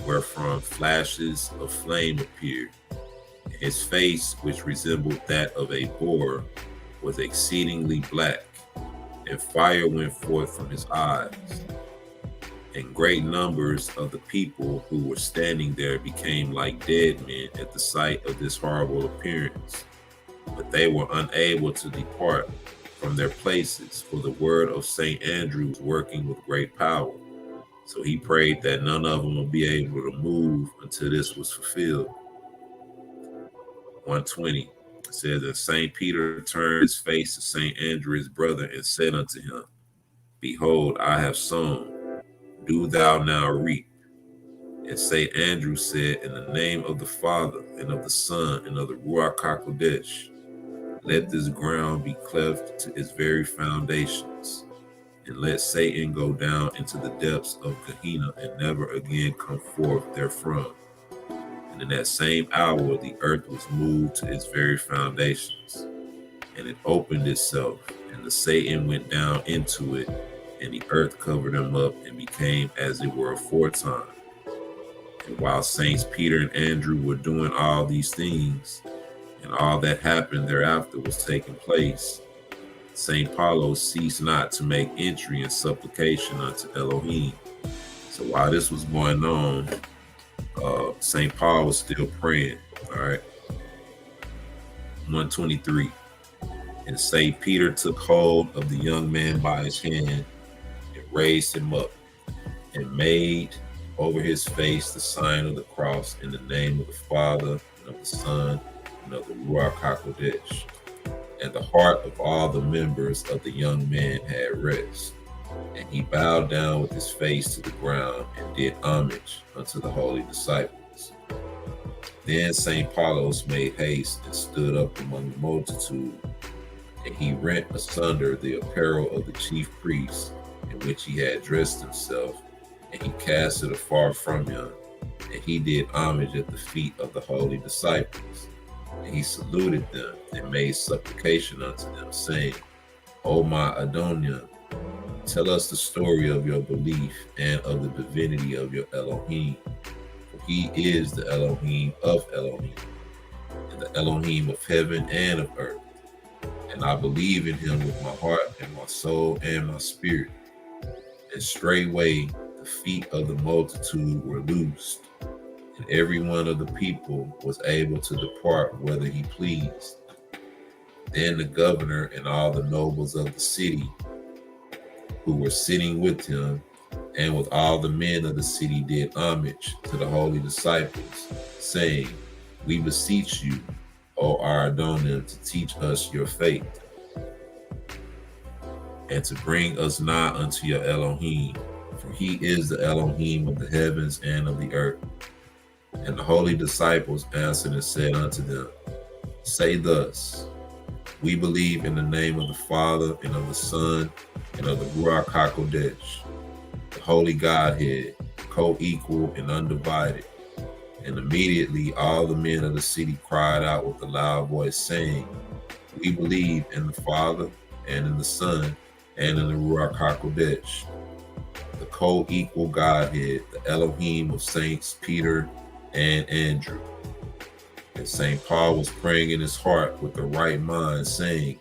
wherefrom flashes of flame appeared. And his face, which resembled that of a boar, was exceedingly black, and fire went forth from his eyes. And great numbers of the people who were standing there became like dead men at the sight of this horrible appearance. But they were unable to depart from their places, for the word of St. Andrew was working with great power. So he prayed that none of them would be able to move until this was fulfilled. 120 says that St. Peter turned his face to St. Andrew his brother and said unto him, Behold, I have sown, do thou now reap. And St. Andrew said, In the name of the Father, and of the Son, and of the Ruach HaKodesh, let this ground be cleft to its very foundations, and let Satan go down into the depths of Gehenna and never again come forth therefrom. And in that same hour the earth was moved to its very foundations, and it opened itself, and the Satan went down into it, and the earth covered him up and became as it were aforetime. And while Saints Peter and Andrew were doing all these things, and all that happened thereafter was taking place, St. Paulo ceased not to make entry and supplication unto Elohim. So while this was going on, St. Paul was still praying. All right. 123. And St. Peter took hold of the young man by his hand and raised him up and made over his face the sign of the cross in the name of the Father and of the Son and of the Ruach HaKodesh. And the heart of all the members of the young man had rest. And he bowed down with his face to the ground and did homage unto the holy disciples. Then St. Paulos made haste and stood up among the multitude, and he rent asunder the apparel of the chief priests in which he had dressed himself, and he cast it afar from him, and he did homage at the feet of the holy disciples. And he saluted them and made supplication unto them, saying, O my Adoni, tell us the story of your belief and of the divinity of your Elohim. For he is the Elohim of Elohim, and the Elohim of heaven and of earth. And I believe in him with my heart and my soul and my spirit. And straightway the feet of the multitude were loosed, and every one of the people was able to depart whither he pleased. Then the governor and all the nobles of the city who were sitting with him, and with all the men of the city, did homage to the holy disciples, saying, We beseech you, O our Adoni, to teach us your faith, and to bring us nigh unto your Elohim, for he is the Elohim of the heavens and of the earth. And the holy disciples answered and said unto them, Say thus, We believe in the name of the Father, and of the Son, and of the Ruach HaKodesh, the Holy Godhead, co-equal and undivided. And immediately all the men of the city cried out with a loud voice, saying, We believe in the Father, and in the Son, and in the Ruach HaKodesh, the co-equal Godhead, the Elohim of Saints Peter and Andrew. And St. Paul was praying in his heart with the right mind, saying,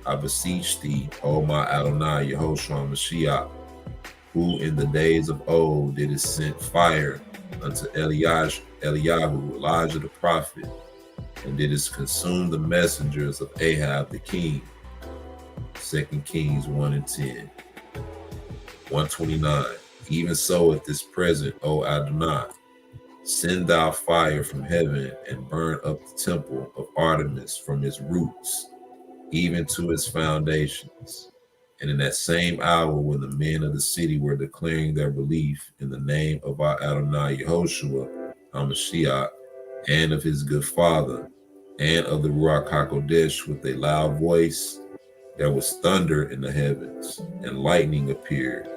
I beseech thee, O my Adoni Yahoshua Ha Mashiach, who in the days of old did send fire unto Elijah the prophet, and did consume the messengers of Ahab the king. 2 Kings 1 and 10. 129. Even so at this present, O Adonai, send thou fire from heaven and burn up the temple of Artemis from its roots, even to its foundations. And in that same hour, when the men of the city were declaring their belief in the name of our Adoni Yahoshua Ha Mashiach, and of his good father, and of the Ruach HaKodesh with a loud voice, there was thunder in the heavens, and lightning appeared.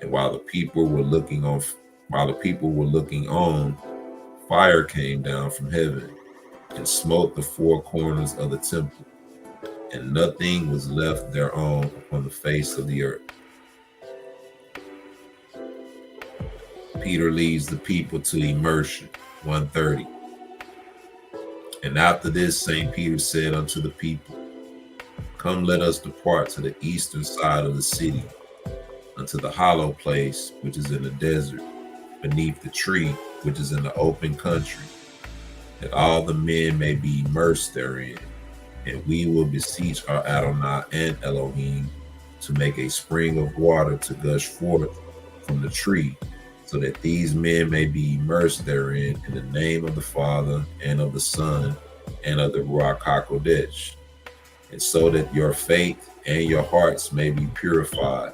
And while the people were looking on, fire came down from heaven and smote the four corners of the temple, and nothing was left thereon upon the face of the earth. Peter leads the people to immersion, 130. And after this, St. Peter said unto the people, Come, let us depart to the eastern side of the city, unto the hollow place which is in the desert, beneath the tree which is in the open country, that all the men may be immersed therein. And we will beseech our Adonai and Elohim to make a spring of water to gush forth from the tree, so that these men may be immersed therein in the name of the Father and of the Son and of the Ruach HaKodesh, and so that your faith and your hearts may be purified.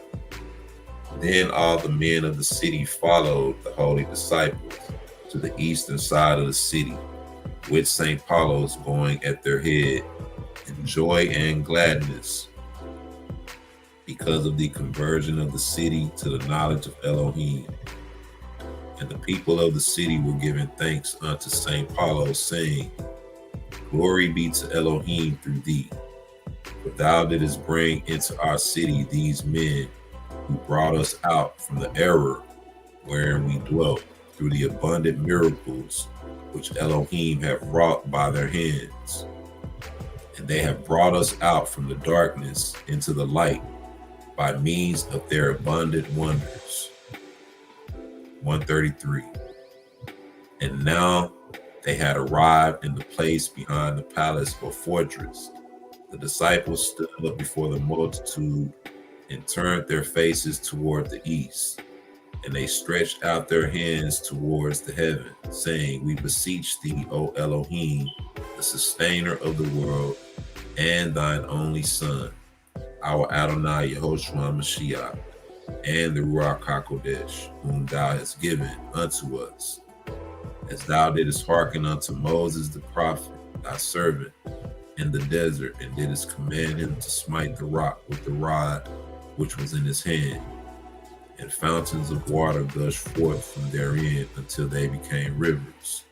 Then all the men of the city followed the holy disciples to the eastern side of the city, with St. Paulos going at their head, in joy and gladness, because of the conversion of the city to the knowledge of Elohim. And the people of the city were giving thanks unto St. Paulos, saying, Glory be to Elohim through thee, for thou didst bring into our city these men who brought us out from the error wherein we dwelt, through the abundant miracles which Elohim have wrought by their hands. And they have brought us out from the darkness into the light by means of their abundant wonders. 133. And now they had arrived in the place behind the palace or fortress. The disciples stood up before the multitude and turned their faces toward the east. And they stretched out their hands towards the heaven, saying, We beseech thee, O Elohim, the sustainer of the world, and thine only Son, our Adoni Yahoshua Ha Mashiach, and the Ruach HaKodesh, whom thou hast given unto us, as thou didst hearken unto Moses the prophet, thy servant, in the desert, and didst command him to smite the rock with the rod which was in his hand, and fountains of water gushed forth from therein until they became rivers.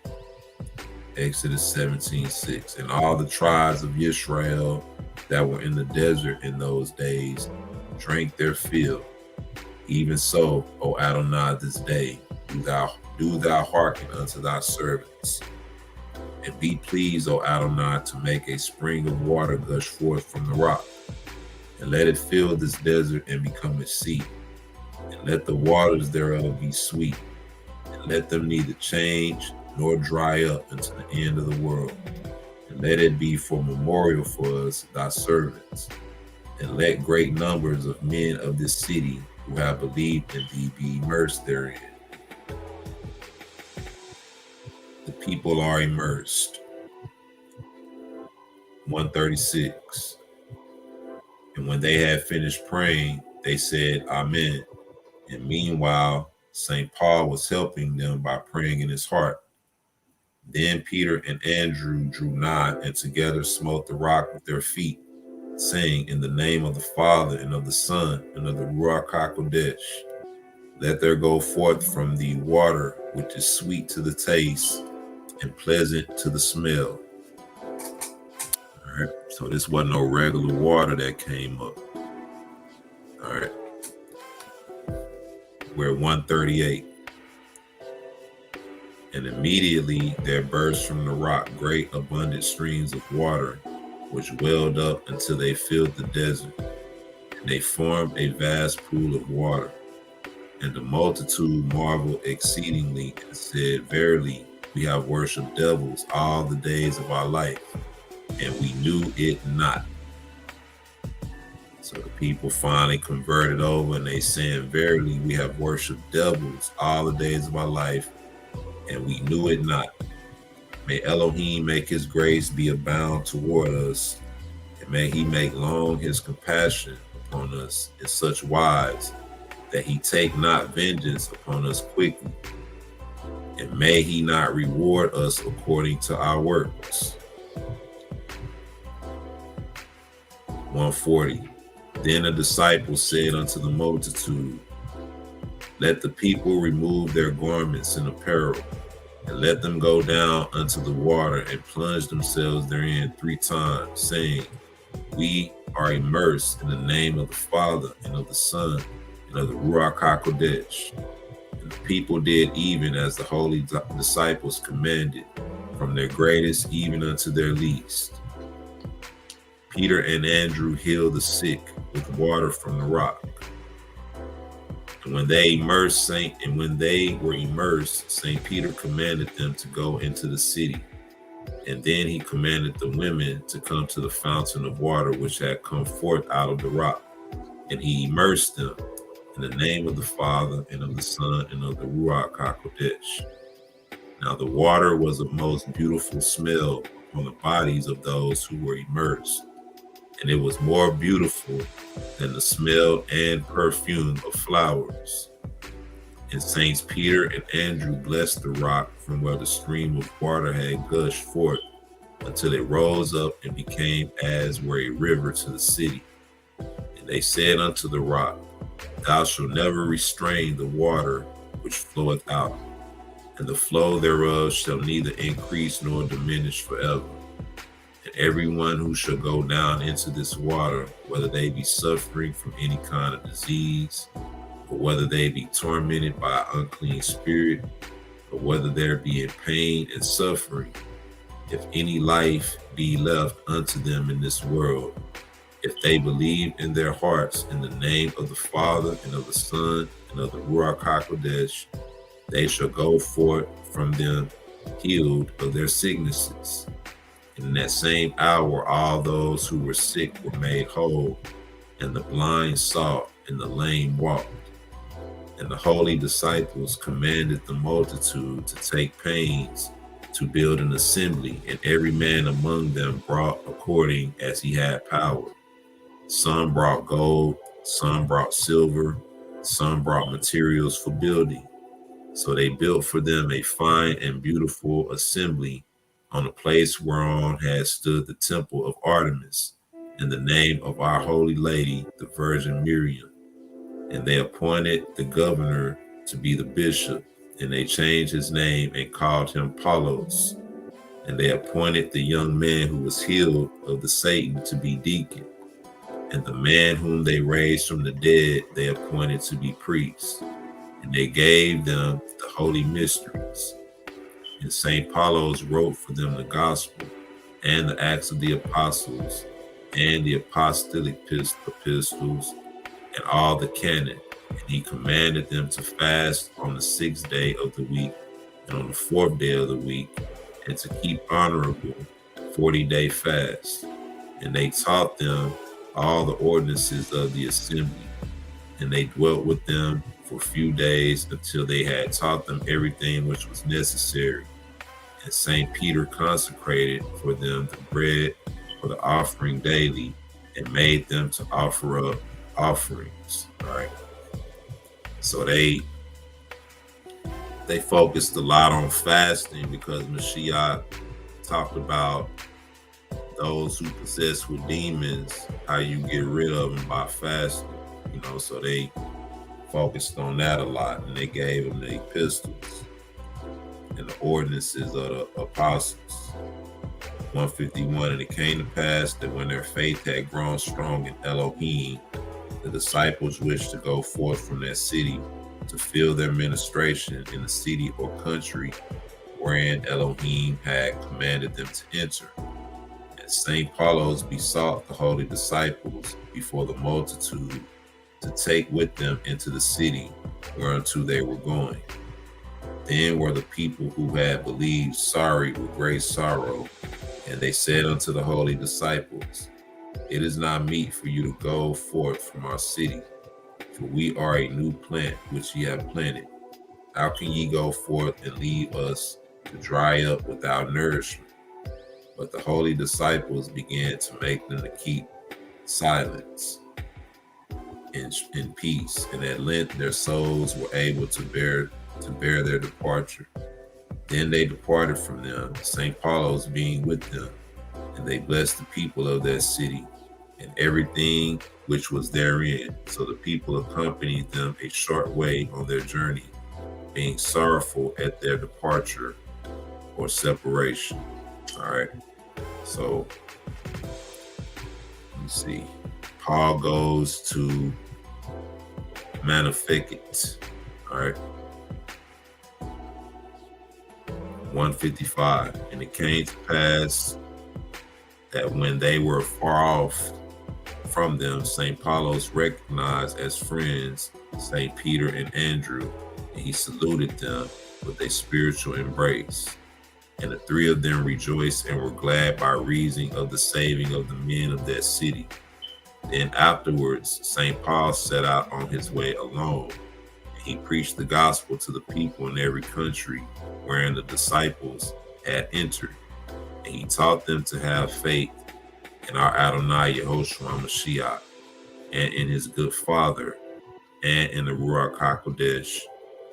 Exodus 17:6. And all the tribes of Israel that were in the desert in those days drank their fill. Even so, O Adonai, this day do thou hearken unto thy servants, and be pleased, O Adonai, to make a spring of water gush forth from the rock, and let it fill this desert and become a sea, and let the waters thereof be sweet, and let them neither change nor dry up unto the end of the world, and let it be for memorial for us, thy servants, and let great numbers of men of this city who have believed in thee be immersed therein. The people are immersed. 136. And when they had finished praying, they said, Amen. And meanwhile, St. Paul was helping them by praying in his heart. Then Peter and Andrew drew nigh, and together smote the rock with their feet, saying, In the name of the Father, and of the Son, and of the Ruach HaKodesh, let there go forth from thee water which is sweet to the taste and pleasant to the smell. All right, so this wasn't no regular water that came up. All right, we're 138. And immediately there burst from the rock great abundant streams of water, which welled up until they filled the desert. And they formed a vast pool of water. And the multitude marveled exceedingly and said, Verily, we have worshipped devils all the days of our life, and we knew it not. So the people finally converted over, and they saying, Verily, we have worshipped devils all the days of our life, and we knew it not. May Elohim make his grace be abound toward us, and may he make long his compassion upon us in such wise that he take not vengeance upon us quickly, and may he not reward us according to our works. 140. Then the disciples said unto the multitude, Let the people remove their garments and apparel, and let them go down unto the water and plunge themselves therein 3 times, saying, We are immersed in the name of the Father and of the Son and of the Ruach HaKodesh. And the people did even as the holy disciples commanded, from their greatest even unto their least. Peter and Andrew healed the sick with water from the rock. And when they were immersed, St. Peter commanded them to go into the city. And then he commanded the women to come to the fountain of water which had come forth out of the rock. And he immersed them in the name of the Father and of the Son and of the Ruach HaKodesh. Now the water was of most beautiful smell upon the bodies of those who were immersed, and it was more beautiful than the smell and perfume of flowers. And Saints Peter and Andrew blessed the rock from where the stream of water had gushed forth, until it rose up and became as were a river to the city. And they said unto the rock, Thou shalt never restrain the water which floweth out, and the flow thereof shall neither increase nor diminish forever. And everyone who shall go down into this water, whether they be suffering from any kind of disease, or whether they be tormented by an unclean spirit, or whether there be in pain and suffering, if any life be left unto them in this world, if they believe in their hearts in the name of the Father and of the Son and of the Ruach HaKodesh, they shall go forth from them healed of their sicknesses. And in that same hour all those who were sick were made whole, and the blind saw, and the lame walked. And the holy disciples commanded the multitude to take pains to build an assembly, and every man among them brought according as he had power. Some brought gold, some brought silver, some brought materials for building. So they built for them a fine and beautiful assembly on a place whereon had stood the temple of Artemis, in the name of our holy lady, the Virgin Miriam. And they appointed the governor to be the bishop, and they changed his name and called him Apollos. And they appointed the young man who was healed of the Satan to be deacon. And the man whom they raised from the dead they appointed to be priest. And they gave them the holy mysteries. And St. Apollos wrote for them the gospel, and the Acts of the Apostles, and the apostolic epistles, and all the canon. And he commanded them to fast on the 6th day of the week, and on the 4th day of the week, and to keep honorable 40-day fast. And they taught them all the ordinances of the assembly. And they dwelt with them for a few days, until they had taught them everything which was necessary. And St. Peter consecrated for them the bread for the offering daily, and made them to offer up offerings. All right. So they focused a lot on fasting, because Mashiach talked about those who possess with demons, how you get rid of them by fasting. So they focused on that a lot, and they gave them the epistles and the ordinances of the apostles. 151, and it came to pass that when their faith had grown strong in Elohim, the disciples wished to go forth from that city to fill their ministration in the city or country wherein Elohim had commanded them to enter. And St. Apollos besought the holy disciples before the multitude to take with them into the city whereunto they were going. Then were the people who had believed sorry with great sorrow, and they said unto the holy disciples, It is not meet for you to go forth from our city, for we are a new plant which ye have planted. How can ye go forth and leave us to dry up without nourishment? But the holy disciples began to make them to keep silence in peace, and at length their souls were able to bear their departure. Then they departed from them, St. Apollos being with them, and they blessed the people of that city and everything which was therein. So the people accompanied them a short way on their journey, being sorrowful at their departure or separation. All right. So let me see. Paul goes to Magnificat. All right. 155. And it came to pass that when they were far off from them, St. Paulos recognized as friends St. Peter and Andrew, and he saluted them with a spiritual embrace. And the three of them rejoiced and were glad by reason of the saving of the men of that city. Then afterwards, St. Paul set out on his way alone, and he preached the gospel to the people in every country wherein the disciples had entered. And he taught them to have faith in our Adoni Yahoshua Ha Mashiach, and in his good Father, and in the Ruach HaKodesh,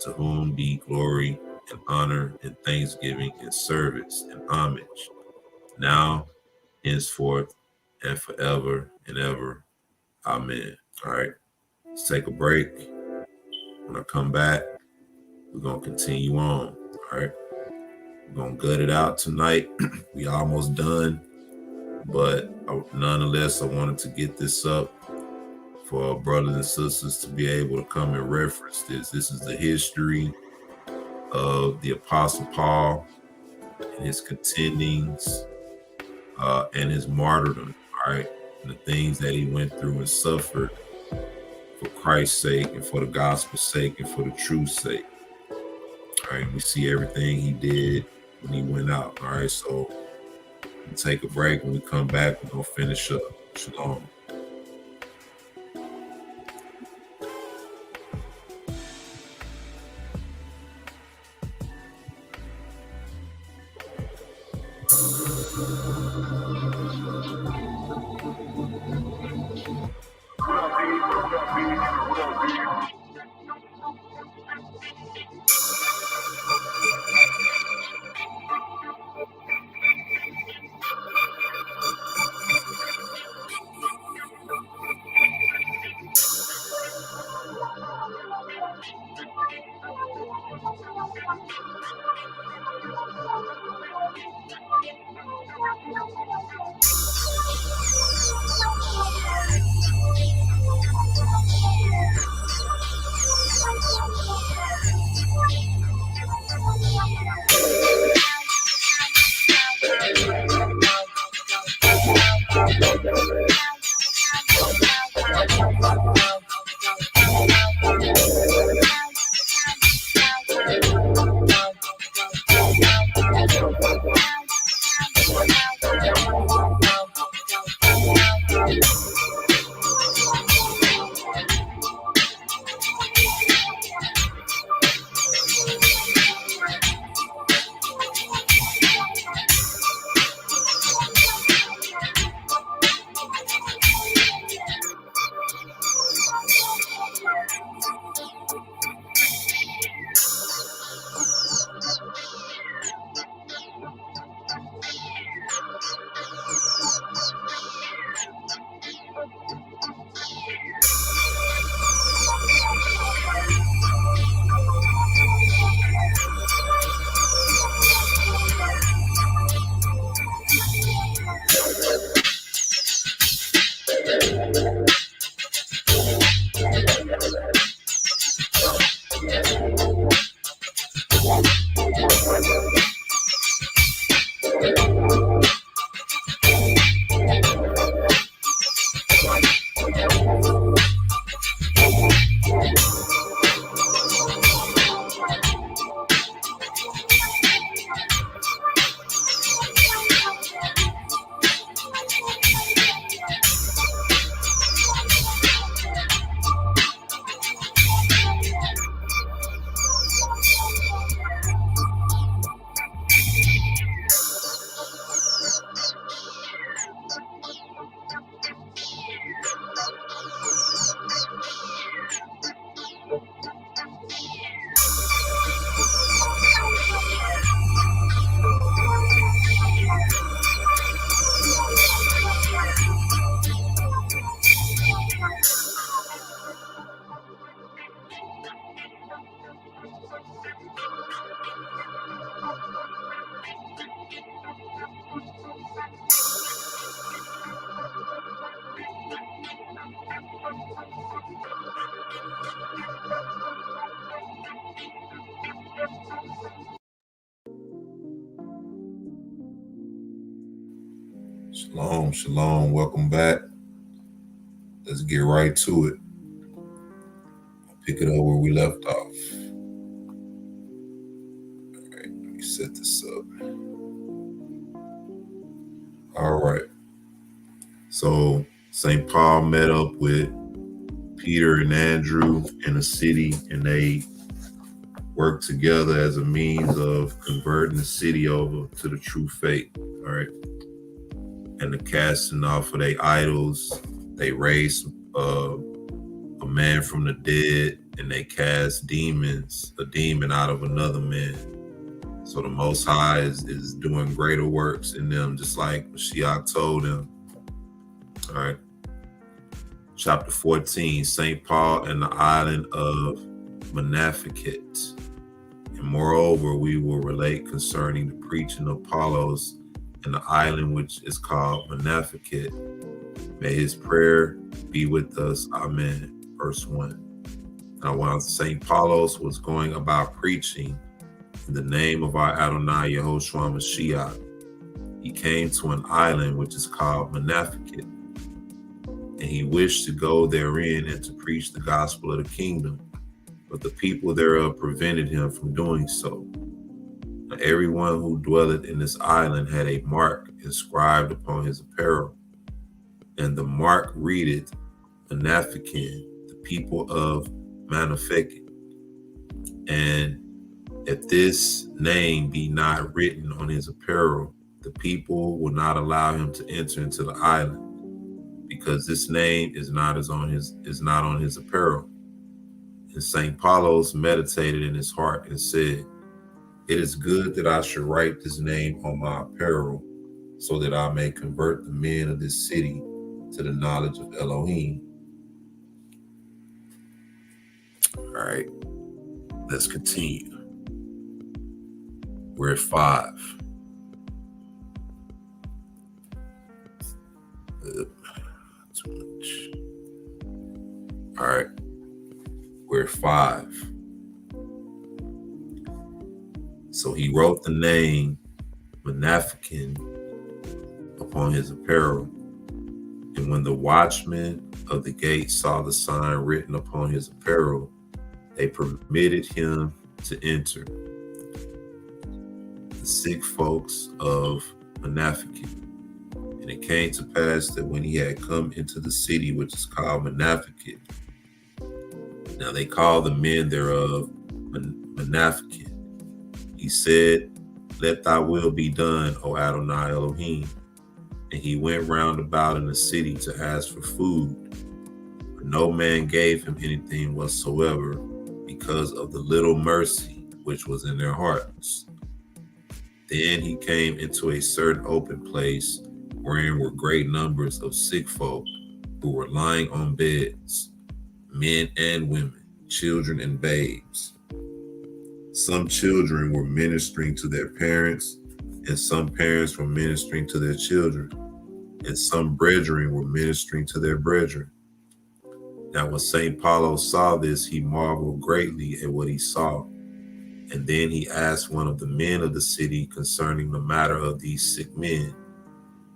to whom be glory and honor and thanksgiving and service and homage, now, henceforth, and forever and ever. Amen. All right, let's take a break. When I come back, we're going to continue on. All right, we're going to gut it out tonight. We almost done, but nonetheless, I wanted to get this up for our brothers and sisters to be able to come and reference this. This is the history of the Apostle Paul and his contendings and his martyrdom, all right? And the things that he went through and suffered for Christ's sake and for the gospel's sake and for the truth's sake. All right, we see everything he did when he went out. All right, so we'll take a break. When we come back, we're going to finish up. Shalom. Shalom, shalom. Welcome back. Let's get right to it. I'll pick it up where we left off. All right, let me set this up. All right. So St. Paul met up with Peter and Andrew in a city, and they worked together as a means of converting the city over to the true faith. All right. And the casting off of their idols. They raised a man from the dead, and they cast a demon out of another man. So the Most High is doing greater works in them, just like Mashiach told them. All right. Chapter 14, St. Paul and the island of Manaphaket. And moreover, we will relate concerning the preaching of Apollos in the island which is called Manaphaket. May his prayer be with us. Amen. Verse 1. Now while St. Apollos was going about preaching in the name of our Adoni Yahoshua Ha Mashiach, he came to an island which is called Manaphaket, and he wished to go therein and to preach the gospel of the kingdom, but the people thereof prevented him from doing so. Now everyone who dwelleth in this island had a mark inscribed upon his apparel, and the mark readeth Manaphakin, the people of Manaphaket. And if this name be not written on his apparel, the people will not allow him to enter into the island, because this name is not on his apparel. And St. Paulos meditated in his heart and said, it is good that I should write this name on my apparel, so that I may convert the men of this city to the knowledge of Elohim. All right, let's continue. We're at 5. Too much. All right, we're at 5. So he wrote the name Manaphakin upon his apparel. And when the watchmen of the gate saw the sign written upon his apparel, they permitted him to enter. The sick folks of Manaphaket. And it came to pass that when he had come into the city which is called Manaphaket, now they call the men thereof Manaphaket, he said, let thy will be done, O Adonai Elohim. And he went round about in the city to ask for food, but no man gave him anything whatsoever, because of the little mercy which was in their hearts. Then he came into a certain open place, wherein were great numbers of sick folk, who were lying on beds, men and women, children and babes. Some children were ministering to their parents, and some parents were ministering to their children, and some brethren were ministering to their brethren. Now when St. Paulo saw this, he marveled greatly at what he saw. And then he asked one of the men of the city concerning the matter of these sick men,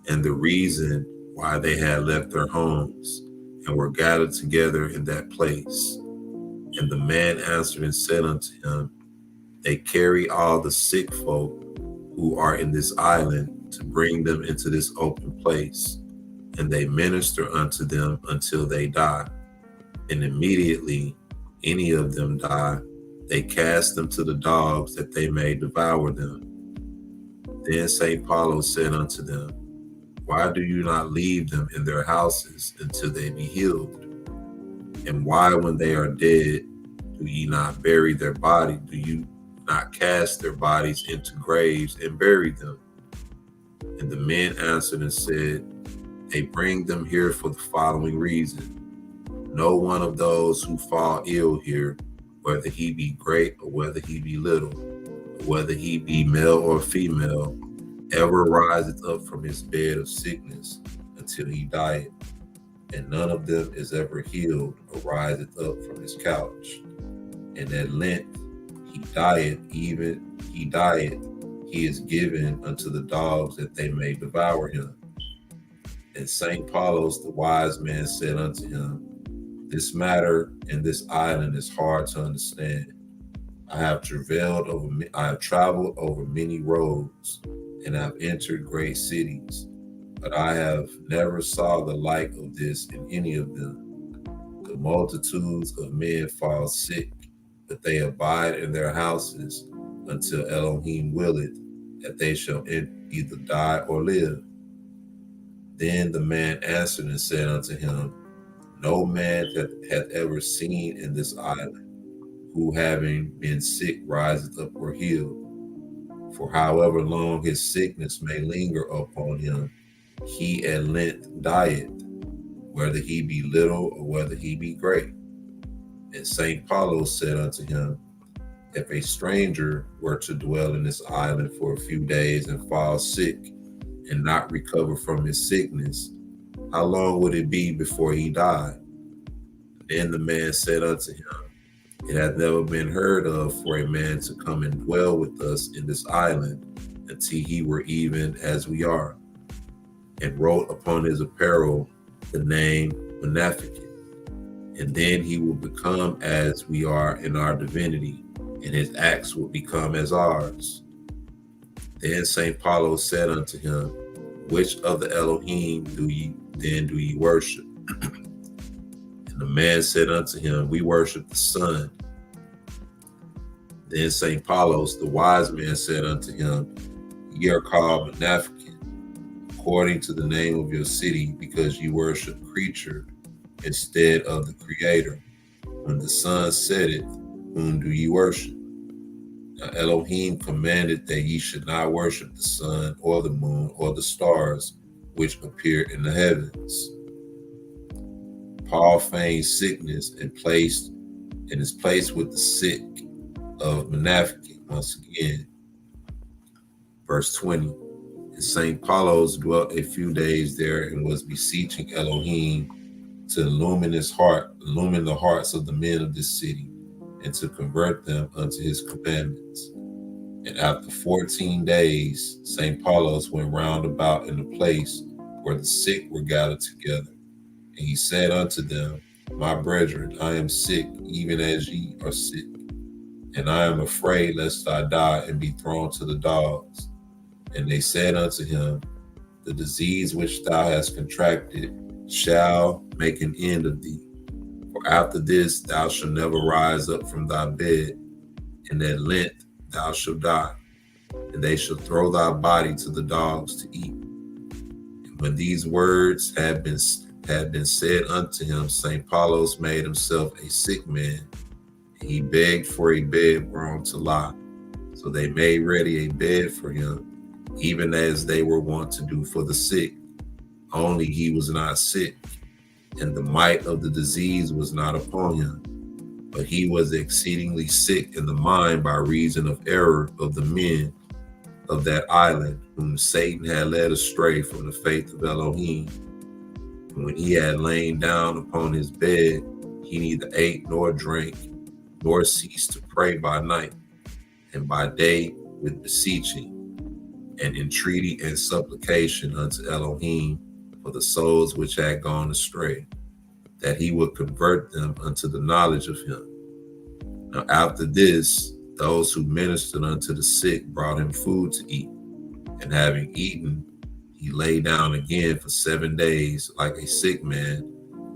and the reason why they had left their homes, and were gathered together in that place. And the man answered and said unto him, they carry all the sick folk who are in this island to bring them into this open place, and they minister unto them until they die. And immediately any of them die, they cast them to the dogs that they may devour them. Then St. Paulo said unto them, why do you not leave them in their houses until they be healed? And why, when they are dead, do ye not bury their body? Do you not cast their bodies into graves and bury them? And the men answered and said, they bring them here for the following reason. No one of those who fall ill here, whether he be great or whether he be little, or whether he be male or female, ever riseth up from his bed of sickness until he dieth. And none of them is ever healed or riseth up from his couch. And at length he dieth, he is given unto the dogs that they may devour him. And St. Paulos, the wise man, said unto him, This matter in this island is hard to understand. I have traveled over many roads, and have entered great cities, but I have never saw the like of this in any of them. The multitudes of men fall sick, but they abide in their houses until Elohim willeth that they shall either die or live. Then the man answered and said unto him, No man hath ever seen in this island, who having been sick riseth up or healed. For however long his sickness may linger upon him, he at length dieth, whether he be little or whether he be great. And St. Paulos said unto him, If a stranger were to dwell in this island for a few days and fall sick, and not recover from his sickness, how long would it be before he died? Then the man said unto him, It hath never been heard of for a man to come and dwell with us in this island until he were even as we are, and wrote upon his apparel the name Beneficent. And then he will become as we are in our divinity, and his acts will become as ours. Then St. Paulos said unto him, Which of the Elohim do ye worship? And the man said unto him, We worship the sun. Then St. Paulos, the wise man, said unto him, Ye are called Beneficent, according to the name of your city, because ye worship creature instead of the Creator. When the sun setteth, whom do ye worship? Now Elohim commanded that ye should not worship the sun or the moon or the stars which appear in the heavens. Paul feigned sickness and is placed with the sick of Beneficent once again. Verse 20. And St. Paulos dwelt a few days there and was beseeching Elohim to illumine the hearts of the men of this city, and to convert them unto his commandments. And after 14 days, St. Paulos went round about in the place where the sick were gathered together. And he said unto them, My brethren, I am sick, even as ye are sick. And I am afraid lest I die and be thrown to the dogs. And they said unto him, The disease which thou hast contracted shall make an end of thee. For after this thou shalt never rise up from thy bed, and at length thou shalt die, and they shall throw thy body to the dogs to eat. And when these words had been said unto him, St. Paulos made himself a sick man, and he begged for a bed whereon to lie. So they made ready a bed for him, even as they were wont to do for the sick. Only he was not sick, and the might of the disease was not upon him. But he was exceedingly sick in the mind by reason of error of the men of that island, whom Satan had led astray from the faith of Elohim. And when he had lain down upon his bed, he neither ate nor drank, nor ceased to pray by night, and by day with beseeching and entreaty and supplication unto Elohim for the souls which had gone astray, that he would convert them unto the knowledge of him. Now after this, those who ministered unto the sick brought him food to eat, and having eaten, he lay down again for 7 days like a sick man,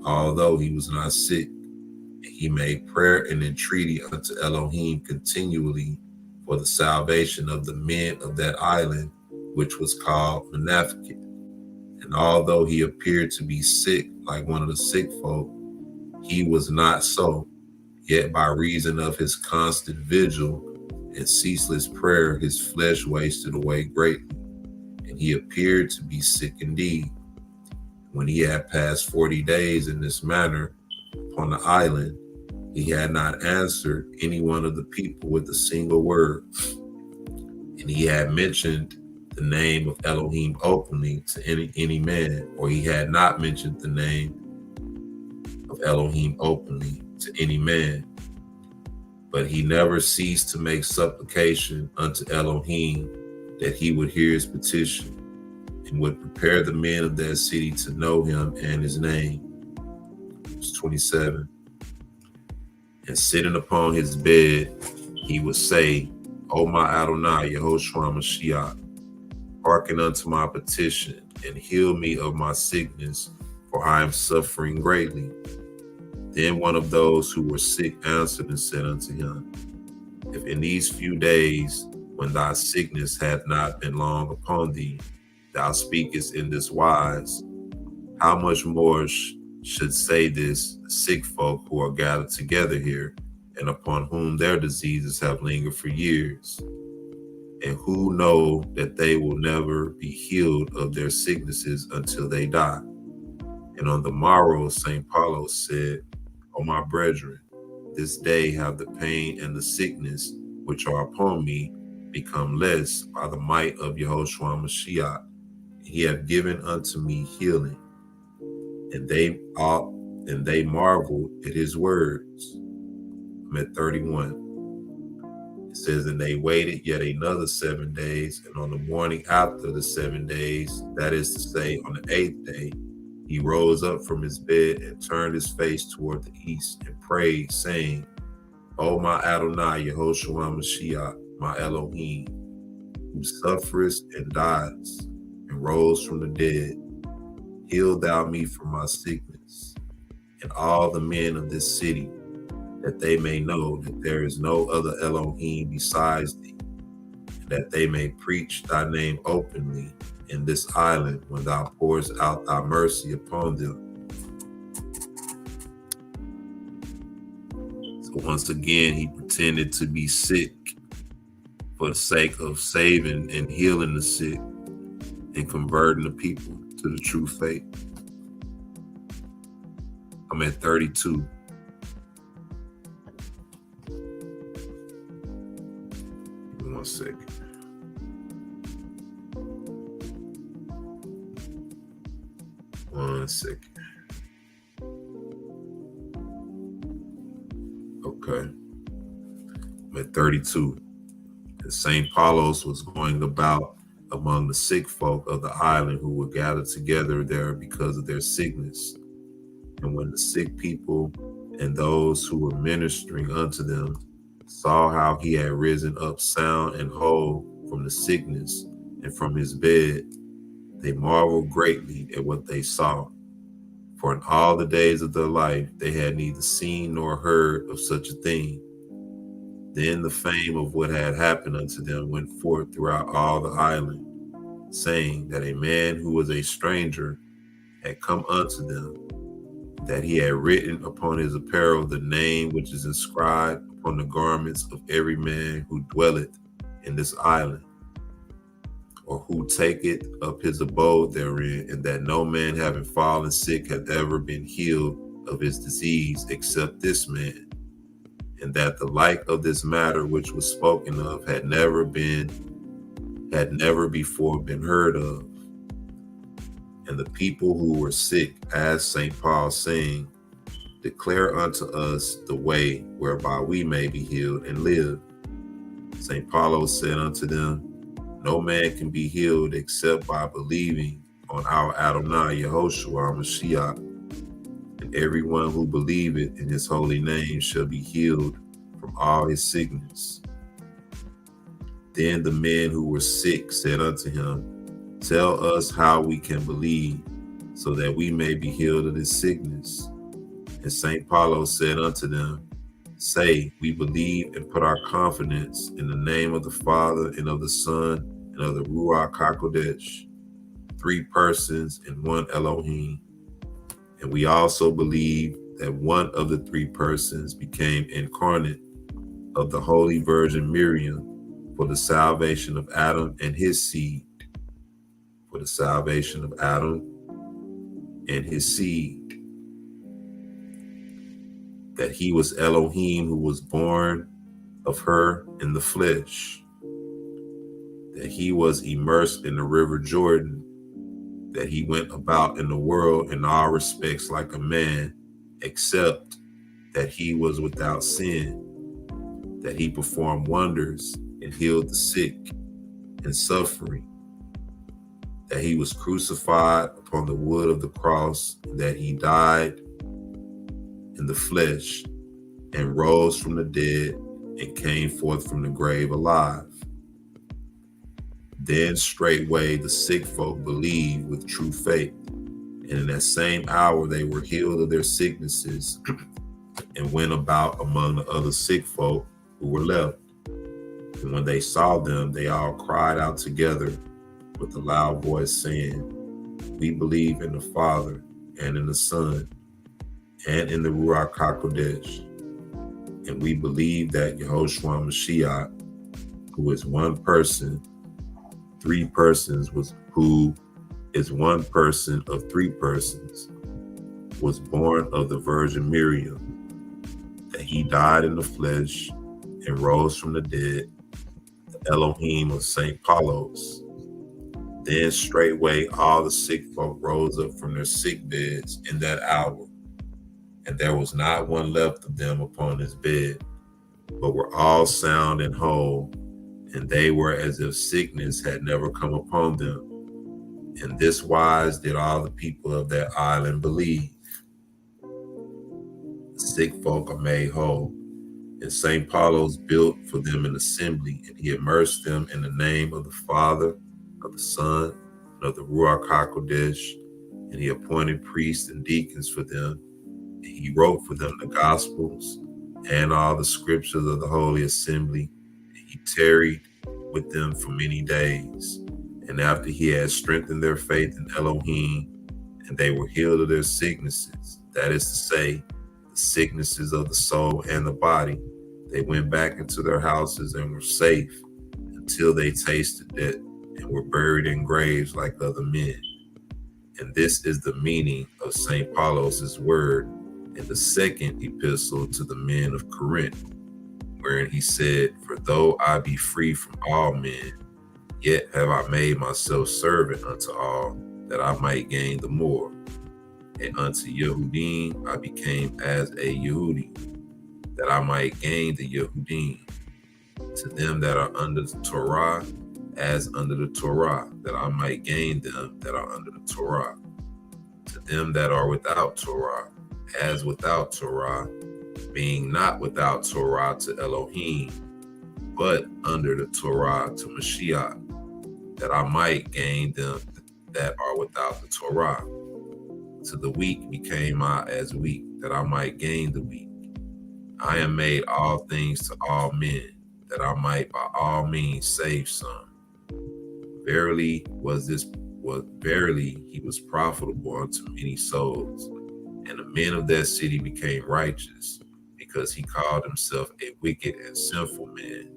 although he was not sick. And he made prayer and entreaty unto Elohim continually for the salvation of the men of that island, which was called Beneficent. And although he appeared to be sick like one of the sick folk, he was not so. Yet by reason of his constant vigil and ceaseless prayer, his flesh wasted away greatly, and he appeared to be sick indeed. When he had passed 40 days in this manner upon the island, he had not answered any one of the people with a single word. And he had mentioned the name of Elohim openly to any man, or he had not mentioned the name of Elohim openly to any man. But he never ceased to make supplication unto Elohim that he would hear his petition. And and would prepare the men of that city to know him and his name. Verse 27. And sitting upon his bed, he would say, O my Adoni Yahoshua Ha Mashiach, hearken unto my petition, and heal me of my sickness, for I am suffering greatly. Then one of those who were sick answered and said unto him, If in these few days, when thy sickness hath not been long upon thee, thou speakest in this wise, how much more should say this sick folk who are gathered together here, and upon whom their diseases have lingered for years, and who know that they will never be healed of their sicknesses until they die. And on the morrow, St. Paulo said, O my brethren, this day have the pain and the sickness which are upon me become less by the might of Yahoshua Ha Mashiach. He hath given unto me healing. And they marveled at his words. I'm at 31. It says, and they waited yet another 7 days, and on the morning after the 7 days, that is to say, on the 8th day, he rose up from his bed and turned his face toward the east and prayed, saying, O my Adoni Yahoshua Ha Mashiach, my Elohim, who sufferest and dies and rose from the dead, heal thou me from my sickness, and all the men of this city, that they may know that there is no other Elohim besides thee, and that they may preach thy name openly in this island when thou pourest out thy mercy upon them. So once again, he pretended to be sick for the sake of saving and healing the sick and converting the people to the true faith. I'm at 32. Give me 1 second. Okay. I'm at 32. And St. Paulos was going about among the sick folk of the island who were gathered together there because of their sickness. And when the sick people and those who were ministering unto them saw how he had risen up sound and whole from the sickness and from his bed, they marveled greatly at what they saw. For in all the days of their life they had neither seen nor heard of such a thing. Then the fame of what had happened unto them went forth throughout all the island, saying that a man who was a stranger had come unto them, that he had written upon his apparel the name which is inscribed upon the garments of every man who dwelleth in this island, or who taketh up his abode therein, and that no man having fallen sick had ever been healed of his disease except this man, and that the like of this matter which was spoken of had never before been heard of. And the people who were sick asked St. Paul, saying, Declare unto us the way whereby we may be healed and live. St. Paul said unto them, No man can be healed except by believing on our Adoni Yahoshua Ha Mashiach, and everyone who believeth in his holy name shall be healed from all his sickness. Then the men who were sick said unto him, Tell us how we can believe, so that we may be healed of this sickness. And St. Paul said unto them, Say, we believe and put our confidence in the name of the Father and of the Son and of the Ruach HaKodesh, 3 persons and 1 Elohim. And we also believe that one of the 3 persons became incarnate of the Holy Virgin Miriam for the salvation of Adam and his seed. For the salvation of Adam and his seed. That he was Elohim who was born of her in the flesh. That he was immersed in the river Jordan. That he went about in the world in all respects like a man, except that he was without sin. That he performed wonders and healed the sick and suffering. that he was crucified upon the wood of the cross, that he died in the flesh, and rose from the dead, and came forth from the grave alive. Then straightway the sick folk believed with true faith, and in that same hour they were healed of their sicknesses, and went about among the other sick folk who were left. And when they saw them, they all cried out together with a loud voice, saying, "We believe in the Father, and in the Son, and in the Ruach HaKodesh. And we believe that Yahoshua Ha Mashiach, who is one person, three persons, who is one person of three persons, was born of the Virgin Miriam, that he died in the flesh and rose from the dead, the Elohim of St. Paulos." Then straightway all the sick folk rose up from their sick beds in that hour, and there was not one left of them upon his bed, but were all sound and whole, and they were as if sickness had never come upon them. In this wise did all the people of that island believe. The sick folk are made whole, and St. Paulos built for them an assembly, and he immersed them in the name of the Father, of the Son, and of the Ruach HaKodesh, and he appointed priests and deacons for them, and he wrote for them the Gospels and all the scriptures of the Holy Assembly, and he tarried with them for many days. And after he had strengthened their faith in Elohim, and they were healed of their sicknesses, that is to say, the sicknesses of the soul and the body, they went back into their houses and were safe until they tasted death, and were buried in graves like other men. And this is the meaning of St. Paulos' word in the second epistle to the men of Corinth, wherein he said, "For though I be free from all men, yet have I made myself servant unto all, that I might gain the more. And unto Yehudim I became as a Yehudi, that I might gain the Yehudim. To them that are under the Torah, as under the Torah, that I might gain them that are under the Torah. To them that are without Torah, as without Torah, being not without Torah to Elohim, but under the Torah to Mashiach, that I might gain them that are without the Torah. To the weak became I as weak, that I might gain the weak. I am made all things to all men, that I might by all means save some. Verily he was profitable unto many souls. And the men of that city became righteous, because he called himself a wicked and sinful man.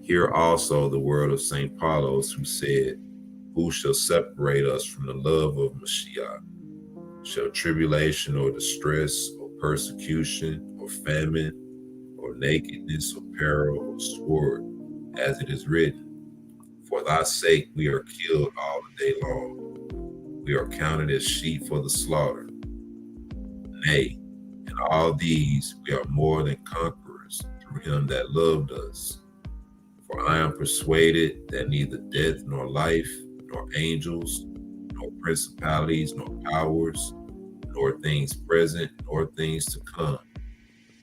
Hear also the word of St. Paulos, who said, "Who shall separate us from the love of Mashiach? Shall tribulation or distress or persecution or famine or nakedness or peril or sword, as it is written, for thy sake we are killed all the day long. We are counted as sheep for the slaughter. Nay, in all these we are more than conquerors through him that loved us. For I am persuaded that neither death nor life, nor angels, nor principalities, nor powers, nor things present, nor things to come,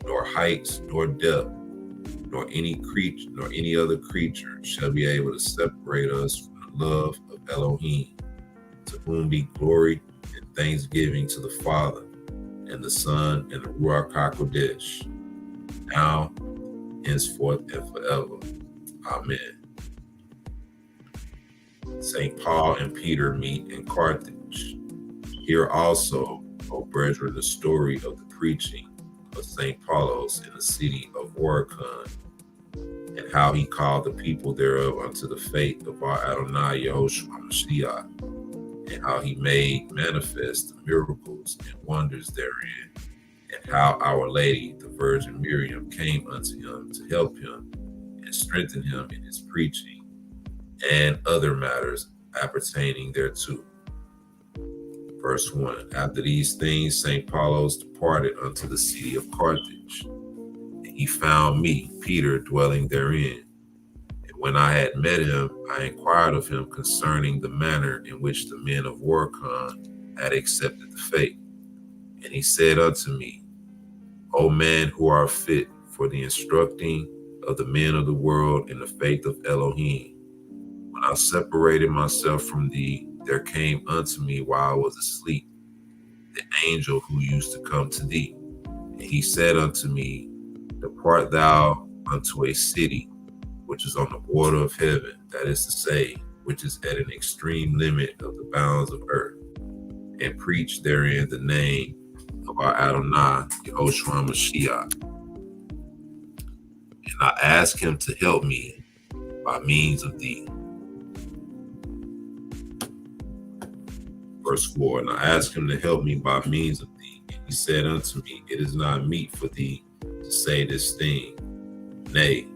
nor heights, nor depth, nor any other creature shall be able to separate us from the love of Elohim, to whom be glory and thanksgiving to the Father, and the Son, and the Ruach HaKodesh, now, henceforth, and forever. Amen." St. Paul and Peter meet in Carthage. Hear also, O brethren, the story of the preaching of St. Paulos in the city of Oricon, and how he called the people thereof unto the faith of our Adoni Yahoshua Ha Mashiach, and how he made manifest the miracles and wonders therein, and how Our Lady, the Virgin Miriam, came unto him to help him and strengthen him in his preaching, and other matters appertaining thereto. Verse 1. After these things, St. Paulos departed unto the city of Carthage, and he found me, Peter, dwelling therein. And When I had met him, I inquired of him concerning the manner in which the men of Warcon had accepted the faith. And he said unto me, O man who are fit for the instructing of the men of the world in the faith of Elohim, when I separated myself from thee, there came unto me while I was asleep the angel who used to come to thee. And he said unto me, Depart thou unto a city which is on the border of heaven, that is to say, which is at an extreme limit of the bounds of earth, and preach therein the name of our Adoni Yahoshua Ha Mashiach. And I asked him to help me by means of thee. Verse 4, and I asked him to help me by means of thee. And he said unto me, It is not meet for thee to say this thing. Nay,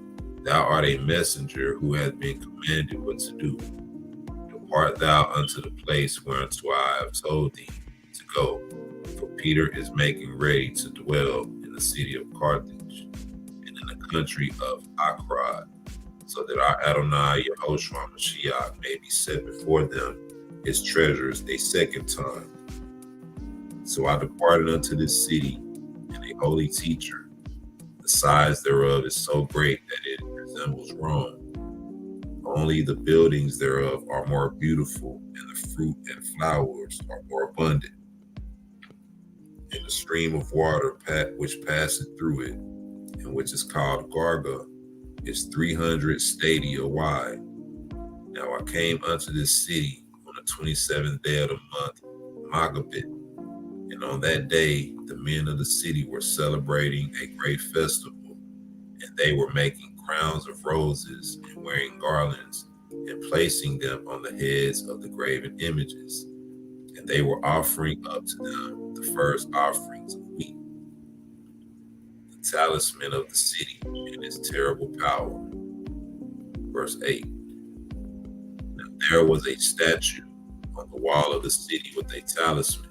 thou art a messenger who hath been commanded what to do. Depart thou unto the place whereunto I have told thee to go. For Peter is making ready to dwell in the city of Carthage and in the country of Achrad, so that our Adoni Yahoshua Ha Mashiach may be set before them his treasures a second time. So I departed unto this city, and a holy teacher. The size thereof is so great that it resembles Rome. Only the buildings thereof are more beautiful, and the fruit and flowers are more abundant. And the stream of water which passeth through it, and which is called Garga, is 300 stadia wide. Now I came unto this city on the 27th day of the month, Magabit, and on that day the men of the city were celebrating a great festival, and they were making crowns of roses and wearing garlands and placing them on the heads of the graven images. And they were offering up to them the first offerings of wheat. The talisman of the city and its terrible power. Verse 8. Now there was a statue on the wall of the city with a talisman,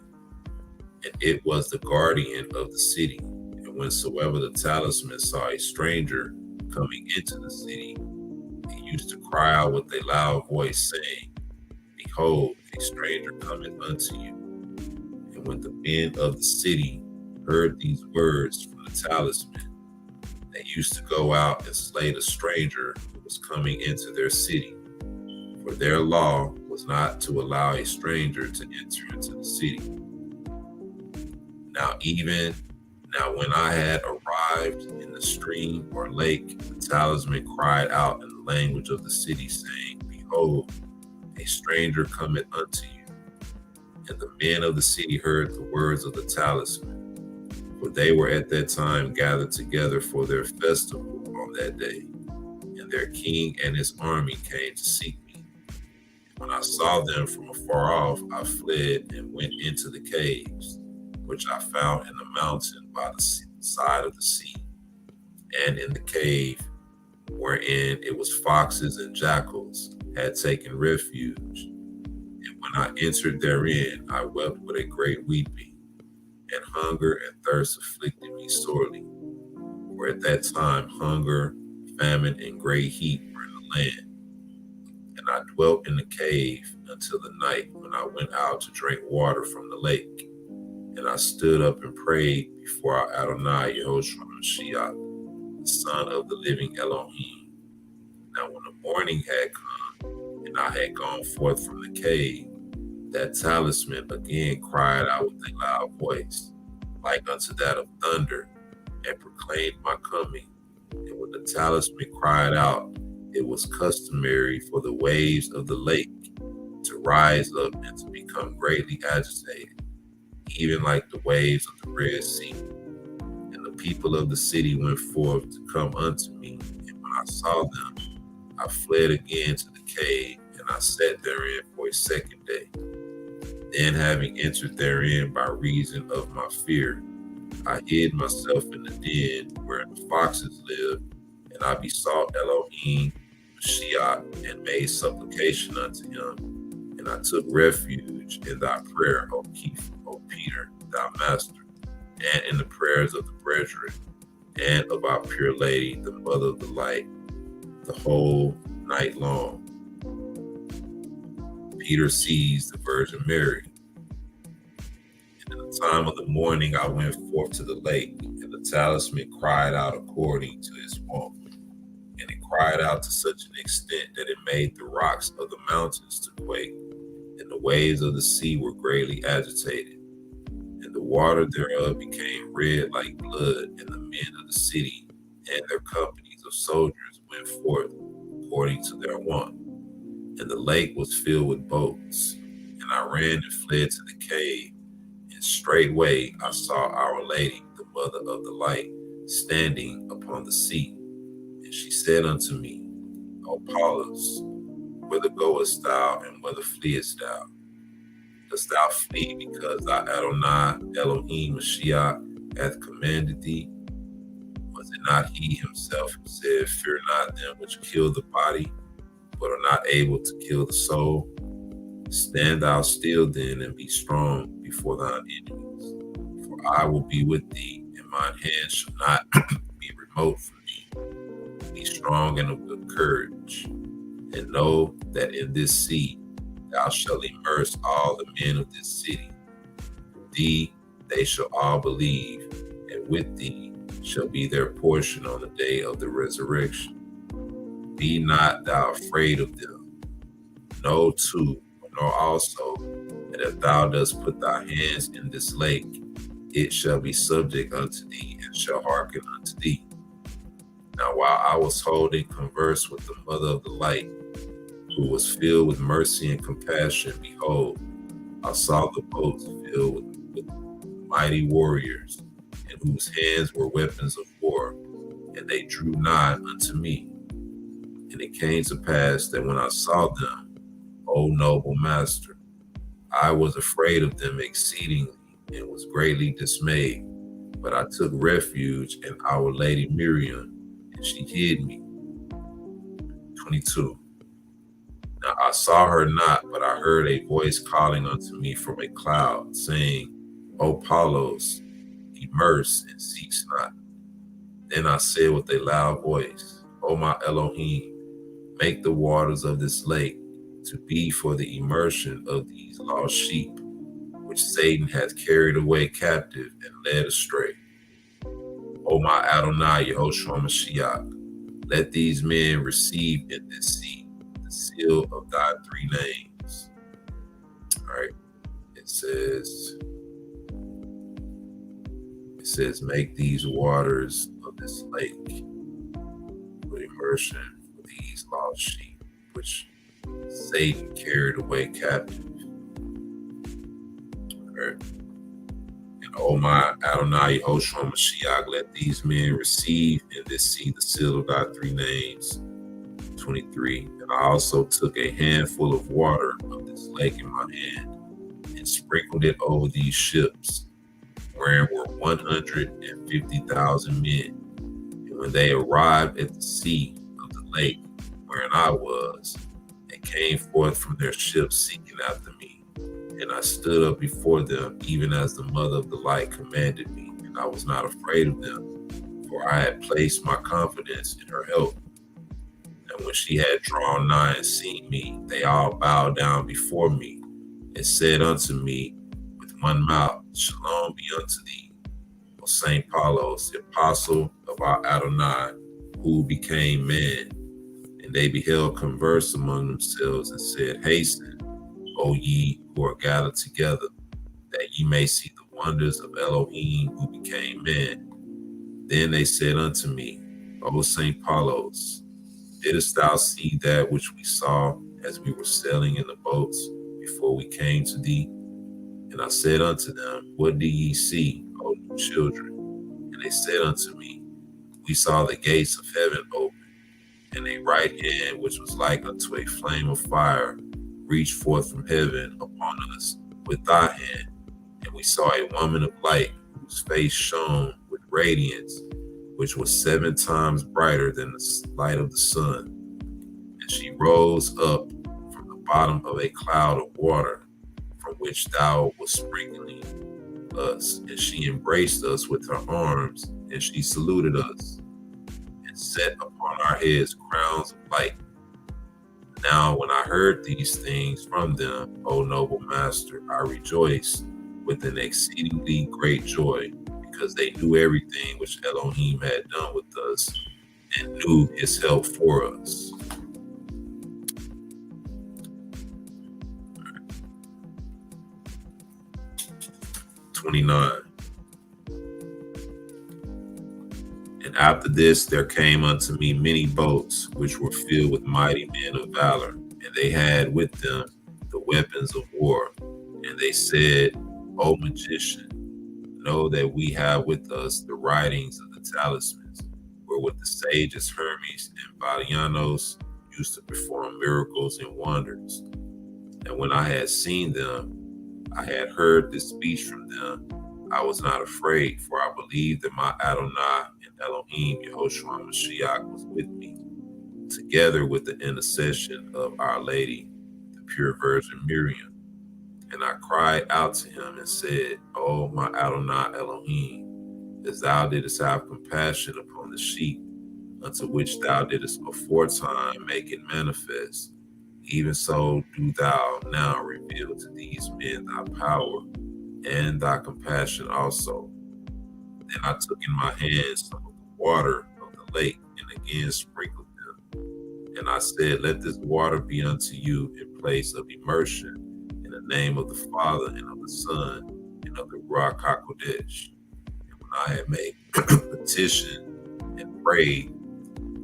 and it was the guardian of the city. And whensoever the talisman saw a stranger coming into the city, he used to cry out with a loud voice, saying, Behold, a stranger cometh unto you. And when the men of the city heard these words from the talisman, they used to go out and slay the stranger who was coming into their city. For their law was not to allow a stranger to enter into the city. Now when I had arrived in the stream or lake, the talisman cried out in the language of the city, saying, Behold, a stranger cometh unto you. And the men of the city heard the words of the talisman, for they were at that time gathered together for their festival on that day. And their king and his army came to seek me. And when I saw them from afar off, I fled and went into the caves, which I found in the mountain by the side of the sea, and in the cave wherein it was foxes and jackals had taken refuge. And when I entered therein, I wept with a great weeping, and hunger and thirst afflicted me sorely. For at that time hunger, famine, and great heat were in the land. And I dwelt in the cave until the night, when I went out to drink water from the lake. And I stood up and prayed before our Adoni Yahoshua Ha Mashiach, the Son of the living Elohim. Now when the morning had come, and I had gone forth from the cave, that talisman again cried out with a loud voice, like unto that of thunder, and proclaimed my coming. And when the talisman cried out, it was customary for the waves of the lake to rise up and to become greatly agitated, even like the waves of the Red Sea. And the people of the city went forth to come unto me, and when I saw them, I fled again to the cave, and I sat therein for a second day. Then having entered therein by reason of my fear, I hid myself in the den where the foxes lived, and I besought Elohim Mashiach and made supplication unto him. And I took refuge in thy prayer, O Peter, thou master, and in the prayers of the brethren, and of our pure lady, the mother of the light, the whole night long. Peter sees the Virgin Mary. And in the time of the morning I went forth to the lake, and the talisman cried out according to his wont. And it cried out to such an extent that it made the rocks of the mountains to quake, and the waves of the sea were greatly agitated. And the water thereof became red like blood, and the men of the city and their companies of soldiers went forth according to their wont. And the lake was filled with boats. And I ran and fled to the cave, and straightway I saw Our Lady, the Mother of the Light, standing upon the sea. And she said unto me, O Paulus, whither goest thou, and whither fleest thou? Dost thou flee because thy Adoni Elohim Mashiach hath commanded thee? Was it not he himself who said, Fear not them which kill the body, but are not able to kill the soul? Stand thou still then, and be strong before thine enemies. For I will be with thee, and mine hand shall not be remote from thee. Be strong and of good courage, and know that in this sea thou shalt immerse all the men of this city. With thee they shall all believe, and with thee shall be their portion on the day of the resurrection. Be not thou afraid of them. Know too, nor also, that if thou dost put thy hands in this lake, it shall be subject unto thee, and shall hearken unto thee. Now while I was holding converse with the Mother of the Light, who was filled with mercy and compassion, behold, I saw the boats filled with mighty warriors, in whose hands were weapons of war, and they drew nigh unto me. And it came to pass that when I saw them, O noble master, I was afraid of them exceedingly, and was greatly dismayed. But I took refuge in Our Lady Miriam, and she hid me. 22. Now I saw her not, but I heard a voice calling unto me from a cloud, saying, O Paulos, immerse and cease not. Then I said with a loud voice, O my Elohim, make the waters of this lake to be for the immersion of these lost sheep, which Satan hath carried away captive and led astray. O my Adoni Yahoshua Ha Mashiach, let these men receive in this sea the seal of thy three names. All right. It says, make these waters of this lake for immersion for these lost sheep, which Satan carried away captive. All right. And O my Adoni Yahoshua Ha Mashiach, let these men receive in this sea the seal of thy three names. 23. And I also took a handful of water of this lake in my hand, and sprinkled it over these ships, wherein were 150,000 men. And when they arrived at the sea of the lake wherein I was, they came forth from their ships seeking after me. And I stood up before them, even as the Mother of the Light commanded me, and I was not afraid of them, for I had placed my confidence in her help. And when she had drawn nigh and seen me, they all bowed down before me, and said unto me with one mouth, Shalom be unto thee, O Saint Paulos, the apostle of our Adonai, who became man. And they beheld converse among themselves, and said, Hasten, O ye who are gathered together, that ye may see the wonders of Elohim who became man. Then they said unto me, O Saint Paulos, didst thou see that which we saw as we were sailing in the boats before we came to thee? And I said unto them, What do ye see, O you children? And they said unto me, We saw the gates of heaven open, and a right hand which was like unto a flame of fire reached forth from heaven upon us with thy hand. And we saw a woman of light, whose face shone with radiance, which was 7 times brighter than the light of the sun. And she rose up from the bottom of a cloud of water, from which thou wast sprinkling us. And she embraced us with her arms, and she saluted us, and set upon our heads crowns of light. Now when I heard these things from them, O noble master, I rejoiced with an exceedingly great joy, because they knew everything which Elohim had done with us, and knew his help for us. Right. 29. And after this there came unto me many boats, which were filled with mighty men of valor, and they had with them the weapons of war. And they said, O magician, know that we have with us the writings of the talismans, wherewith the sages Hermes and Valianos used to perform miracles and wonders. And when I had seen them, I had heard this speech from them, I was not afraid, for I believed that my Adoni and Elohim Yahoshua Ha Mashiach was with me, together with the intercession of Our Lady, the pure Virgin Miriam. And I cried out to him and said, O my Adonai Elohim, as thou didst have compassion upon the sheep, unto which thou didst aforetime make it manifest, even so do thou now reveal to these men thy power and thy compassion also. Then I took in my hands some of the water of the lake, and again sprinkled them. And I said, let this water be unto you in place of immersion, in the name of the Father, and of the Son, and of the Ruach HaKodesh. And when I had made petition and prayed,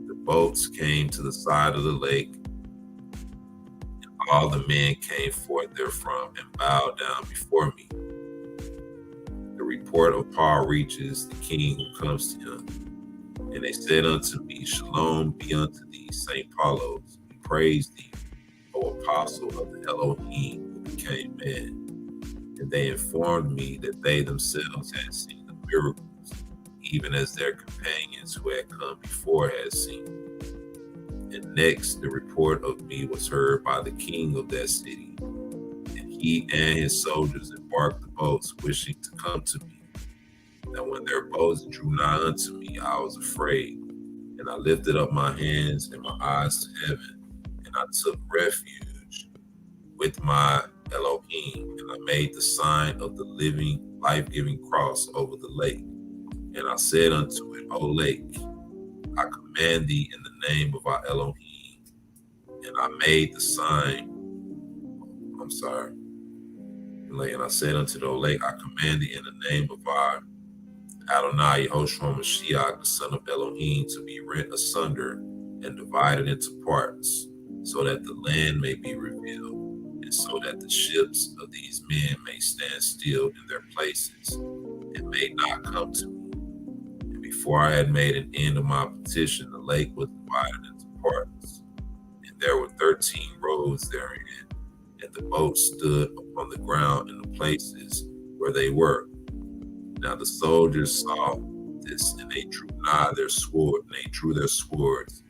the boats came to the side of the lake, and all the men came forth therefrom and bowed down before me. The report of Paul reaches the king who comes to him. And they said unto me, Shalom be unto thee, St. Paulos. We praise thee, O apostle of the Elohim who became man. And they informed me that they themselves had seen the miracles, even as their companions who had come before had seen. And next the report of me was heard by the king of that city. He and his soldiers embarked the boats, wishing to come to me. Now when their boats drew nigh unto me, I was afraid, and I lifted up my hands and my eyes to heaven, and I took refuge with my Elohim, and I made the sign of the living, life-giving cross over the lake. And I said unto it, O lake, I command thee in the name of our Elohim. And I made the sign, and I said unto the lake, I command thee in the name of our Adoni Yahoshua Ha Mashiach, the son of Elohim, to be rent asunder and divided into parts, so that the land may be revealed, and so that the ships of these men may stand still in their places, and may not come to me. And before I had made an end of my petition, the lake was divided into parts, and there were 13 roads therein, and the boats stood upon the ground in the places where they were. Now the soldiers saw this, and they drew nigh their sword, and they drew their swords,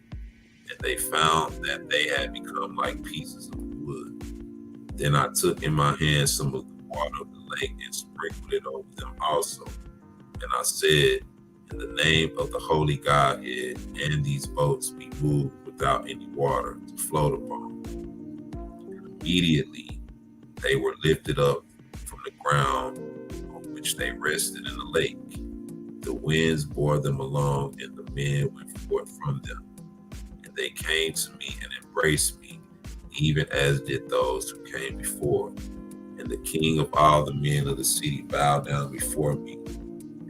and they found that they had become like pieces of wood. Then I took in my hand some of the water of the lake and sprinkled it over them also. And I said, in the name of the Holy Godhead, and these boats be moved without any water to float upon. And immediately they were lifted up from the ground on which they rested in the lake. The winds bore them along, and the men went forth from them. And they came to me and embraced me, even as did those who came before. And the king of all the men of the city bowed down before me.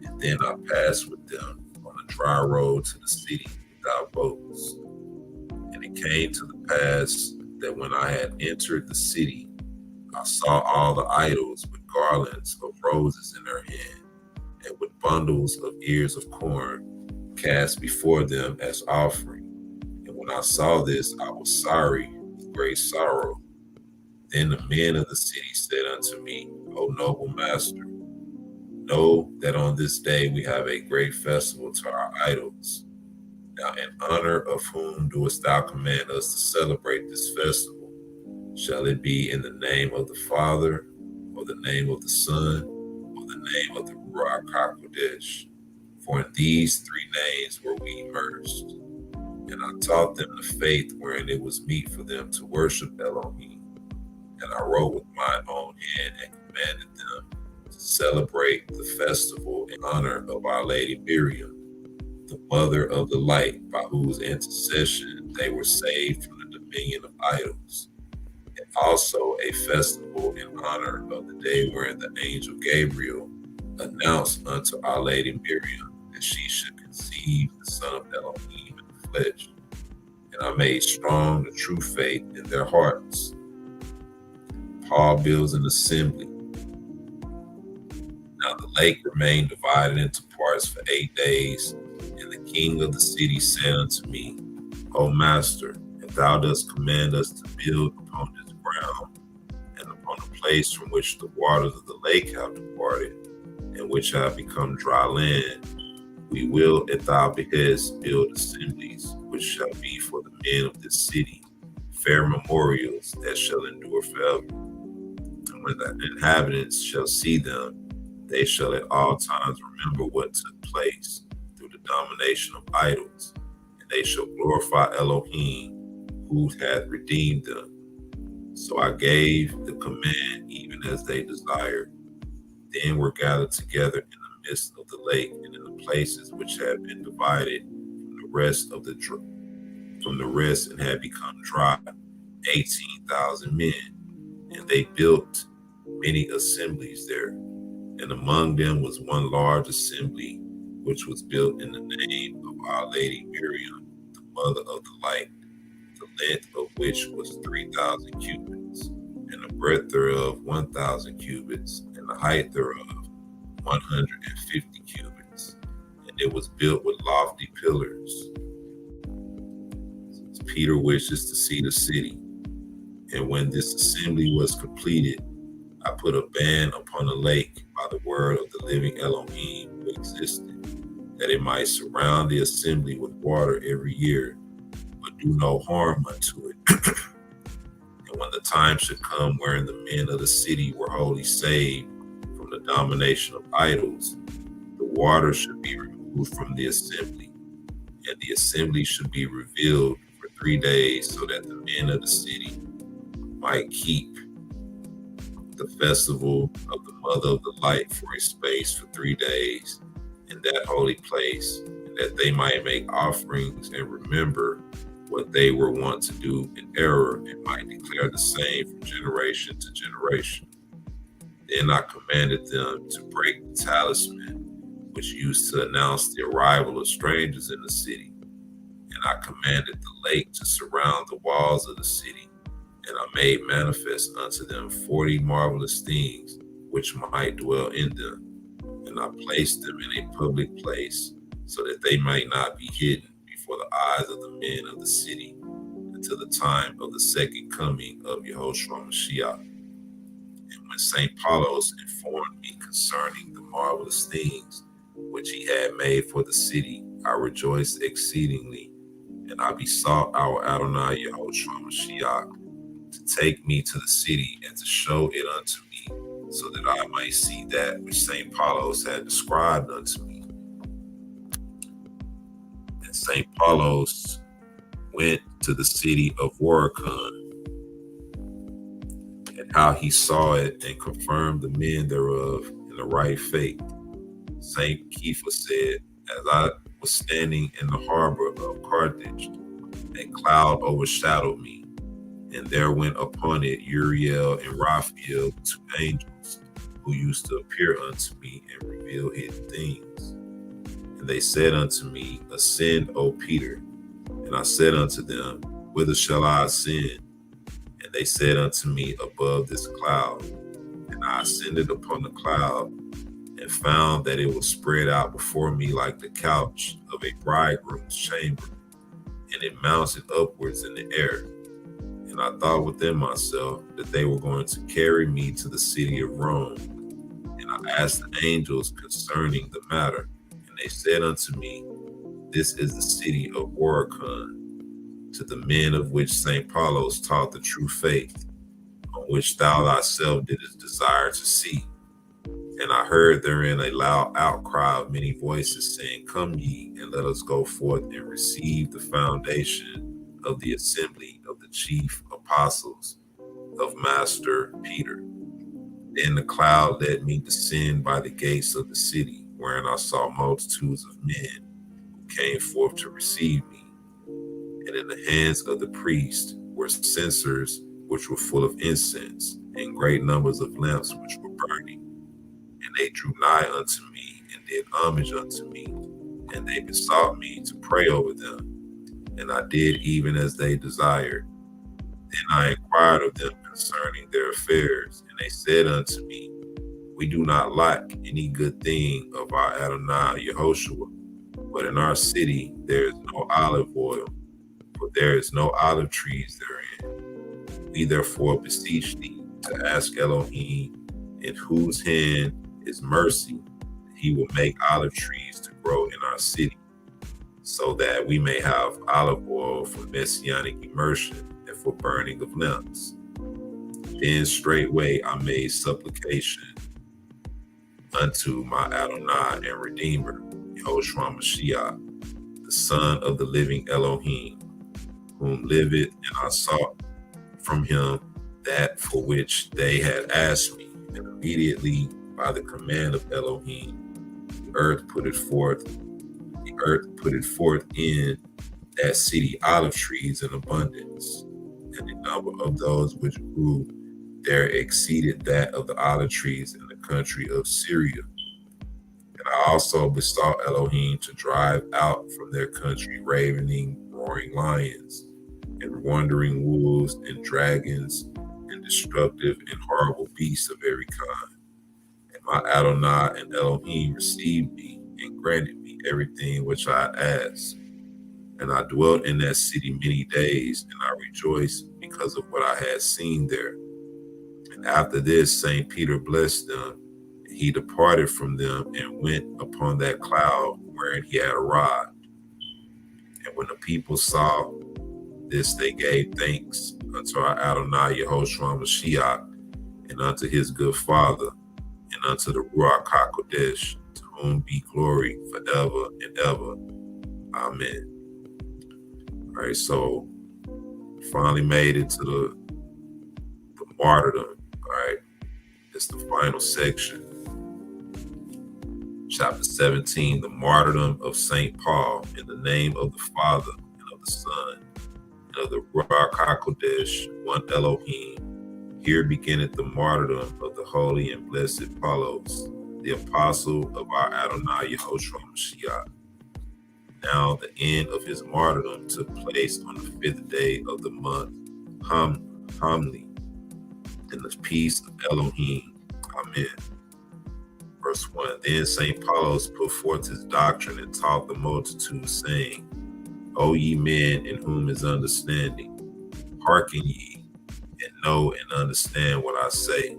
And then I passed with them on a dry road to the city without boats. And it came to the pass that when I had entered the city, I saw all the idols with garlands of roses in their hand, and with bundles of ears of corn cast before them as offering. And when I saw this, I was sorry with great sorrow. Then the men of the city said unto me, O noble master, know that on this day we have a great festival to our idols. Now in honor of whom doest thou command us to celebrate this festival? Shall it be in the name of the Father, or the name of the Son, or the name of the Ruach HaKodesh? For in these three names were we immersed. And I taught them the faith wherein it was meet for them to worship Elohim. And I wrote with mine own hand and commanded them to celebrate the festival in honor of Our Lady Miriam, the mother of the light, by whose intercession they were saved from the dominion of idols. And also a festival in honor of the day wherein the angel Gabriel announced unto Our Lady Miriam that she should conceive the son of Elohim in the flesh. And I made strong the true faith in their hearts. Paul builds an assembly. Now the lake remained divided into parts for 8 days, and the king of the city said unto me, O master, if thou dost command us to build upon this ground, and upon the place from which the waters of the lake have departed, and which have become dry land, we will at thy behest build assemblies, which shall be for the men of this city, fair memorials that shall endure forever. And when the inhabitants shall see them, they shall at all times remember what took place through the domination of idols, and they shall glorify Elohim, who hath redeemed them. So I gave the command even as they desired. Then were gathered together in the midst of the lake and in the places which had been divided from the rest and had become dry, 18,000 men, and they built many assemblies there. And among them was one large assembly, which was built in the name of Our Lady Miriam, the mother of the light, the length of which was 3,000 cubits, and the breadth thereof 1,000 cubits, and the height thereof 150 cubits. And it was built with lofty pillars. Peter wishes to see the city. And when this assembly was completed, I put a ban upon the lake by the word of the living Elohim who existed, that it might surround the assembly with water every year, but do no harm unto it. And when the time should come wherein the men of the city were wholly saved from the domination of idols, the water should be removed from the assembly, and the assembly should be revealed for 3 days, so that the men of the city might keep the festival of the mother of the light for a space for 3 days in that holy place, and that they might make offerings and remember what they were wont to do in error, and might declare the same from generation to generation. Then I commanded them to break the talisman which used to announce the arrival of strangers in the city. And I commanded the lake to surround the walls of the city. And I made manifest unto them 40 marvelous things which might dwell in them. And I placed them in a public place, so that they might not be hidden before the eyes of the men of the city, until the time of the second coming of Yahoshua Ha Mashiach. And when St. Paulos informed me concerning the marvelous things which he had made for the city, I rejoiced exceedingly, and I besought our Adoni Yahoshua Ha Mashiach to take me to the city and to show it unto me, so that I might see that which St. Paulos had described unto me. And St. Paulos went to the city of Waracon, and how he saw it and confirmed the men thereof in the right faith. St. Kepha said, as I was standing in the harbor of Carthage, a cloud overshadowed me, and there went upon it Uriel and Raphael, 2 angels, who used to appear unto me and reveal hidden things. And they said unto me, Ascend, O Peter. And I said unto them, Whither shall I ascend? And they said unto me, Above this cloud. And I ascended upon the cloud, and found that it was spread out before me like the couch of a bridegroom's chamber, and it mounted upwards in the air. And I thought within myself that they were going to carry me to the city of Rome. And I asked the angels concerning the matter, and they said unto me, This is the city of Waracon, to the men of which St. Paulos taught the true faith, on which thou thyself didst desire to see. And I heard therein a loud outcry of many voices, saying, Come ye, and let us go forth and receive the foundation of the assembly of the chief apostles of Master Peter. Then the cloud led me descend by the gates of the city, wherein I saw multitudes of men who came forth to receive me. And in the hands of the priest were censers which were full of incense, and great numbers of lamps which were burning. And they drew nigh unto me, and did homage unto me, and they besought me to pray over them. And I did even as they desired. Then I inquired of them concerning their affairs, and they said unto me, We do not lack any good thing of our Adoni Yahoshua, but in our city there is no olive oil, for there is no olive trees therein. We therefore beseech thee to ask Elohim, in whose hand is mercy, that he will make olive trees to grow in our city, so that we may have olive oil for messianic immersion and for burning of lamps. Then straightway I made supplication unto my Adonai and Redeemer, Yahoshua Ha Mashiach, the Son of the living Elohim, whom liveth, and I sought from him that for which they had asked me. And immediately by the command of Elohim, the earth put it forth in that city olive trees in abundance, and the number of those which grew there exceeded that of the olive trees in the country of Syria. And I also besought Elohim to drive out from their country ravening, roaring lions, and wandering wolves, and dragons, and destructive and horrible beasts of every kind. And my Adonai and Elohim received me, and granted me everything which I asked. And I dwelt in that city many days, and I rejoiced because of what I had seen there. And after this, St. Peter blessed them, and he departed from them and went upon that cloud wherein he had arrived. And when the people saw this, they gave thanks unto our Adonai Yahoshua Ha Mashiach, and unto his good Father, and unto the Ruach HaKodesh, to whom be glory forever and ever. Amen. All right, so finally made it to the martyrdom. All right, it's the final section. Chapter 17, the martyrdom of St. Paul, in the name of the Father, and of the Son, and of the Ruach HaKodesh, one Elohim. Here beginneth the martyrdom of the holy and blessed Paulos, the apostle of our Adonai Yahoshua Ha Mashiach. Now the end of his martyrdom took place on the 5th day of the month Hamli, in the peace of Elohim. Amen. Verse 1. Then St. Paulos put forth his doctrine and taught the multitude, saying, O ye men, in whom is understanding, hearken ye, and know and understand what I say,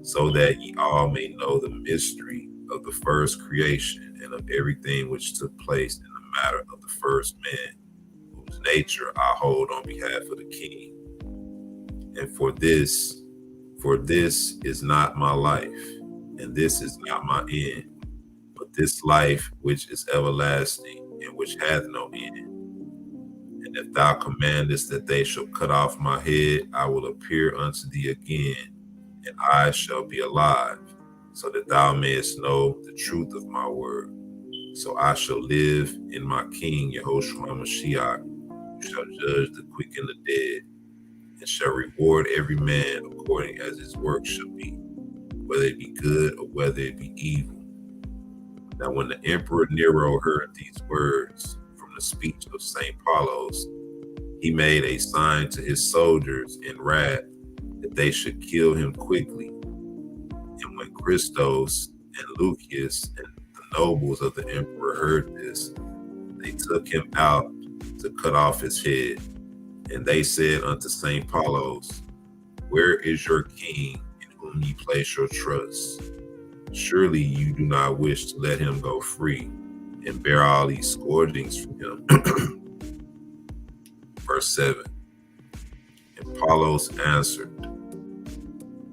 so that ye all may know the mystery of the first creation, and of everything which took place in the matter of the first man, whose nature I hold on behalf of the king. And for this is not my life, and this is not my end, but this life which is everlasting, and which hath no end. And if thou commandest that they shall cut off my head, I will appear unto thee again, and I shall be alive, so that thou mayest know the truth of my word. So I shall live in my King, Yahoshua Ha Mashiach, who shall judge the quick and the dead, and shall reward every man according as his work shall be, whether it be good or whether it be evil. Now when the Emperor Nero heard these words from the speech of St. Paulos, he made a sign to his soldiers in wrath that they should kill him quickly. And when Christos and Lucius and the nobles of the emperor heard this, they took him out to cut off his head. And they said unto St. Paulos, Where is your king, in whom ye place your trust? Surely you do not wish to let him go free and bear all these scourgings from him. Verse 7. And Paulos answered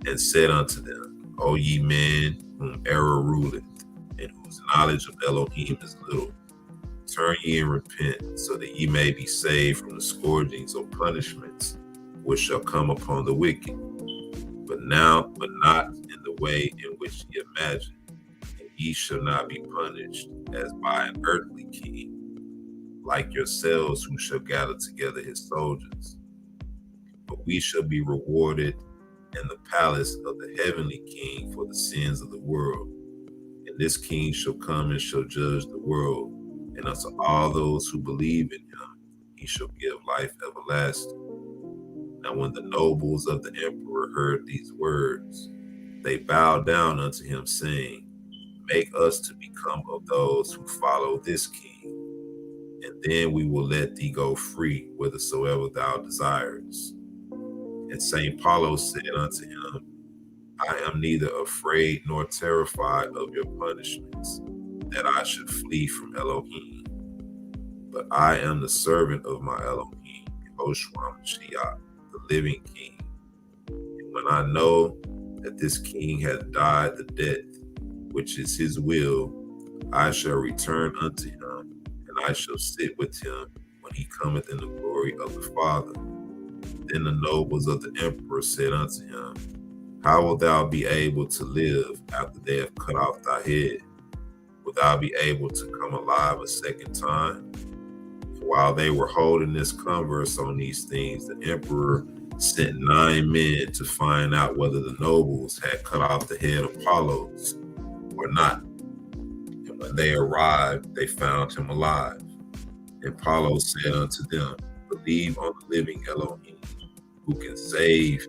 and said unto them, O ye men, whom error ruleth, and whose knowledge of Elohim is little. Turn ye and repent, so that ye may be saved from the scourgings or punishments which shall come upon the wicked. But not in the way in which ye imagine, and ye shall not be punished as by an earthly king, like yourselves, who shall gather together his soldiers. But we shall be rewarded in the palace of the heavenly King for the sins of the world. And this King shall come and shall judge the world, and unto all those who believe in him he shall give life everlasting. Now when the nobles of the emperor heard these words, they bowed down unto him, saying, Make us to become of those who follow this King, and then we will let thee go free whithersoever thou desirest. And St. Paulo said unto him, I am neither afraid nor terrified of your punishments, that I should flee from Elohim. But I am the servant of my Elohim, Yahoshua Ha Mashiach, the living King. And when I know that this King hath died the death, which is his will, I shall return unto him, and I shall sit with him when he cometh in the glory of the Father. Then the nobles of the emperor said unto him, How wilt thou be able to live after they have cut off thy head? Wilt thou be able to come alive a second time? And while they were holding this converse on these things, the emperor sent 9 men to find out whether the nobles had cut off the head of Apollos or not. And when they arrived, they found him alive. And Apollos said unto them, Believe on the living Elohim, who can save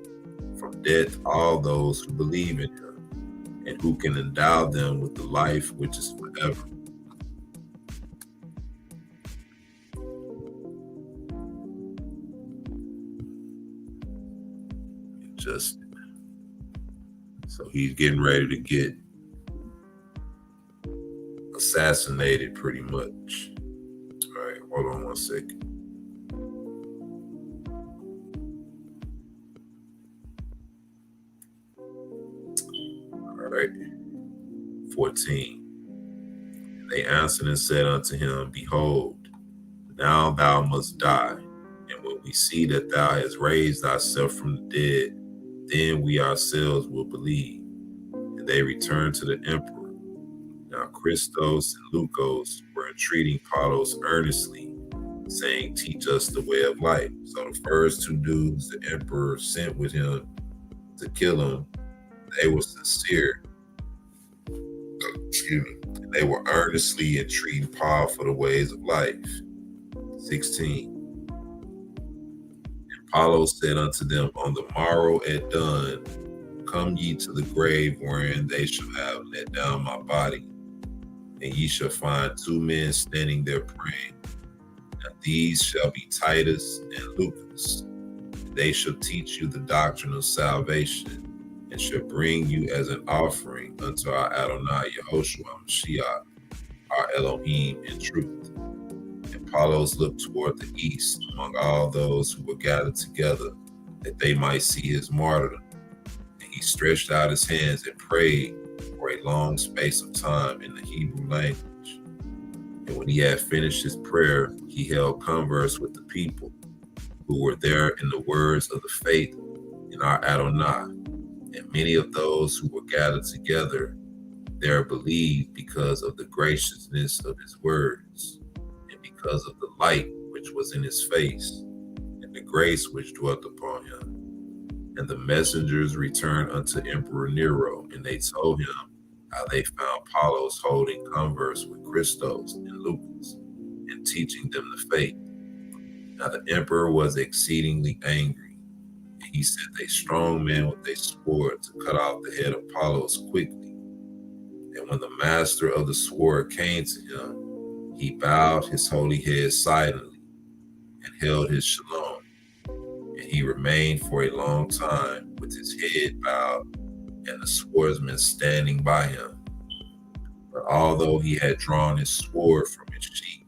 from death all those who believe in him, and who can endow them with the life which is forever. So he's getting ready to get assassinated pretty much. All right, hold on one second. All right, 14. And they answered and said unto him, Behold, now thou must die, and when we see that thou hast raised thyself from the dead, then we ourselves will believe. And they returned to the emperor. Now Christos and Lucos were entreating Apollos earnestly, saying, Teach us the way of life. So the first 2 dudes the emperor sent with him to kill him, they were sincere. Excuse me. And they were earnestly entreating Paul for the ways of life. 16. And Apollos said unto them, On the morrow at dawn, come ye to the grave wherein they shall have let down my body, and ye shall find 2 men standing there praying. Now these shall be Titus and Lucas. They shall teach you the doctrine of salvation, and shall bring you as an offering unto our Adoni Yahoshua Ha Mashiach, our Elohim in truth. And Apollos looked toward the east among all those who were gathered together, that they might see his martyrdom. And he stretched out his hands and prayed for a long space of time in the Hebrew language. And when he had finished his prayer, he held converse with the people who were there in the words of the faith in our Adonai. And many of those who were gathered together there believed because of the graciousness of his words, and because of the light which was in his face, and the grace which dwelt upon him. And the messengers returned unto Emperor Nero, and they told him how they found Apollos holding converse with Christos and Lucas, and teaching them the faith. Now the emperor was exceedingly angry, and he sent a strong man with a sword to cut off the head of Apollos quickly. And when the master of the sword came to him, he bowed his holy head silently and held his shalom. And he remained for a long time with his head bowed and the swordsman standing by him. But although he had drawn his sword from his sheath,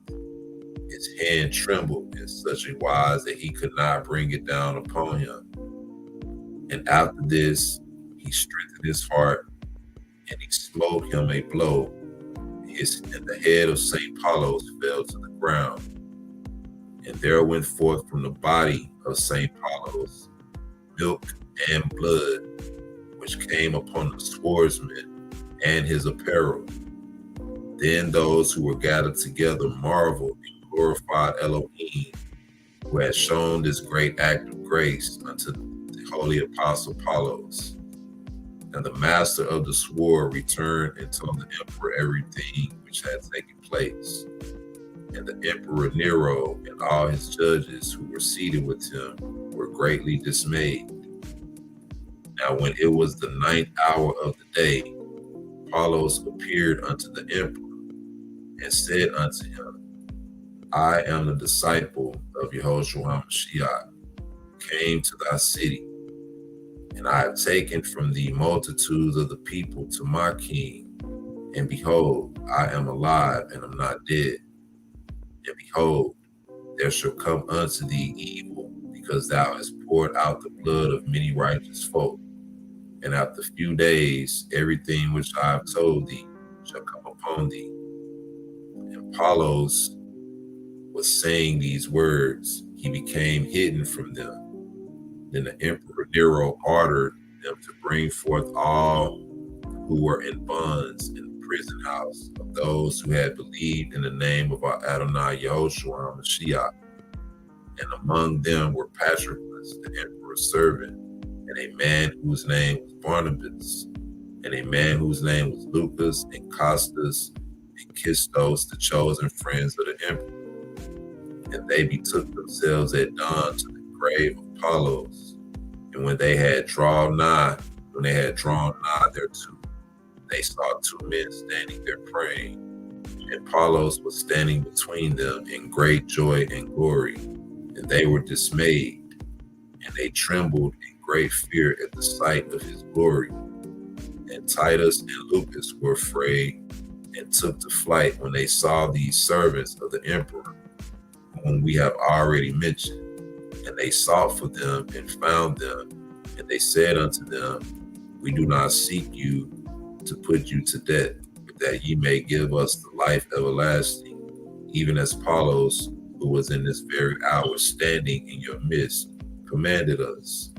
his hand trembled in such a wise that he could not bring it down upon him. And after this, he strengthened his heart and he smote him a blow, and the head of St. Paulos fell to the ground. And there went forth from the body of St. Paulos milk and blood, which came upon the swordsman and his apparel. Then those who were gathered together marveled and glorified Elohim, who had shown this great act of grace unto the holy apostle Paulos. And the master of the sword returned and told the emperor everything which had taken place. And the emperor Nero and all his judges who were seated with him were greatly dismayed. Now when it was the 9th hour of the day, Paulos appeared unto the emperor and said unto him, I am the disciple of Yahoshua Ha Mashiach, came to thy city, and I have taken from thee multitudes of the people to my king, and behold, I am alive and am not dead. And behold, there shall come unto thee evil, because thou hast poured out the blood of many righteous folk. And after few days, everything which I have told thee shall come upon thee. And Paulos was saying these words, he became hidden from them. Then the emperor Nero ordered them to bring forth all who were in bonds in the prison house of those who had believed in the name of our Adoni Yahoshua Ha Mashiach. And among them were Patroclus, the emperor's servant, and a man whose name was Barnabas, and a man whose name was Lucas, and Costas, and Kistos, the chosen friends of the emperor. And they betook themselves at dawn to the grave of Paulos. And when they had drawn nigh thereto, they saw two men standing there praying. And Paulos was standing between them in great joy and glory. And they were dismayed, and they trembled in great fear at the sight of his glory. And Titus and Lucas were afraid and took to flight when they saw these servants of the emperor, whom we have already mentioned. And they sought for them and found them. And they said unto them, we do not seek you to put you to death, but that ye may give us the life everlasting, even as Paulos, who was in this very hour standing in your midst, commanded us.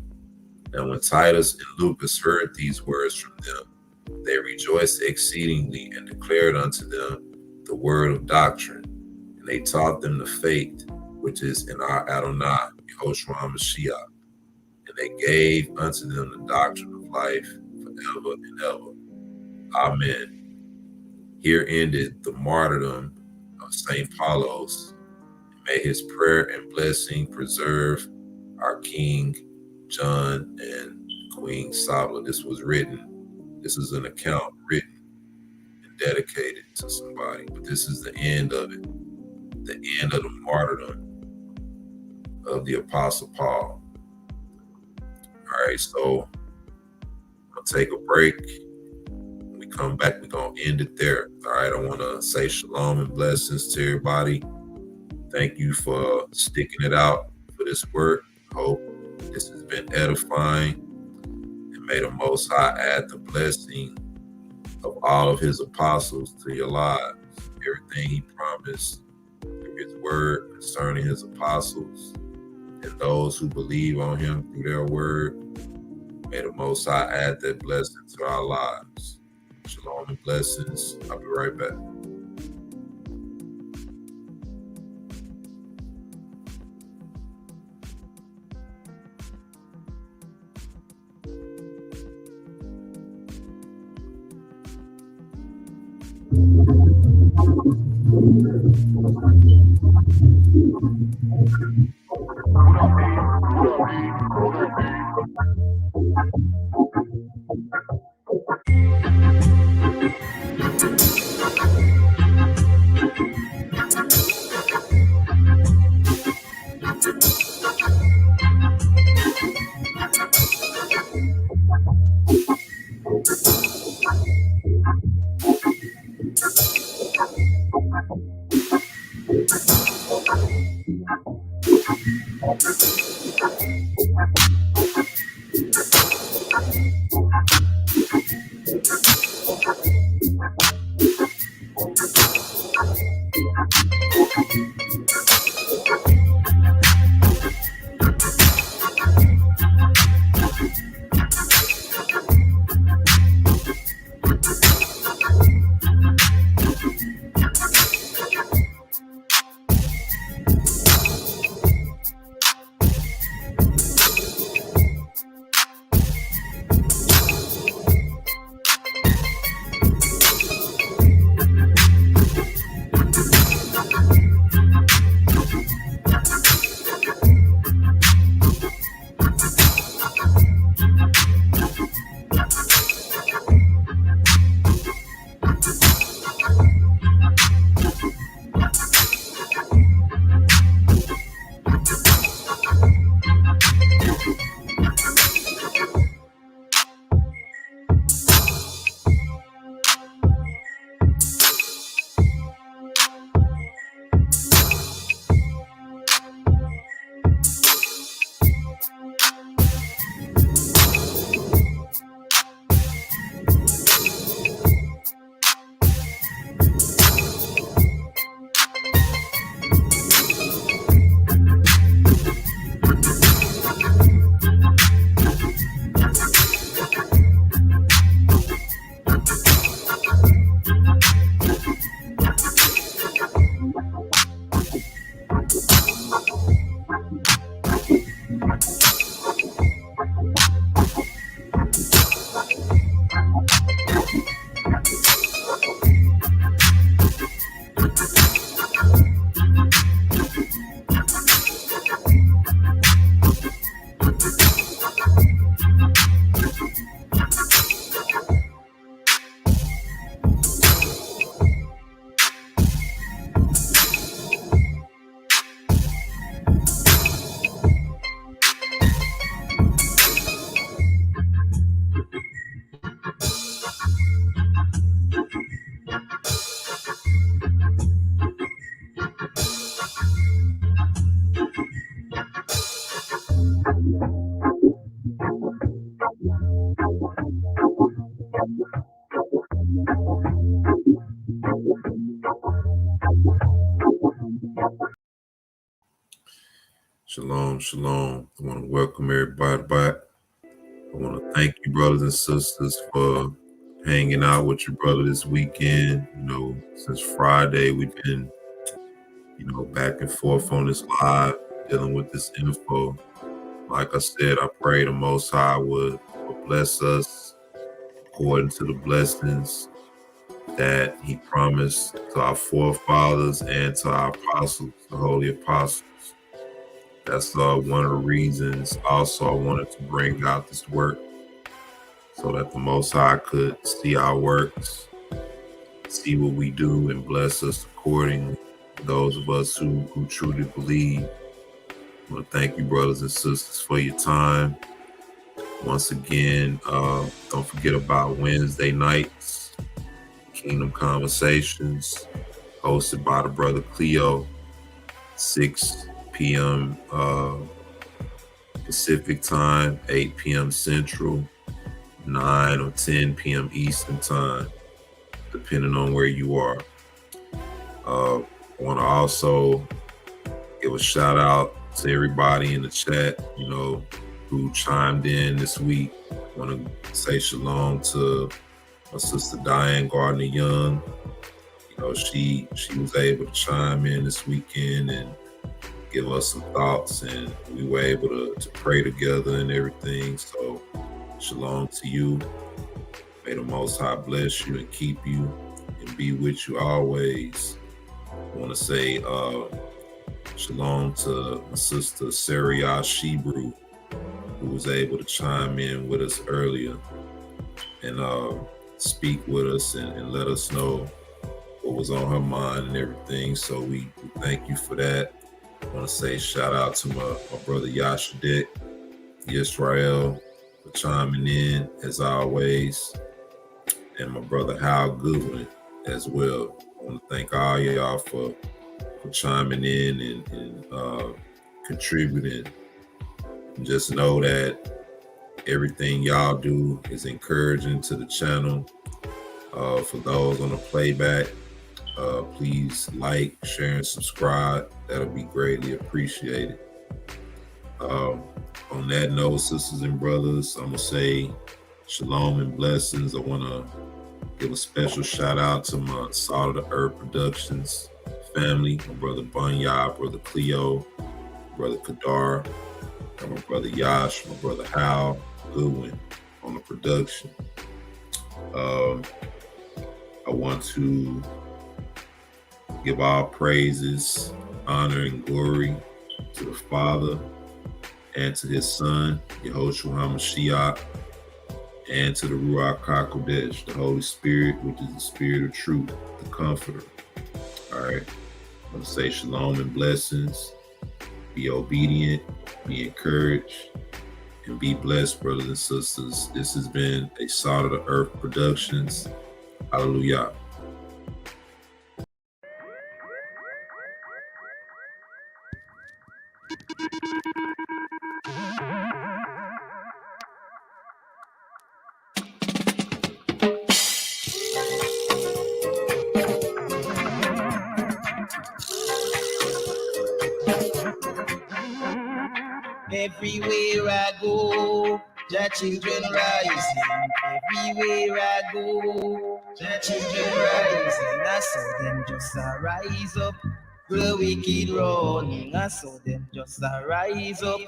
And when Titus and Lucas heard these words from them, they rejoiced exceedingly and declared unto them the word of doctrine. And they taught them the faith which is in our Adoni Yahoshua Ha Mashiach. And they gave unto them the doctrine of life forever and ever. Amen. Here ended the martyrdom of St. Paulos. May his prayer and blessing preserve our King John and Queen Sabla. This is an account written and dedicated to somebody, but this is the end of it, the end of the martyrdom of the Apostle Paul. All right, so I'm gonna take a break. When we come back, we're gonna end it there. All right, I want to say shalom and blessings to everybody. Thank you for sticking it out for this work. Hope this has been edifying, and may the Most High add the blessing of all of his apostles to your lives. Everything he promised through his word concerning his apostles and those who believe on him through their word, may the Most High add that blessing to our lives. Shalom and blessings. I'll be right back. Shalom, shalom. I want to welcome everybody back. I want to thank you, brothers and sisters, for hanging out with your brother this weekend. Since Friday, we've been, back and forth on this live, dealing with this info. Like I said, I pray the Most High would bless us according to the blessings that He promised to our forefathers and to our apostles, the holy apostles. That's one of the reasons also I wanted to bring out this work, so that the Most High could see our works, see what we do, and bless us accordingly. Those of us who truly believe. I want to thank you, brothers and sisters, for your time. Once again, don't forget about Wednesday nights, Kingdom Conversations, hosted by the brother Cleo, 6 p.m. Pacific time, 8 p.m. Central, 9 or 10 p.m. Eastern time, depending on where you are. I want to also give a shout out to everybody in the chat, who chimed in this week. I want to say shalom to my sister Diane Gardner-Young. She was able to chime in this weekend and give us some thoughts, and we were able to pray together and everything. So shalom to you. May the Most High bless you and keep you and be with you always. I want to say shalom to my sister Saria Shebrew, who was able to chime in with us earlier and speak with us and let us know what was on her mind and everything. So we thank you for that. I want to say shout out to my brother Yashadek Israel for chiming in as always, and my brother Hal Goodwin as well. I want to thank all y'all for chiming in and contributing. And just know that everything y'all do is encouraging to the channel. For those on the playback, please like, share, and subscribe. That'll be greatly appreciated. On that note, sisters and brothers, I'm going to say shalom and blessings. I want to give a special shout out to my Salt of the Earth Productions family, my brother Bunya, brother Cleo, brother Kadar, and my brother Yash, my brother Hal Goodwin on the production. I want to give all praises, honor, and glory to the Father and to His Son, Yahoshua Ha Mashiach, and to the Ruach HaKodesh, the Holy Spirit, which is the Spirit of truth, the Comforter. All right. I'm going to say shalom and blessings. Be obedient, be encouraged, and be blessed, brothers and sisters. This has been a Salt of the Earth Productions. Hallelujah. Everywhere I go, the children rising. Everywhere I go, the children rising. I saw them just rise up. The wicked running. I saw them just rise up.